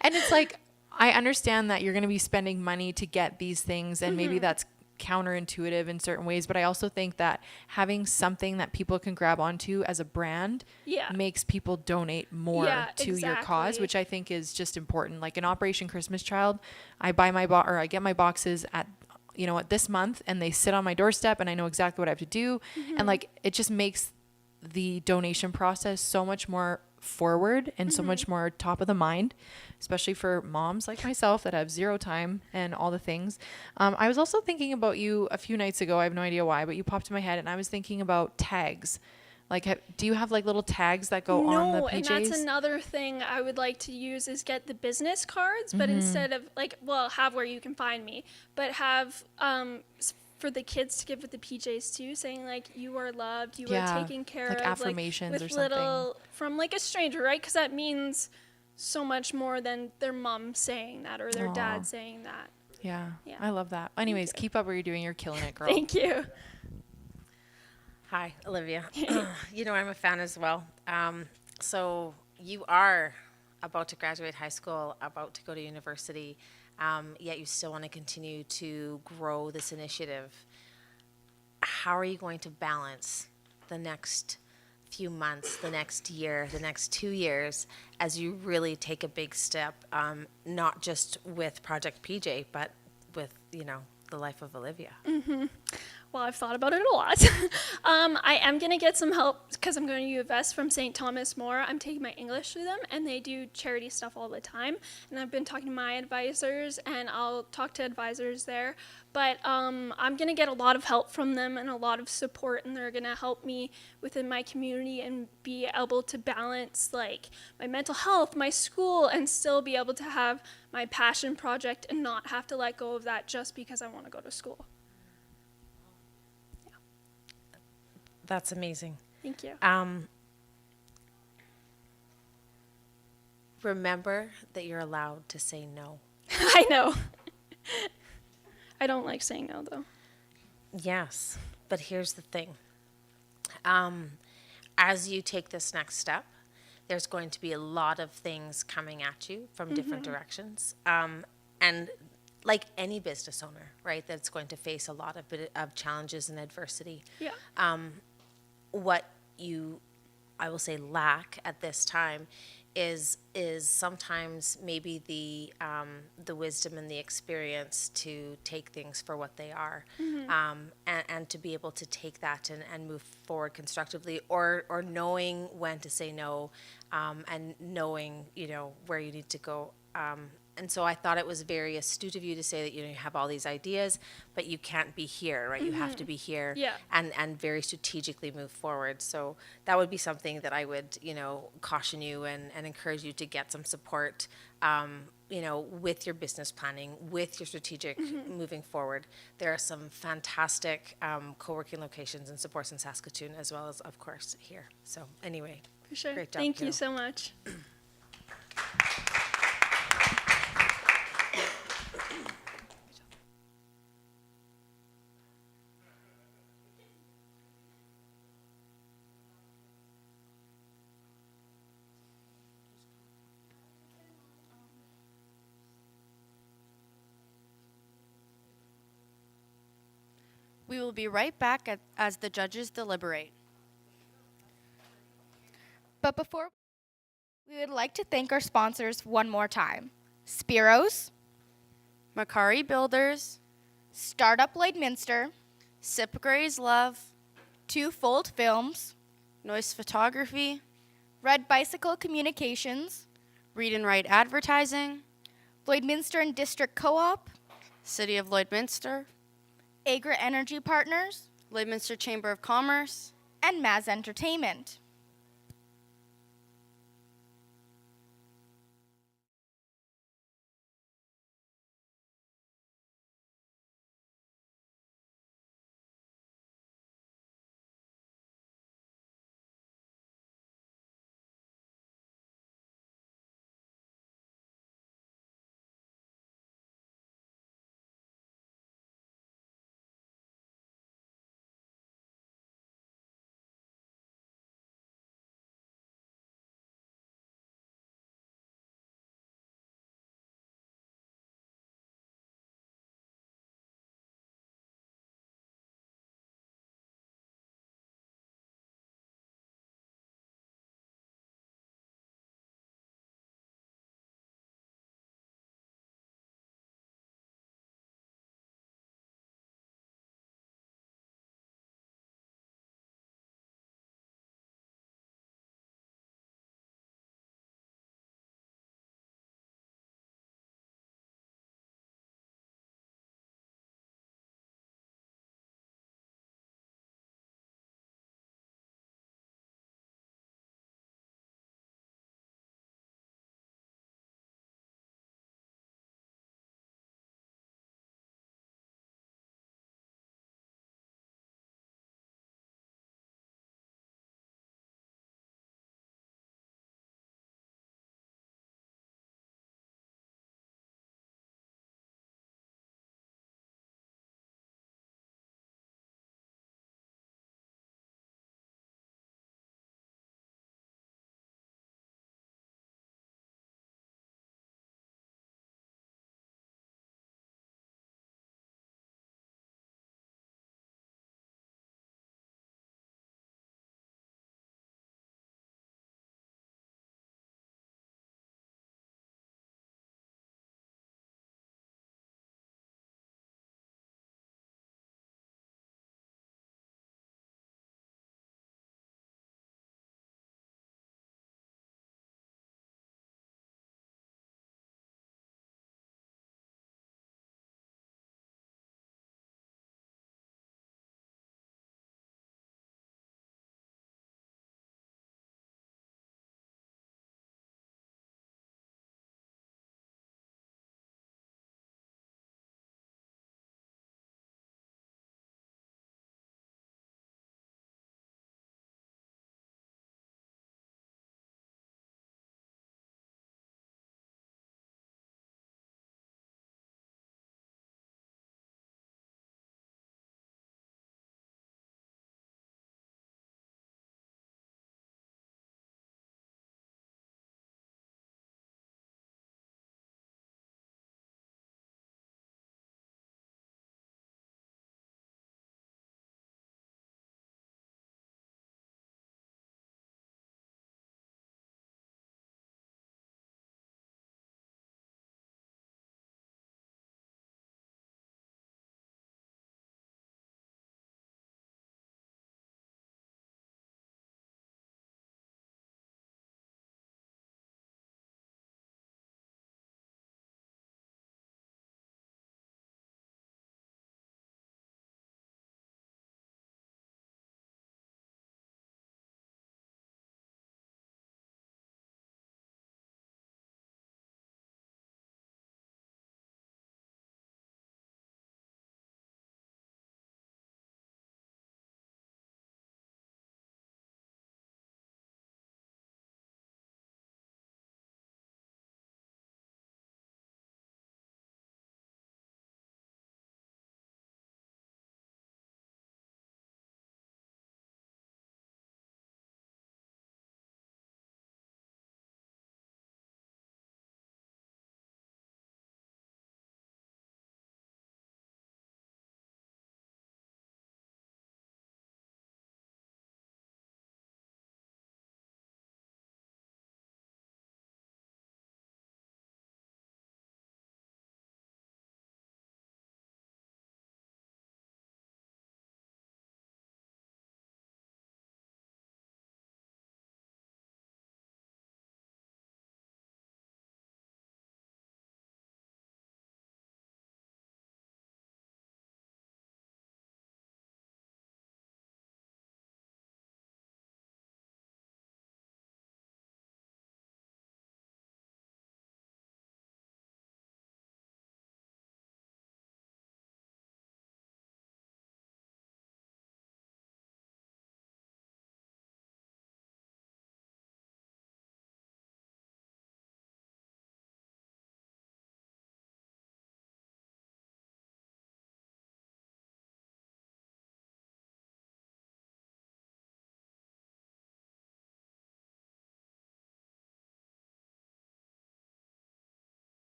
And it's like, I understand that you're going to be spending money to get these things, and maybe that's counterintuitive in certain ways, but I also think that having something that people can grab onto as a brand makes people donate more to your cause, which I think is just important. Like in Operation Christmas Child, I buy my I get my boxes at this month, and they sit on my doorstep, and I know exactly what I have to do. And like, it just makes the donation process so much more forward and so much more top of the mind, especially for moms like myself that have zero time and all the things. I was also thinking about you a few nights ago. I have no idea why, but you popped in my head, and I was thinking about tags. Like, do you have like little tags that go on the PJs? No, and that's another thing I would like to use is get the business cards, but instead of have where you can find me, but have for the kids to give with the PJs too, saying like you are loved, you are taken care like of, affirmations with or something. little from like a stranger, right? Because that means so much more than their mom saying that or their dad saying that. Yeah, I love that. Anyways, keep up what you're doing. You're killing it, girl. Thank you. Hi, Olivia. You know, I'm a fan as well. So you are about to graduate high school, about to go to university, yet you still want to continue to grow this initiative. How are you going to balance the next few months, the next year, the next 2 years, as you really take a big step, not just with Project PJ, but with, the life of Olivia? Well, I've thought about it a lot. I am going to get some help because I'm going to U of S from St. Thomas More. I'm taking my English through them, and they do charity stuff all the time. And I've been talking to my advisors, and I'll talk to advisors there. But I'm going to get a lot of help from them and a lot of support, and they're going to help me within my community and be able to balance like my mental health, my school, and still be able to have my passion project and not have to let go of that just because I want to go to school. That's amazing. Thank you. Remember that you're allowed to say no. I know. I don't like saying no, though. Yes, but here's the thing. As you take this next step, there's going to be a lot of things coming at you from different directions. And like any business owner, right, that's going to face a lot of challenges and adversity. Yeah. What you, I will say, lack at this time is sometimes maybe the wisdom and the experience to take things for what they are, and to be able to take that and move forward constructively, or knowing when to say no, and knowing where you need to go. And so I thought it was very astute of you to say that you have all these ideas, but you can't be here, right? You have to be here, and very strategically move forward. So that would be something that I would, caution you and encourage you to get some support, with your business planning, with your strategic moving forward. There are some fantastic co-working locations and supports in Saskatoon, as well as, of course, here. So anyway, for sure. Great job, Thank kiddo. you so much. We will be right back as the judges deliberate. But before, we would like to thank our sponsors one more time. Spiros, Macari Builders, Startup Lloydminster, Sip Gray's Love, Twofold Films, Noise Photography, Red Bicycle Communications, Read and Write Advertising, Lloydminster and District Co-op, City of Lloydminster, Agra Energy Partners, Lloydminster Chamber of Commerce, and Maz Entertainment.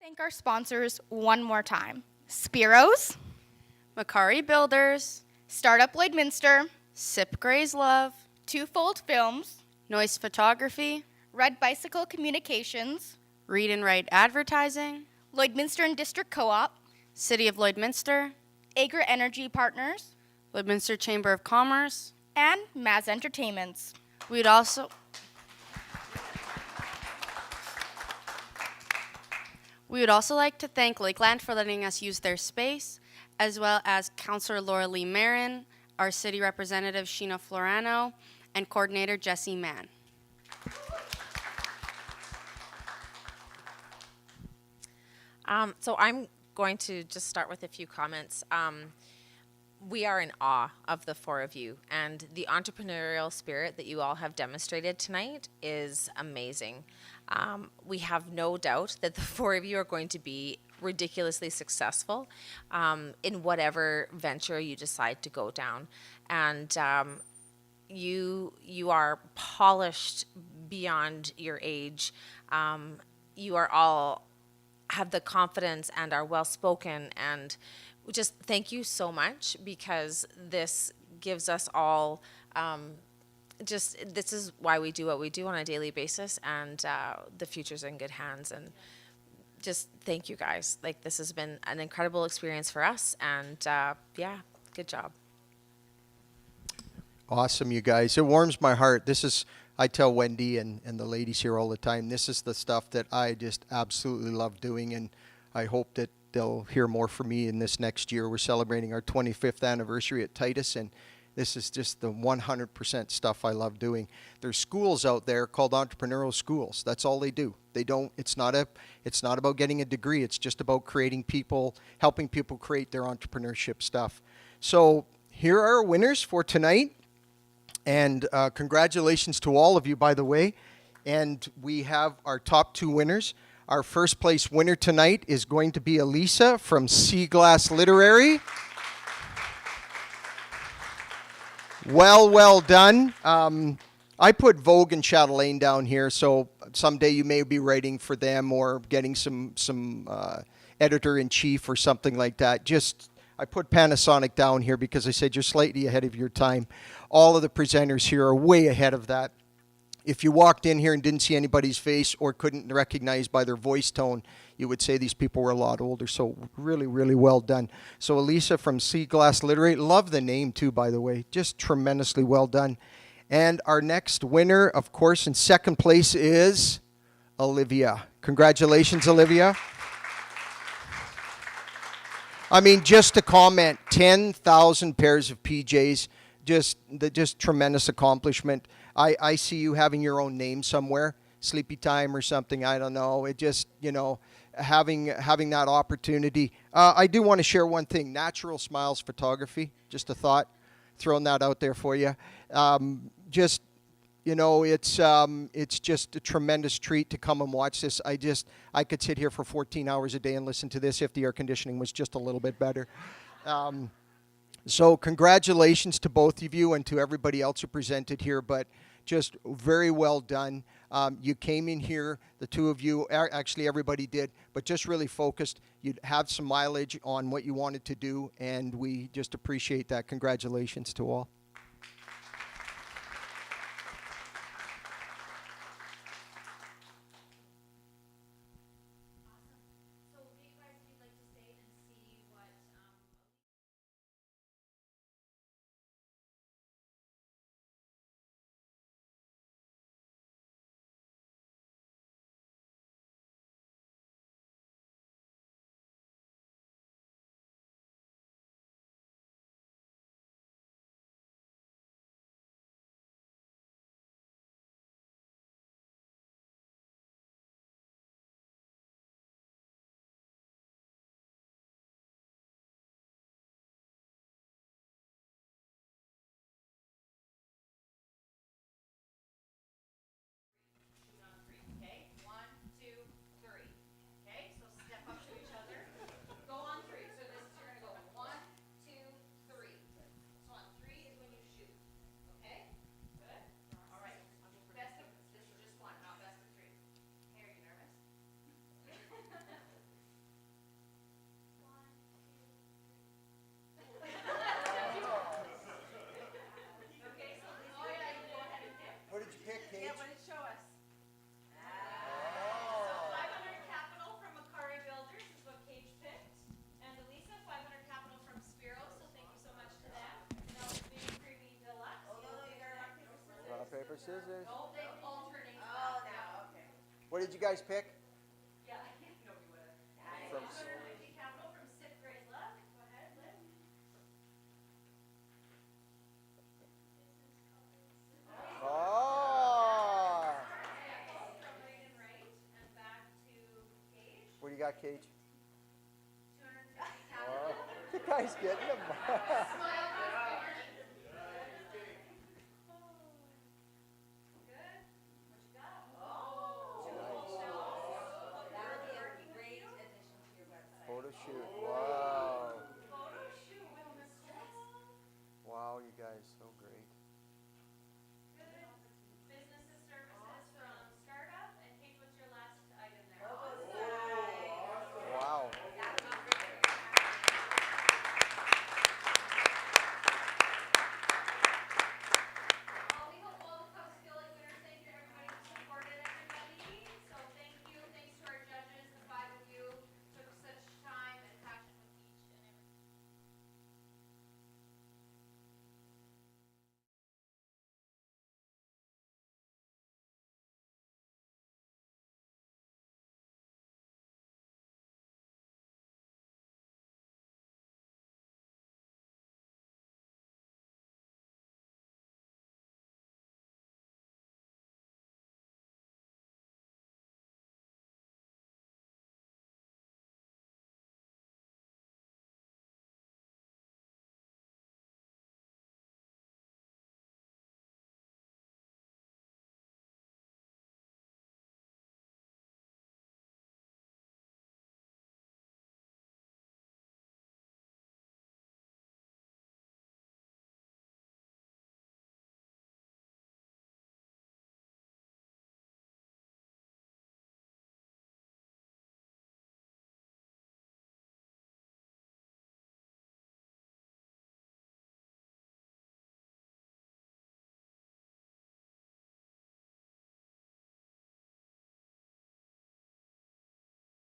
Thank our sponsors one more time. Spiros, Macari Builders, Startup Lloydminster, Sip Gray's Love, Twofold Films, Noise Photography, Red Bicycle Communications, Read and Write Advertising, Lloydminster and District Co-op, City of Lloydminster, Agra Energy Partners, Lloydminster Chamber of Commerce, and Maz Entertainments. We'd also We would also like to thank Lakeland for letting us use their space, as well as Councillor Laura Lee Marin, our city representative Sheena Florano, and coordinator Jesse Mann. So I'm going to just start with a few comments. We are in awe of the four of you, and the entrepreneurial spirit that you all have demonstrated tonight is amazing. We have no doubt that the four of you are going to be ridiculously successful in whatever venture you decide to go down. And you are polished beyond your age. You are all have the confidence and are well spoken, and just thank you so much, because this gives us all this is why we do what we do on a daily basis, and the future's in good hands. And just thank you guys. Like, this has been an incredible experience for us, and yeah, good job. Awesome, you guys. It warms my heart. This is, I tell Wendy and the ladies here all the time, this is the stuff that I just absolutely love doing, and I hope that they'll hear more from me in this next year. We're celebrating our 25th anniversary at Titus, and this is just the 100% stuff I love doing. There's schools out there called entrepreneurial schools. That's all they do. They don't, it's not about getting a degree. It's just about creating people, helping people create their entrepreneurship stuff. So here are our winners for tonight. And congratulations to all of you, by the way. And we have our top two winners. Our first place winner tonight is going to be Elisa from Sea Glass Literary. Well done. I put Vogue and Chatelaine down here, so someday you may be writing for them or getting some editor-in-chief or something like that. I put Panasonic down here because I said you're slightly ahead of your time. All of the presenters here are way ahead of that. If you walked in here and didn't see anybody's face or couldn't recognize by their voice tone, you would say these people were a lot older. So really, really well done. So Elisa from Sea Glass Literary, love the name too, by the way. Just tremendously well done. And our next winner, of course, in second place is Olivia. Congratulations, Olivia. I mean, just to comment, 10,000 pairs of PJs, just tremendous accomplishment. I see you having your own name somewhere, Sleepy Time or something, I don't know. It just, having that opportunity. I do want to share one thing, Natural Smiles Photography, just a thought, throwing that out there for you. It's just a tremendous treat to come and watch this. I could sit here for 14 hours a day and listen to this if the air conditioning was just a little bit better. So congratulations to both of you and to everybody else who presented here, but just very well done. You came in here, the two of you, actually everybody did, but just really focused. You'd have some mileage on what you wanted to do, and we just appreciate that. Congratulations to all. scissors. What did you guys pick? From Oh! What do you got, Cage? Oh, you guys getting them?